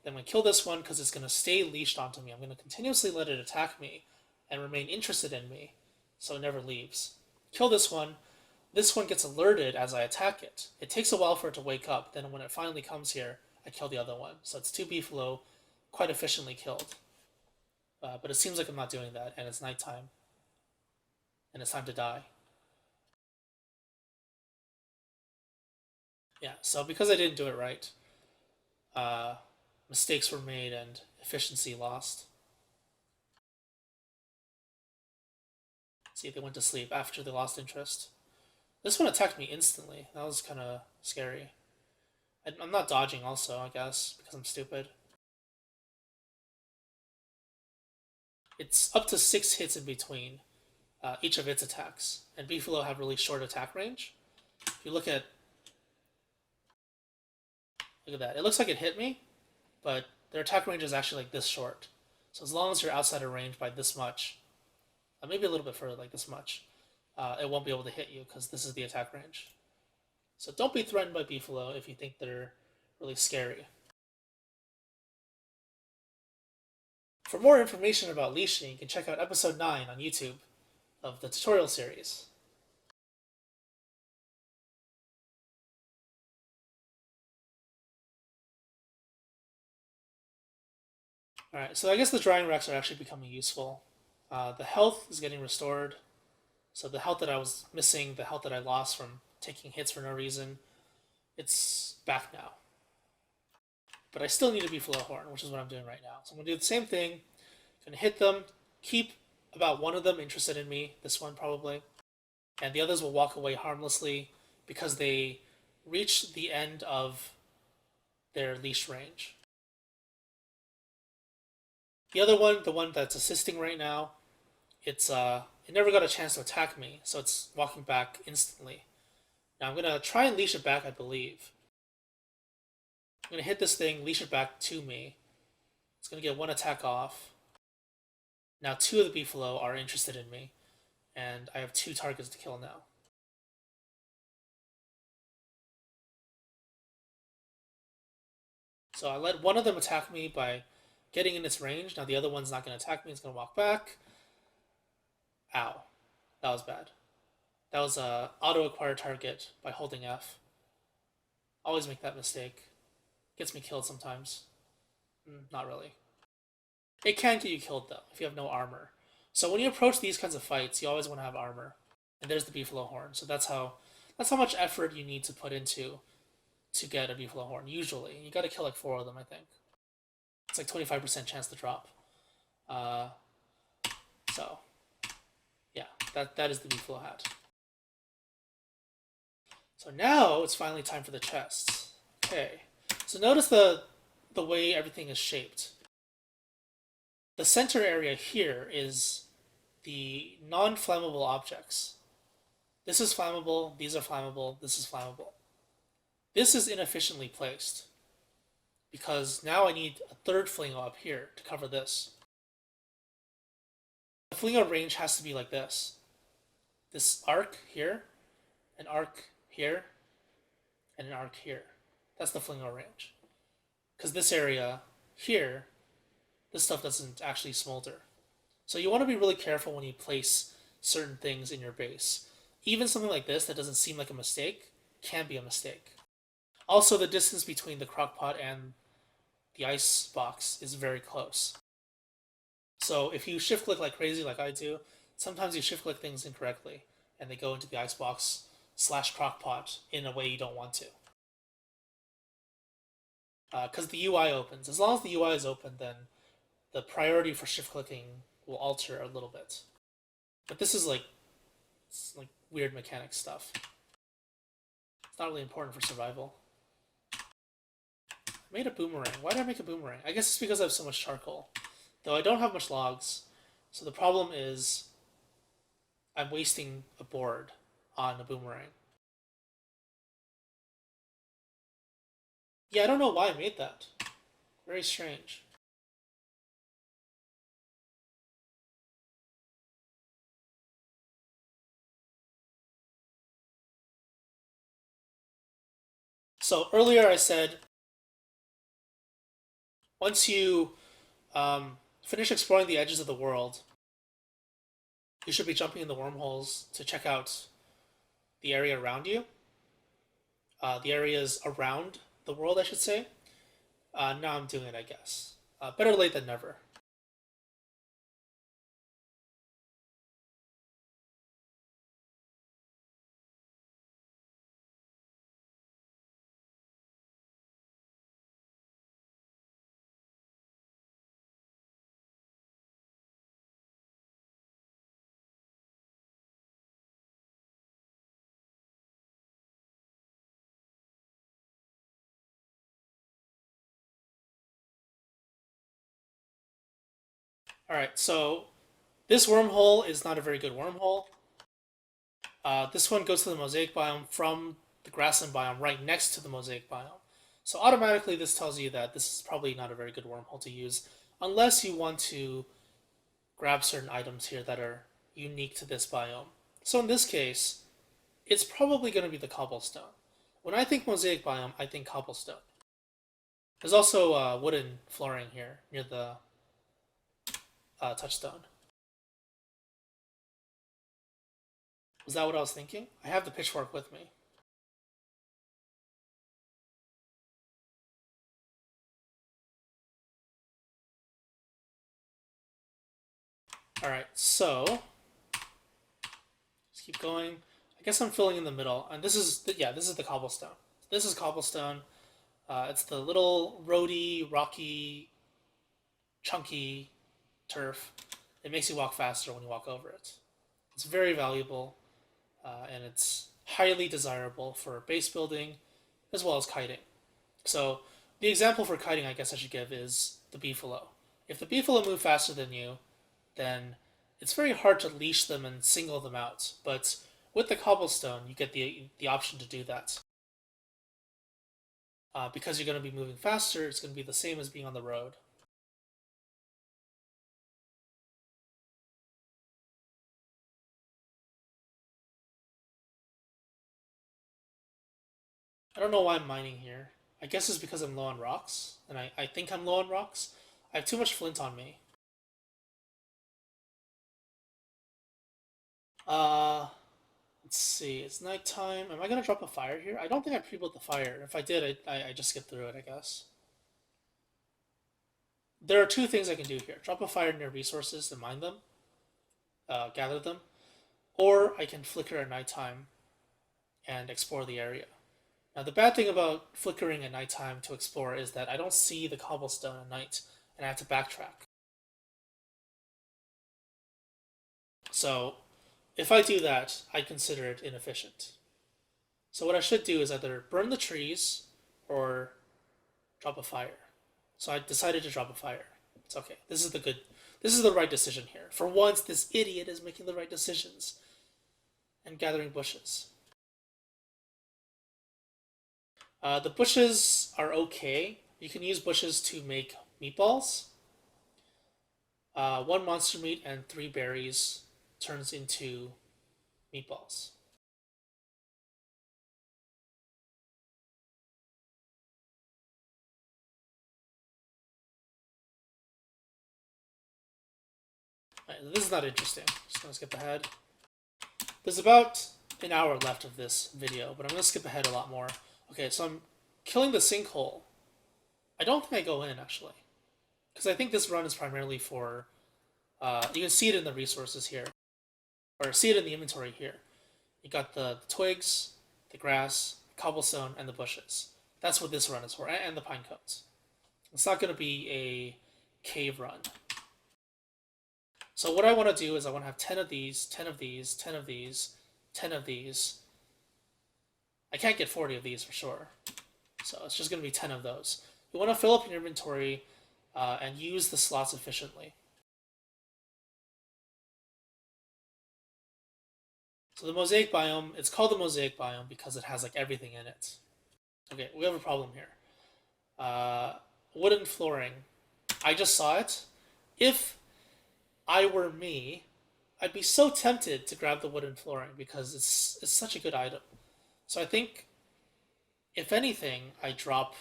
Then I'm going to kill this one because it's going to stay leashed onto me. I'm going to continuously let it attack me and remain interested in me, so it never leaves. Kill this one. This one gets alerted as I attack it. It takes a while for it to wake up, then when it finally comes here, I kill the other one. So it's two beefalo quite efficiently killed. But it seems like I'm not doing that, and it's nighttime. And it's time to die. Yeah, so because I didn't do it right, mistakes were made and efficiency lost. See, they went to sleep after they lost interest. This one attacked me instantly. That was kind of scary. I'm not dodging also, I guess, because I'm stupid. It's up to 6 hits in between each of its attacks, and beefalo have really short attack range. If you look at that, it looks like it hit me, but their attack range is actually like this short. So as long as you're outside of range by this much, maybe a little bit further, like this much, it won't be able to hit you because this is the attack range. So don't be threatened by beefalo if you think they're really scary. For more information about leashing, you can check out episode 9 on YouTube of the tutorial series. Alright, so I guess the drying racks are actually becoming useful. The health is getting restored. So the health that I was missing, the health that I lost from taking hits for no reason, it's back now. But I still need a beefalo horn, which is what I'm doing right now. So I'm going to do the same thing. I'm going to hit them, keep about one of them interested in me, this one probably, and the others will walk away harmlessly because they reach the end of their leash range. The other one, the one that's assisting right now, it never got a chance to attack me, so it's walking back instantly. Now I'm gonna try and leash it back, I believe. I'm gonna hit this thing, leash it back to me. It's gonna get one attack off. Now 2 of the beefalo are interested in me, and I have 2 targets to kill now. So I let one of them attack me by getting in its range. Now the other one's not going to attack me, it's going to walk back. Ow. That was bad. That was a auto-acquire target by holding F. Always make that mistake. Gets me killed sometimes. Not really. It can get you killed though, if you have no armor. So when you approach these kinds of fights, you always want to have armor. And there's the beefalo horn. So that's how much effort you need to put into to get a beefalo horn, usually. You gotta kill like 4 of them, I think. It's like 25% chance to drop. So, yeah, that is the beefalo hat. So now it's finally time for the chests. Okay, so notice the way everything is shaped. The center area here is the non-flammable objects. This is flammable, these are flammable, this is flammable. This is inefficiently placed because now I need a third flingo up here to cover this. The flingo range has to be like this. This arc here, an arc here, and an arc here. That's the flingo range. Because this area here, this stuff doesn't actually smolder. So you want to be really careful when you place certain things in your base. Even something like this that doesn't seem like a mistake can be a mistake. Also, the distance between the crockpot and the ice box is very close. So if you shift click like crazy like I do, sometimes you shift click things incorrectly and they go into the icebox / crockpot in a way you don't want to. Because the UI opens. As long as the UI is open, then the priority for shift clicking will alter a little bit. But this is like weird mechanic stuff. It's not really important for survival. I made a boomerang. Why did I make a boomerang? I guess it's because I have so much charcoal. Though I don't have much logs, so the problem is I'm wasting a board on a boomerang. Yeah, I don't know why I made that. Very strange. So earlier I said once you finish exploring the edges of the world, you should be jumping in the wormholes to check out the area around you. The areas around the world, I should say. Now I'm doing it, I guess. Better late than never. All right, so this wormhole is not a very good wormhole. This one goes to the mosaic biome from the grassland biome right next to the mosaic biome. So automatically this tells you that this is probably not a very good wormhole to use unless you want to grab certain items here that are unique to this biome. So in this case, it's probably going to be the cobblestone. When I think mosaic biome, I think cobblestone. There's also wooden flooring here near the touchstone. Was that what I was thinking? I have the pitchfork with me. All right, so let's keep going. I guess I'm filling in the middle, and this is the cobblestone. This is cobblestone. It's the little roady, rocky, chunky turf. It makes you walk faster when you walk over it. It's very valuable, and it's highly desirable for base building as well as kiting. So the example for kiting I guess I should give is the beefalo. If the beefalo move faster than you, then it's very hard to leash them and single them out. But with the cobblestone, you get the option to do that. Because you're going to be moving faster, it's going to be the same as being on the road. I don't know why I'm mining here. I guess it's because I'm low on rocks, and I think I'm low on rocks. I have too much flint on me. Uh, let's see. It's nighttime. Am I gonna drop a fire here? I don't think I pre-built the fire. If I did, I just skipped through it, I guess. There are two things I can do here. Drop a fire near resources and mine them, gather them, or I can flicker at nighttime and explore the area. Now, the bad thing about flickering at nighttime to explore is that I don't see the cobblestone at night, and I have to backtrack. So, if I do that, I consider it inefficient. So what I should do is either burn the trees or drop a fire. So I decided to drop a fire. It's okay. This is the right decision here. For once, this idiot is making the right decisions and gathering bushes. The bushes are okay. You can use bushes to make meatballs. One monster meat and 3 berries turns into meatballs. Right, this is not interesting. Just gonna skip ahead. There's about an hour left of this video, but I'm gonna skip ahead a lot more. Okay, so I'm killing the sinkhole. I don't think I go in actually, because I think this run is primarily for. You can see it in the resources here, or see it in the inventory here. You got the twigs, the grass, cobblestone, and the bushes. That's what this run is for, and the pine cones. It's not going to be a cave run. So what I want to do is I want to have 10 of these, 10 of these, 10 of these, 10 of these. I can't get 40 of these for sure. So it's just going to be 10 of those. You want to fill up your inventory and use the slots efficiently. So the mosaic biome, it's called the mosaic biome because it has like everything in it. Okay, we have a problem here. Wooden flooring. I just saw it. If I were me, I'd be so tempted to grab the wooden flooring because it's such a good item. So I think, if anything, I drop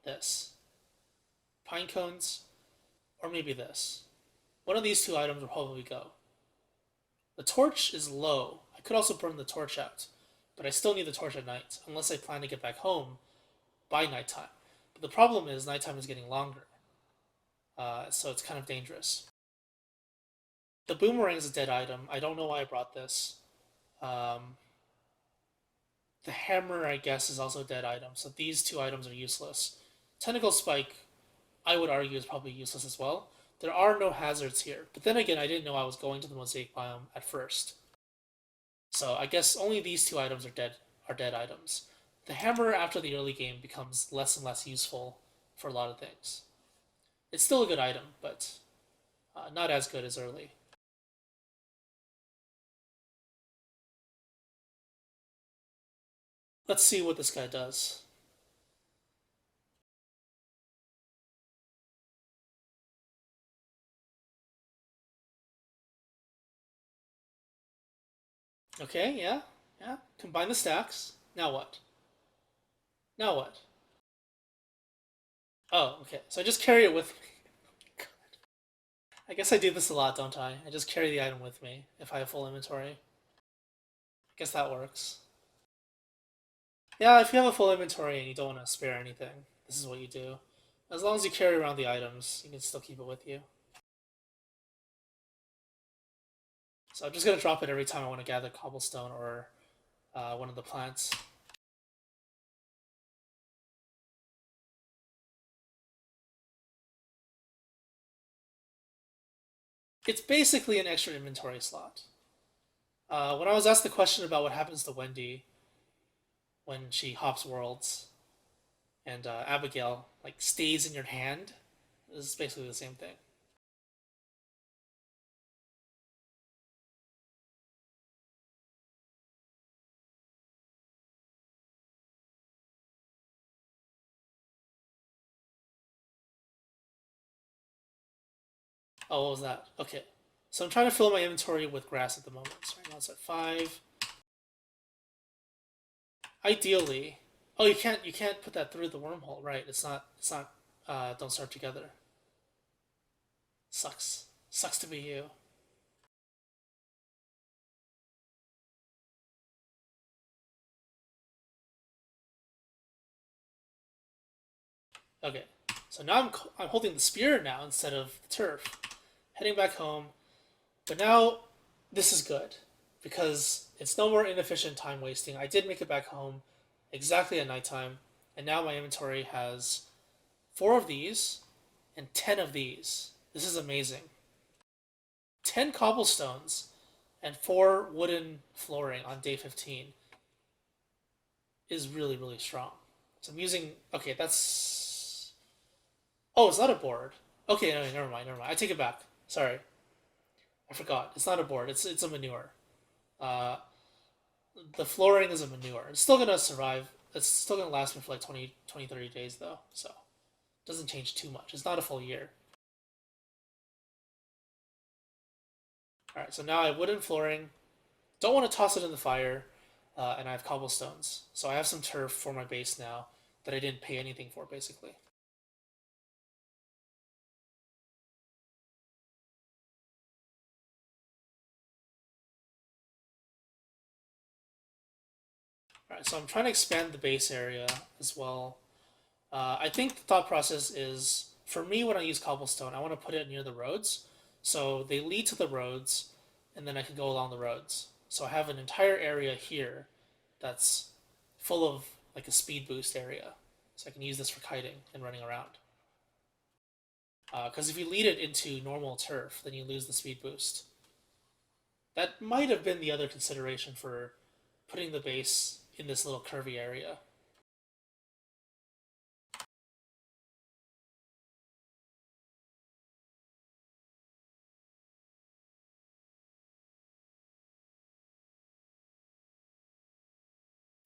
this. Pine cones, or maybe this. One of these two items will probably go. The torch is low. I could also burn the torch out, but I still need the torch at night, unless I plan to get back home by nighttime. But the problem is nighttime is getting longer, so it's kind of dangerous. The boomerang is a dead item. I don't know why I brought this. The hammer, I guess, is also a dead item, so these two items are useless. Tentacle spike, I would argue, is probably useless as well. There are no hazards here, but then again, I didn't know I was going to the mosaic biome at first. So I guess only these two items are dead items. The hammer after the early game becomes less and less useful for a lot of things. It's still a good item, but not as good as early. Let's see what this guy does. Okay, yeah, yeah. Combine the stacks. Now what? Now what? Oh, okay. So I just carry it with me. I guess I do this a lot, don't I? I just carry the item with me if I have full inventory. I guess that works. Yeah, if you have a full inventory and you don't want to spare anything, this is what you do. As long as you carry around the items, you can still keep it with you. So I'm just going to drop it every time I want to gather cobblestone or one of the plants. It's basically an extra inventory slot. When I was asked the question about what happens to Wendy when she hops worlds, and Abigail like stays in your hand, this is basically the same thing. Oh, what was that? Okay. So I'm trying to fill my inventory with grass at the moment. So right now it's at 5. Ideally, oh, you can't put that through the wormhole, right? It's not don't start together. Sucks. Sucks to be you. Okay. So now I'm holding the spear now instead of the turf. Heading back home. But now this is good because it's no more inefficient time wasting. I did make it back home exactly at nighttime, and now my inventory has 4 of these and 10 of these. This is amazing. 10 cobblestones and 4 wooden flooring on day 15 is really, really strong. So I'm using. Okay, that's. Oh, it's not a board. Okay, no, never mind, never mind. I take it back. Sorry. I forgot. It's not a board. It's a manure. Uh, the flooring is a manure. It's still gonna survive. It's still gonna last me for like 20, 30 days though. So it doesn't change too much. It's not a full year. All right, so now I have wooden flooring. Don't want to toss it in the fire, and I have cobblestones. So I have some turf for my base now that I didn't pay anything for, basically. All right, so I'm trying to expand the base area as well. I think the thought process is, for me, when I use cobblestone, I want to put it near the roads. So they lead to the roads, and then I can go along the roads. So I have an entire area here that's full of like a speed boost area. So I can use this for kiting and running around. Because if you lead it into normal turf, then you lose the speed boost. That might have been the other consideration for putting the base in this little curvy area.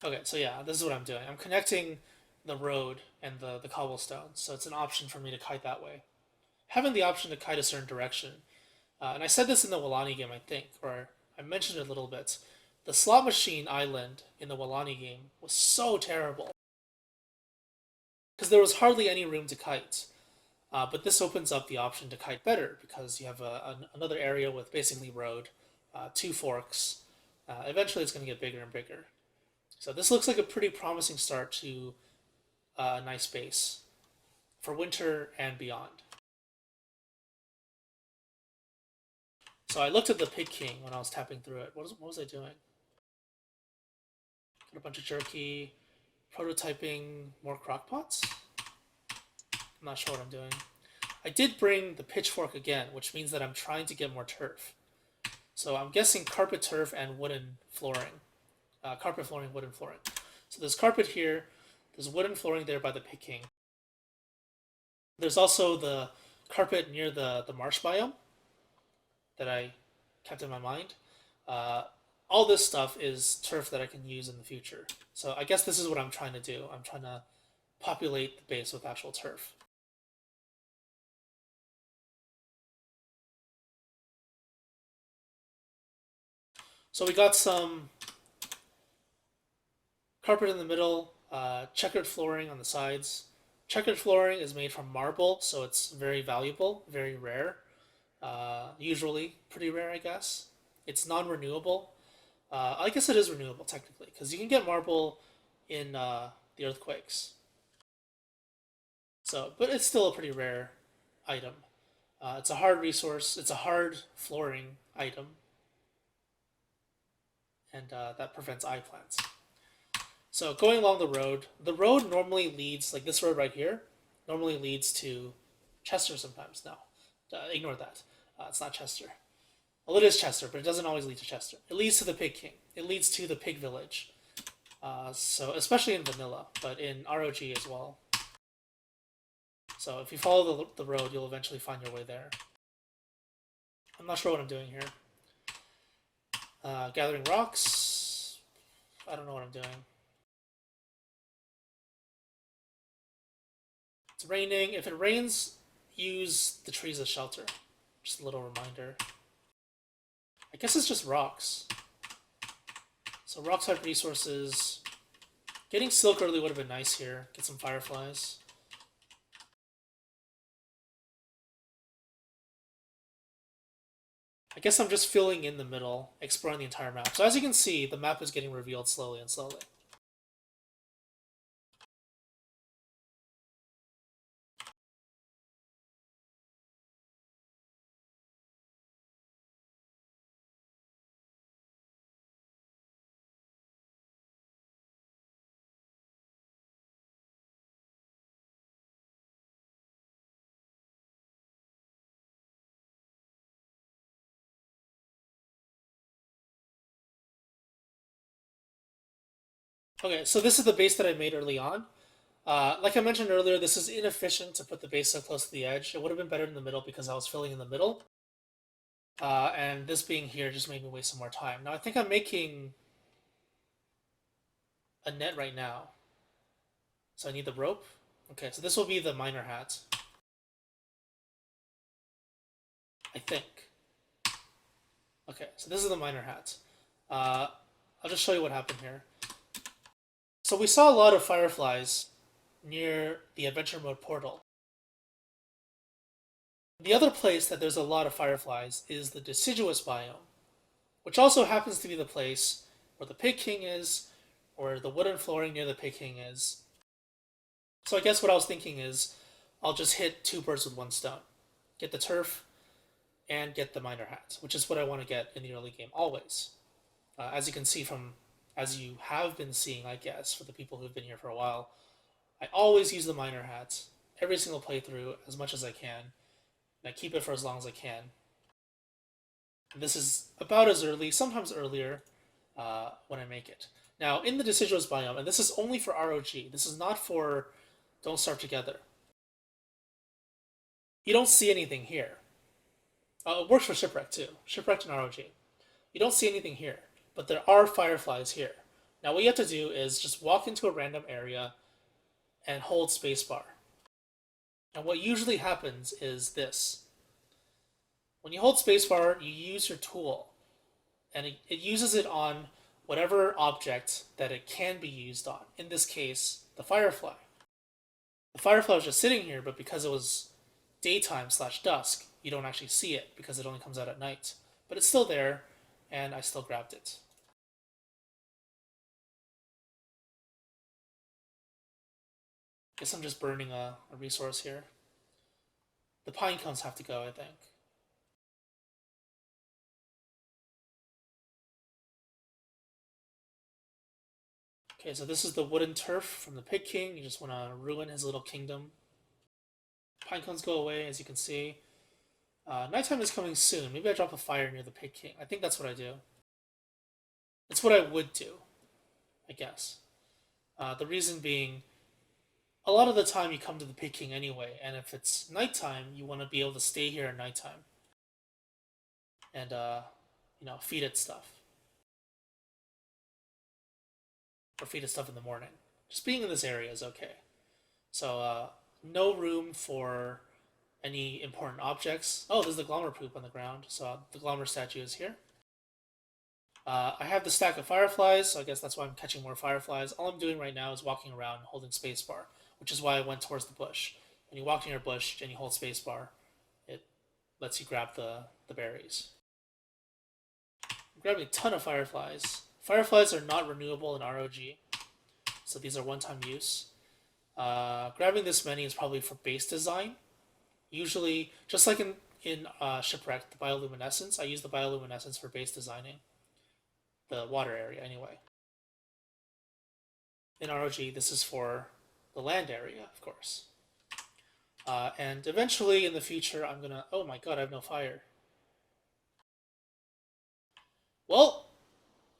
Okay, so yeah, this is what I'm doing. I'm connecting the road and the cobblestones, so it's an option for me to kite that way. Having the option to kite a certain direction, and I said this in the Walani game, I think, or I mentioned it a little bit. The slot machine island in the Walani game was so terrible because there was hardly any room to kite. But this opens up the option to kite better because you have another area with basically road, two forks. Eventually, it's going to get bigger and bigger. So this looks like a pretty promising start to a nice base for winter and beyond. So I looked at the Pig King when I was tapping through it. What was I doing? Got a bunch of jerky, prototyping more crockpots? I'm not sure what I'm doing. I did bring the pitchfork again, which means that I'm trying to get more turf. So I'm guessing carpet turf and wooden flooring. Carpet flooring, wooden flooring. So there's carpet here, there's wooden flooring there by the Pig King. There's also the carpet near the marsh biome that I kept in my mind. All this stuff is turf that I can use in the future. So I guess this is what I'm trying to do. I'm trying to populate the base with actual turf. So we got some carpet in the middle, checkered flooring on the sides. Checkered flooring is made from marble, so it's very valuable, very rare. Usually pretty rare, I guess. It's non-renewable. I guess it is renewable technically, because you can get marble in the earthquakes. So, but it's still a pretty rare item. It's a hard resource. It's a hard flooring item, and that prevents eye plants. So going along the road normally leads, like this road right here, normally leads to Chester sometimes. No, ignore that. It's not Chester. Well, it is Chester, but it doesn't always lead to Chester. It leads to the Pig King. It leads to the Pig Village. So especially in vanilla, but in ROG as well. So if you follow the road, you'll eventually find your way there. I'm not sure what I'm doing here. Gathering rocks. I don't know what I'm doing. It's raining. If it rains, use the trees as shelter. Just a little reminder. I guess it's just rocks. So rock type resources. Getting silk early would have been nice here. Get some fireflies. I guess I'm just filling in the middle, exploring the entire map. So as you can see, the map is getting revealed slowly and slowly. Okay, so this is the base that I made early on. Like I mentioned earlier, this is inefficient to put the base so close to the edge. It would have been better in the middle because I was filling in the middle. And this being here just made me waste some more time. Now I think I'm making a net right now. So I need the rope. Okay, so this will be the miner hat. I think. Okay, so this is the miner hat. Uh, I'll just show you what happened here. So we saw a lot of fireflies near the adventure mode portal. The other place that there's a lot of fireflies is the deciduous biome, which also happens to be the place where the Pig King is, or the wooden flooring near the Pig King is. So I guess what I was thinking is I'll just hit two birds with one stone. Get the turf and get the miner hat, which is what I want to get in the early game always. As you can see from, as you have been seeing, I guess, for the people who've been here for a while, I always use the miner hat every single playthrough as much as I can, and I keep it for as long as I can. And this is about as early, sometimes earlier, when I make it. Now, in the deciduous biome, and this is only for ROG, this is not for Don't Starve Together. You don't see anything here. It works for Shipwreck too. Shipwreck and ROG. You don't see anything here, but there are fireflies here. Now what you have to do is just walk into a random area and hold spacebar. And what usually happens is this. When you hold spacebar, you use your tool, and it uses it on whatever object that it can be used on. In this case, the firefly. The firefly was just sitting here, but because it was daytime slash dusk, you don't actually see it because it only comes out at night. But it's still there, and I still grabbed it. Guess I'm just burning a resource here. The pine cones have to go, I think. Okay, so this is the wooden turf from the Pig King. You just want to ruin his little kingdom. Pine cones go away, as you can see. Nighttime is coming soon. Maybe I drop a fire near the Pig King. I think that's what I do. It's what I would do, I guess. The reason being, a lot of the time you come to the Pig King anyway, and if it's nighttime, you want to be able to stay here at nighttime and feed it stuff, or feed it stuff in the morning. Just being in this area is okay. So no room for any important objects. Oh, there's the Glommer poop on the ground. So the Glommer statue is here. I have the stack of fireflies, so I guess that's why I'm catching more fireflies. All I'm doing right now is walking around holding spacebar, which is why I went towards the bush. When you walk near a bush and you hold spacebar, it lets you grab the berries. I'm grabbing a ton of fireflies. Fireflies are not renewable in ROG, so these are one-time use. Grabbing this many is probably for base design. Usually, just like in Shipwreck, the bioluminescence, I use the bioluminescence for base designing. The water area, anyway. In ROG, this is for the land area, of course. And eventually, in the future, I'm gonna... Oh my god, I have no fire. Well,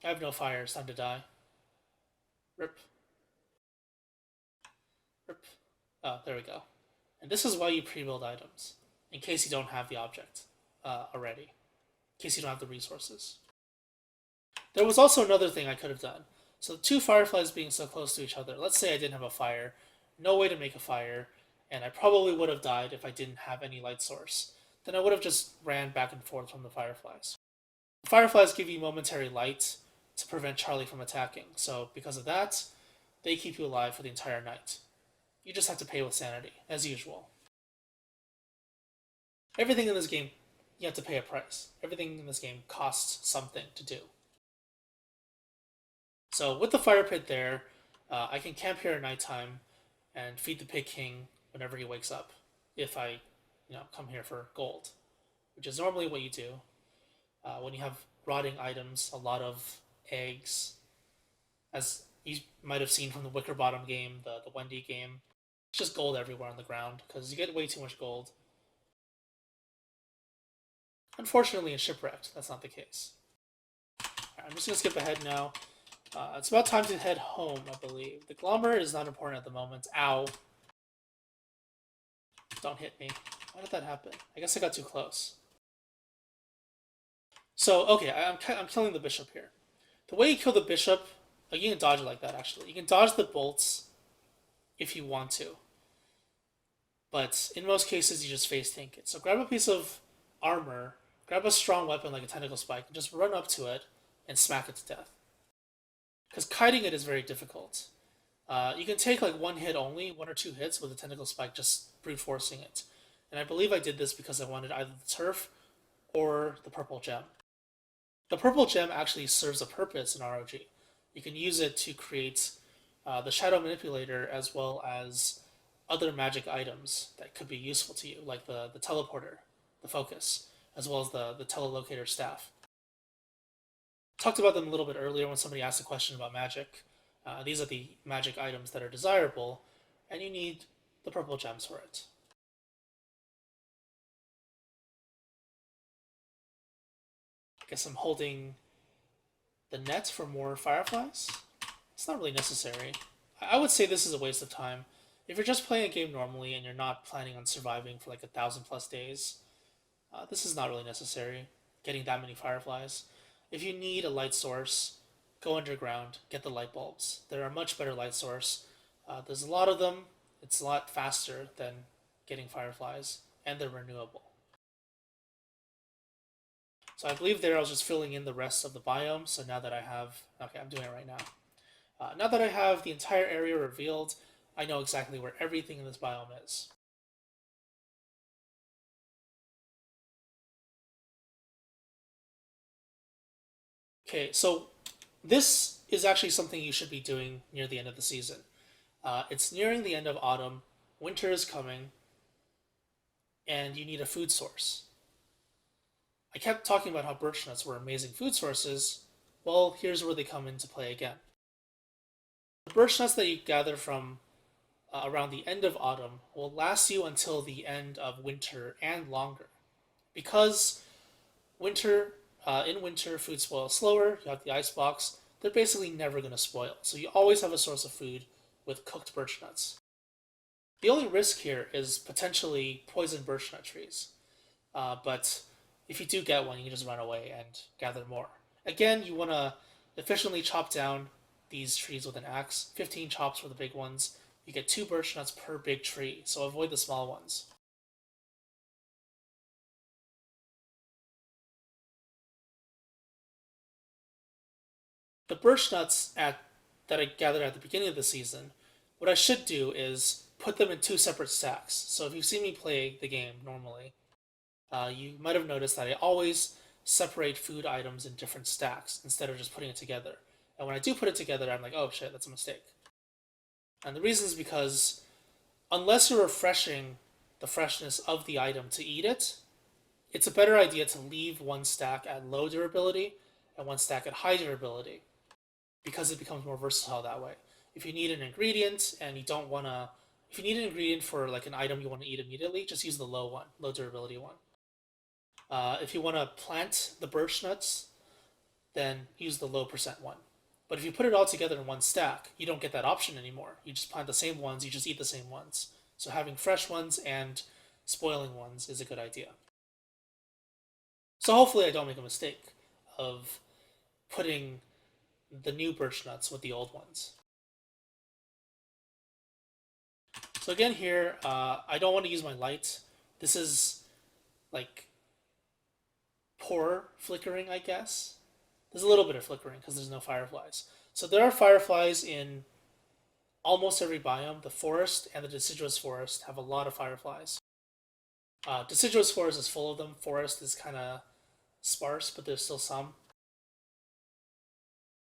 I have no fire. It's time to die. Rip. Rip. Oh, there we go. And this is why you pre-build items, in case you don't have the object already, in case you don't have the resources. There was also another thing I could have done. So two fireflies being so close to each other, let's say I didn't have a fire, no way to make a fire, and I probably would have died if I didn't have any light source. Then I would have just ran back and forth from the fireflies. The fireflies give you momentary light to prevent Charlie from attacking, so because of that, they keep you alive for the entire night. You just have to pay with sanity, as usual. Everything in this game, you have to pay a price. Everything in this game costs something to do. So with the fire pit there, I can camp here at nighttime and feed the Pig King whenever he wakes up, if I, come here for gold, which is normally what you do. When you have rotting items, a lot of eggs, as you might have seen from the Wicker Bottom game, the Wendy game, it's just gold everywhere on the ground, because you get way too much gold. Unfortunately, in Shipwrecked, that's not the case. Right, I'm just going to skip ahead now. It's about time to head home, I believe. The Glommer is not important at the moment. Ow. Don't hit me. Why did that happen? I guess I got too close. So, okay, I'm killing the bishop here. The way you kill the bishop, you can dodge it like that, actually. You can dodge the bolts if you want to. But in most cases, you just face tank it. So grab a piece of armor Grab a strong weapon like a tentacle spike and just run up to it and smack it to death. Because kiting it is very difficult. You can take like one hit only, one or two hits with a tentacle spike, just brute forcing it. And I believe I did this because I wanted either the turf or the purple gem. The purple gem actually serves a purpose in ROG. You can use it to create the shadow manipulator as well as other magic items that could be useful to you, like the teleporter, the focus, as well as the telelocator staff. Talked about them a little bit earlier when somebody asked a question about magic. These are the magic items that are desirable, and you need the purple gems for it. I guess I'm holding the net for more fireflies. It's not really necessary. I would say this is a waste of time. If you're just playing a game normally and you're not planning on surviving for like 1,000+ days, this is not really necessary, getting that many fireflies. If you need a light source, go underground, get the light bulbs. They're a much better light source. There's a lot of them. It's a lot faster than getting fireflies, and they're renewable. So I believe there I was just filling in the rest of the biome. So now that I have, okay, I'm doing it right now. Now that I have the entire area revealed, I know exactly where everything in this biome is. Okay, so this is actually something you should be doing near the end of the season. It's nearing the end of autumn, winter is coming, and you need a food source. I kept talking about how birch nuts were amazing food sources. Well, here's where they come into play again. The birch nuts that you gather from around the end of autumn will last you until the end of winter and longer. Because in winter, food spoils slower, you have the ice box, they're basically never going to spoil. So you always have a source of food with cooked birch nuts. The only risk here is potentially poisoned birch nut trees. But if you do get one, you can just run away and gather more. Again, you want to efficiently chop down these trees with an axe. 15 chops for the big ones. You get 2 birch nuts per big tree, so avoid the small ones. The birch nuts that I gathered at the beginning of the season, what I should do is put them in 2 separate stacks. So if you've seen me play the game normally, you might have noticed that I always separate food items in different stacks instead of just putting it together. And when I do put it together, I'm like, oh shit, that's a mistake. And the reason is because unless you're refreshing the freshness of the item to eat it, it's a better idea to leave one stack at low durability and one stack at high durability because it becomes more versatile that way. If you need an ingredient and you don't want to, if you need an ingredient for like an item you want to eat immediately, just use the low one, low durability one. If you want to plant the birch nuts, then use the low percent one. But if you put it all together in one stack, you don't get that option anymore. You just plant the same ones, you just eat the same ones. So having fresh ones and spoiling ones is a good idea. So hopefully I don't make a mistake of putting the new birch nuts with the old ones. So again here, I don't want to use my light. This is like poor flickering, I guess. There's a little bit of flickering because there's no fireflies. So there are fireflies in almost every biome. The forest and the deciduous forest have a lot of fireflies. Deciduous forest is full of them. Forest is kind of sparse, but there's still some.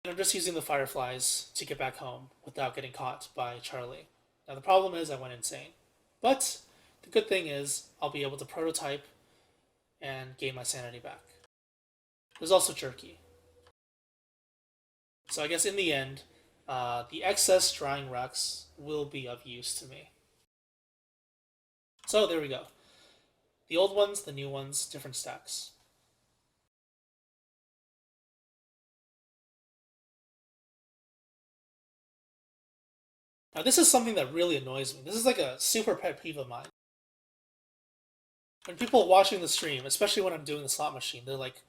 And I'm just using the fireflies to get back home without getting caught by Charlie. Now the problem is I went insane. But the good thing is I'll be able to prototype and gain my sanity back. There's also jerky. So I guess in the end, the excess drying racks will be of use to me. So there we go. The old ones, the new ones, different stacks. Now this is something that really annoys me. This is like a super pet peeve of mine. When people watching the stream, especially when I'm doing the slot machine, they're like,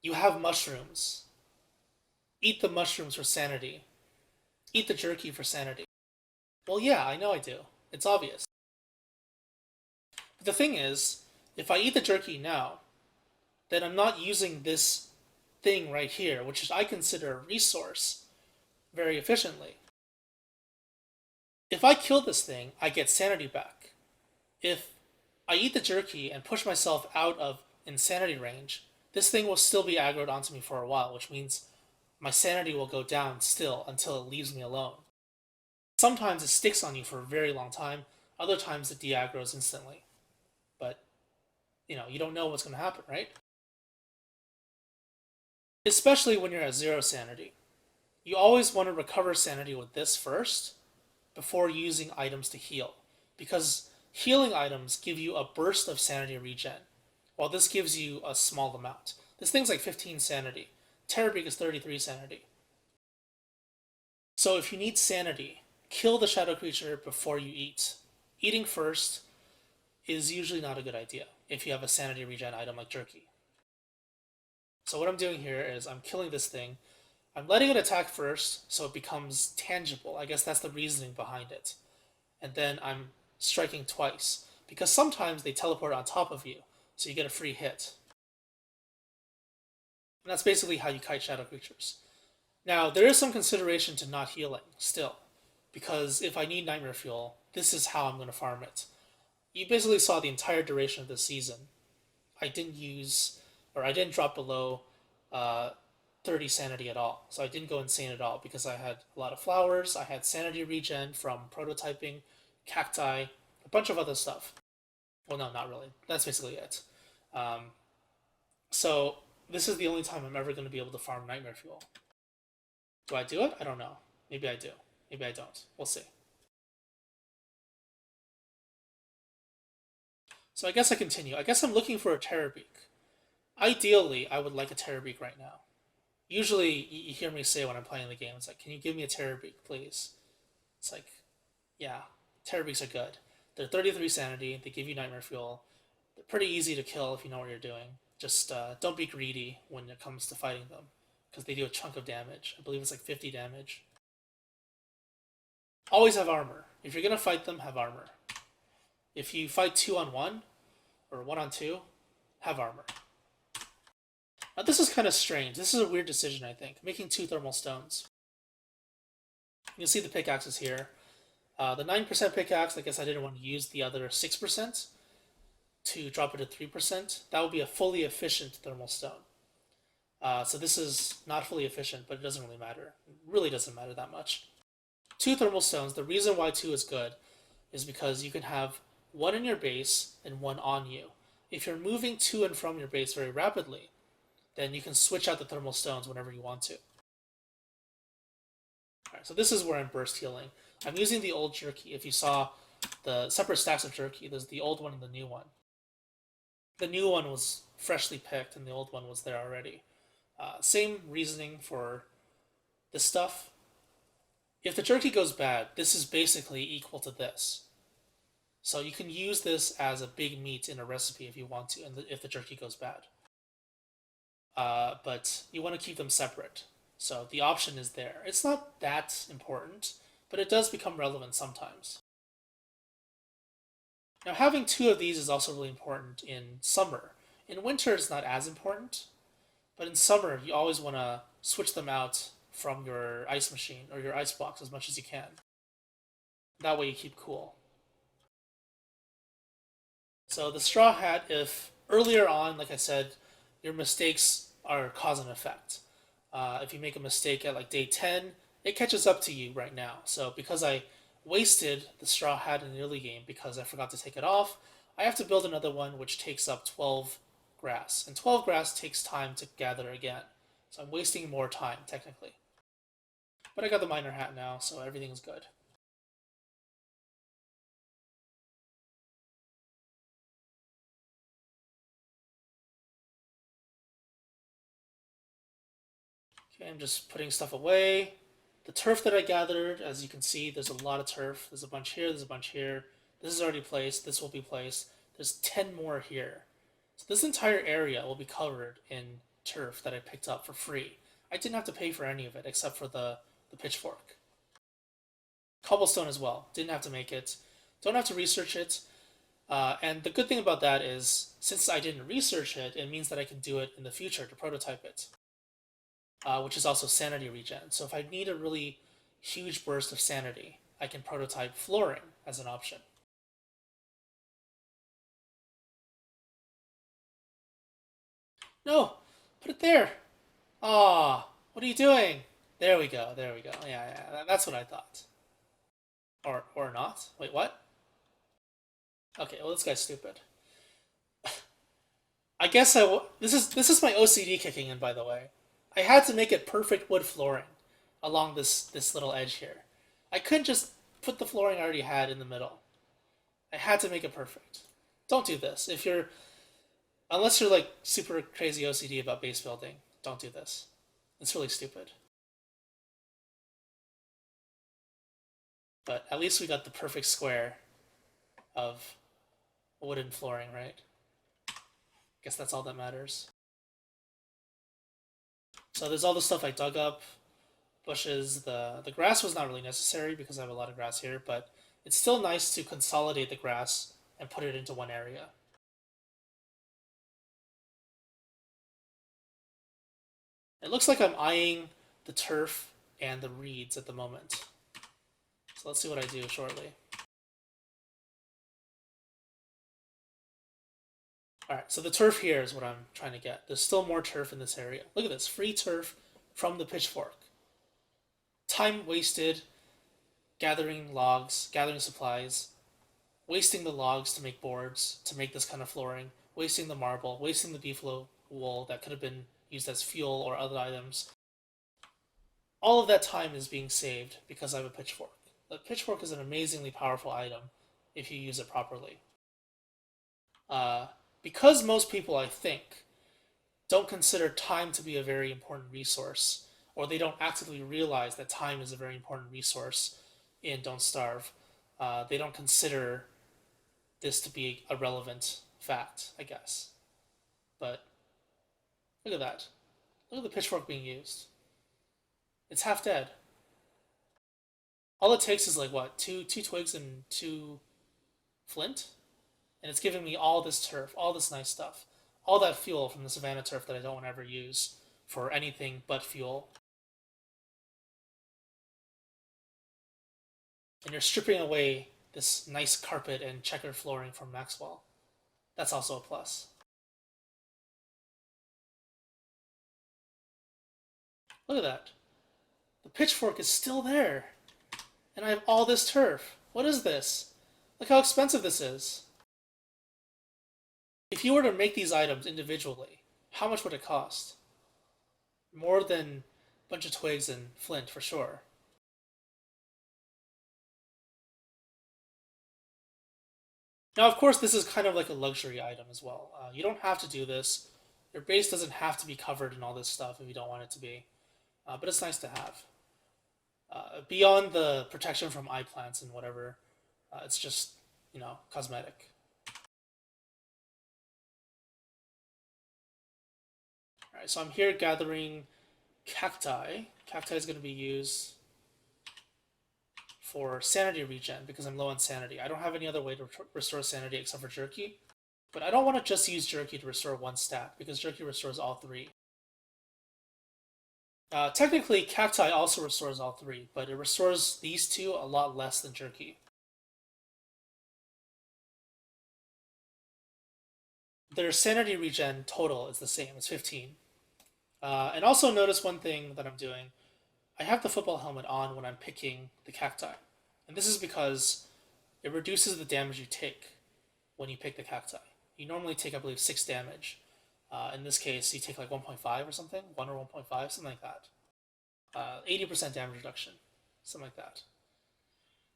you have mushrooms. Eat the mushrooms for sanity. Eat the jerky for sanity. Well, yeah, I know I do. It's obvious. But the thing is, if I eat the jerky now, then I'm not using this thing right here, which I consider a resource, very efficiently. If I kill this thing, I get sanity back. If I eat the jerky and push myself out of insanity range, this thing will still be aggroed onto me for a while, which means my sanity will go down still until it leaves me alone. Sometimes it sticks on you for a very long time, other times it de-aggroes instantly. But, you don't know what's going to happen, right? Especially when you're at 0 sanity. You always want to recover sanity with this first before using items to heal, because healing items give you a burst of sanity regen, while this gives you a small amount. This thing's like 15 sanity. Terrorbeak is 33 sanity. So if you need sanity, kill the shadow creature before you eat. Eating first is usually not a good idea if you have a sanity regen item like jerky. So what I'm doing here is I'm killing this thing. I'm letting it attack first so it becomes tangible. I guess that's the reasoning behind it. And then I'm striking twice, because sometimes they teleport on top of you, so you get a free hit. And that's basically how you kite shadow creatures. Now, there is some consideration to not healing still, because if I need Nightmare Fuel, this is how I'm going to farm it. You basically saw the entire duration of this season. I didn't drop below 30 sanity at all. So I didn't go insane at all because I had a lot of flowers, I had sanity regen from prototyping, cacti, a bunch of other stuff. Well, no, not really. That's basically it. Um, so this is the only time I'm ever going to be able to farm Nightmare Fuel. Do I do it? I don't know. Maybe I do. Maybe I don't. We'll see. So I guess I continue. I guess I'm looking for a Terrorbeak. Ideally, I would like a Terrorbeak right now. Usually, you hear me say when I'm playing the game, it's like, can you give me a Terrorbeak, please? It's like, yeah, Terrorbeaks are good. They're 33 sanity, they give you Nightmare Fuel. They're pretty easy to kill if you know what you're doing. Just don't be greedy when it comes to fighting them, because they do a chunk of damage. I believe it's like 50 damage. Always have armor. If you're gonna fight them, have armor. If you fight 2-on-1 or 1-on-2, have armor. Now this is kind of strange. This is a weird decision, I think. Making 2 thermal stones. You can see the pickaxes here. The 9% pickaxe, I guess I didn't want to use the other 6% to drop it to 3%. That would be a fully efficient thermal stone. So this is not fully efficient, but it doesn't really matter. It really doesn't matter that much. 2 thermal stones, the reason why 2 is good is because you can have 1 in your base and 1 on you. If you're moving to and from your base very rapidly, then you can switch out the thermal stones whenever you want to. Alright, so this is where I'm burst healing. I'm using the old jerky. If you saw the separate stacks of jerky, there's the old one and the new one. The new one was freshly picked and the old one was there already. Same reasoning for this stuff. If the jerky goes bad, this is basically equal to this. So you can use this as a big meat in a recipe if you want to, and if the jerky goes bad. But you want to keep them separate. So the option is there. It's not that important, but it does become relevant sometimes. Now having 2 of these is also really important in summer. In winter it's not as important, but in summer you always want to switch them out from your ice machine or your ice box as much as you can. That way you keep cool. So the straw hat, if earlier on, like I said, your mistakes are cause and effect. If you make a mistake at like day 10, it catches up to you right now. So because I wasted the straw hat in the early game because I forgot to take it off, I have to build another one which takes up 12 grass. And 12 grass takes time to gather again. So I'm wasting more time, technically. But I got the miner hat now, so everything's good. Okay, I'm just putting stuff away. The turf that I gathered, as you can see, there's a lot of turf. There's a bunch here, there's a bunch here. This is already placed, this will be placed. There's 10 more here. So this entire area will be covered in turf that I picked up for free. I didn't have to pay for any of it except for the pitchfork. Cobblestone as well. Didn't have to make it. Don't have to research it. And the good thing about that is, since I didn't research it, it means that I can do it in the future to prototype it, which is also sanity regen. So if I need a really huge burst of sanity, I can prototype flooring as an option. No, put it there. Ah, what are you doing? There we go. There we go. Yeah, yeah. That's what I thought. Or not. Wait, what? Okay, well this guy's stupid. I guess this is my OCD kicking in, by the way. I had to make it perfect wood flooring along this little edge here. I couldn't just put the flooring I already had in the middle. I had to make it perfect. Don't do this. If you're unless you're like super crazy OCD about base building, don't do this. It's really stupid. But at least we got the perfect square of wooden flooring, right? Guess that's all that matters. So there's all the stuff I dug up, bushes. The grass was not really necessary because I have a lot of grass here, but it's still nice to consolidate the grass and put it into one area. It looks like I'm eyeing the turf and the reeds at the moment. So let's see what I do shortly. Alright, so the turf here is what I'm trying to get. There's still more turf in this area. Look at this, free turf from the pitchfork. Time wasted gathering logs, gathering supplies, wasting the logs to make boards, to make this kind of flooring, wasting the marble, wasting the beefalo wool that could have been used as fuel or other items. All of that time is being saved because I have a pitchfork. The pitchfork is an amazingly powerful item if you use it properly. Uh, because most people, I think, don't consider time to be a very important resource, or they don't actively realize that time is a very important resource in Don't Starve, they don't consider this to be a relevant fact, I guess. But look at that. Look at the pitchfork being used. It's half dead. All it takes is like what, two twigs and two flint, and it's giving me all this turf, all this nice stuff, all that fuel from the savannah turf that I don't want to ever use for anything but fuel. And you're stripping away this nice carpet and checkered flooring from Maxwell. That's also a plus. Look at that. The pitchfork is still there. And I have all this turf. What is this? Look how expensive this is. If you were to make these items individually, how much would it cost? More than a bunch of twigs and flint, for sure. Now, of course, this is kind of like a luxury item as well. You don't have to do this. Your base doesn't have to be covered in all this stuff if you don't want it to be. But it's nice to have. Beyond the protection from eye plants and whatever, it's just, cosmetic. All right, so I'm here gathering cacti. Cacti is going to be used for sanity regen because I'm low on sanity. I don't have any other way to restore sanity except for jerky. But I don't want to just use jerky to restore one stat because jerky restores all three. Technically, cacti also restores all three, but it restores these two a lot less than jerky. Their sanity regen total is the same, it's 15. And also notice one thing that I'm doing. I have the football helmet on when I'm picking the cacti. And this is because it reduces the damage you take when you pick the cacti. You normally take, I believe, 6 damage. In this case, you take like 1.5 or something, 1 or 1.5, something like that. 80% damage reduction, something like that.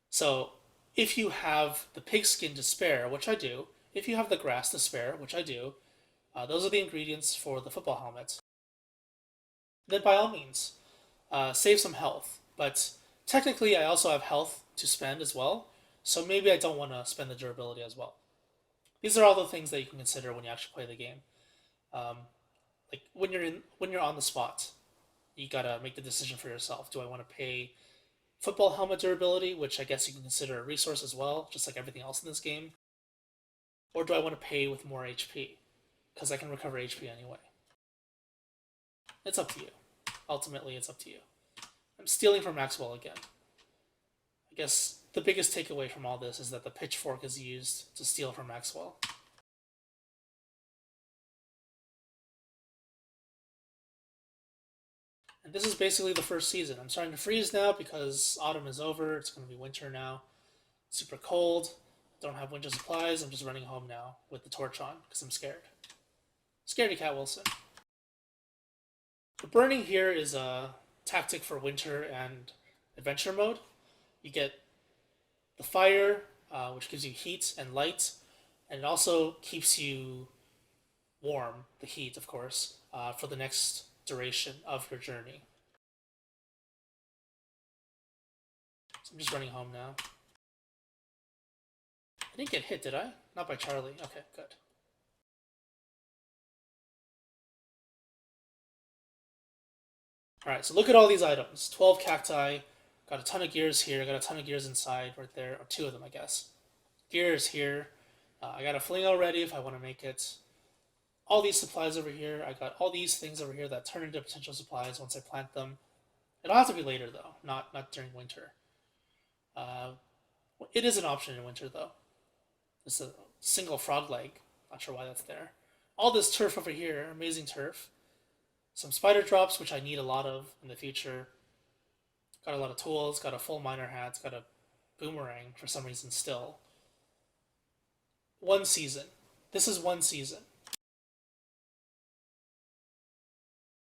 So if you have the pigskin to spare, which I do, if you have the grass to spare, which I do, those are the ingredients for the football helmet, then by all means, save some health. But technically, I also have health to spend as well, so maybe I don't want to spend the durability as well. These are all the things that you can consider when you actually play the game. Um, like when you're on the spot, you gotta make the decision for yourself. Do I want to pay football helmet durability, which I guess you can consider a resource as well, just like everything else in this game, Or do I want to pay with more HP? Because I can recover HP anyway. It's up to you. Ultimately, it's up to you. I'm stealing from Maxwell again. I guess the biggest takeaway from all this is that the pitchfork is used to steal from Maxwell. And this is basically the first season. I'm starting to freeze now because autumn is over. It's going to be winter now. Super cold. Don't have winter supplies. I'm just running home now with the torch on because I'm scared. Scaredy Cat Wilson. The burning here is a tactic for winter and adventure mode. You get the fire, which gives you heat and light, and it also keeps you warm, the heat, of course, for the next duration of your journey. So I'm just running home now. I didn't get hit, did I? Not by Charlie. Okay, good. Alright, so look at all these items. 12 cacti. Got a ton of gears here. Got a ton of gears inside right there. Or 2 of them, I guess. Gears here. I got a fling already if I want to make it. All these supplies over here. I got all these things over here that turn into potential supplies once I plant them. It'll have to be later, though. Not during winter. It is an option in winter, though. It's a single frog leg. Not sure why that's there. All this turf over here. Amazing turf. Some spider drops, which I need a lot of in the future. Got a lot of tools, got a full miner hat, got a boomerang for some reason still. One season. This is one season.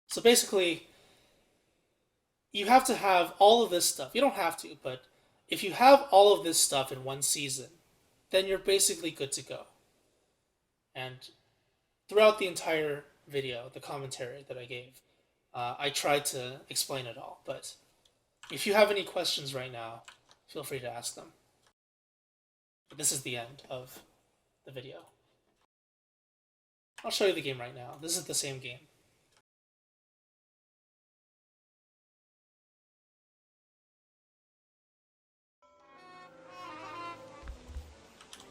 So basically, you have to have all of this stuff. You don't have to, but if you have all of this stuff in one season, then you're basically good to go. And throughout the entire video, the commentary that I gave, I tried to explain it all, but if you have any questions right now, feel free to ask them. But this is the end of the video. I'll show you the game right now. This is the same game.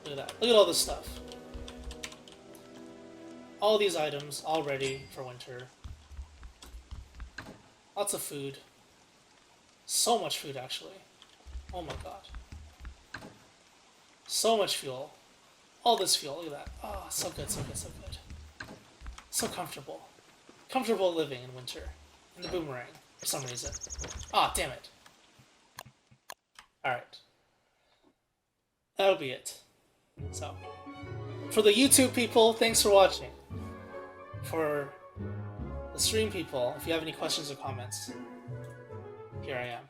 Look at that. Look at all this stuff. All these items all ready for winter. Lots of food. So much food, actually. Oh my god. So much fuel. All this fuel, look at that. Oh, so good, so good, so good. So comfortable. Comfortable living in winter. In the boomerang, for some reason. Ah, damn it. Alright. That'll be it. So, for the YouTube people, thanks for watching. For the stream people, if you have any questions or comments, here I am.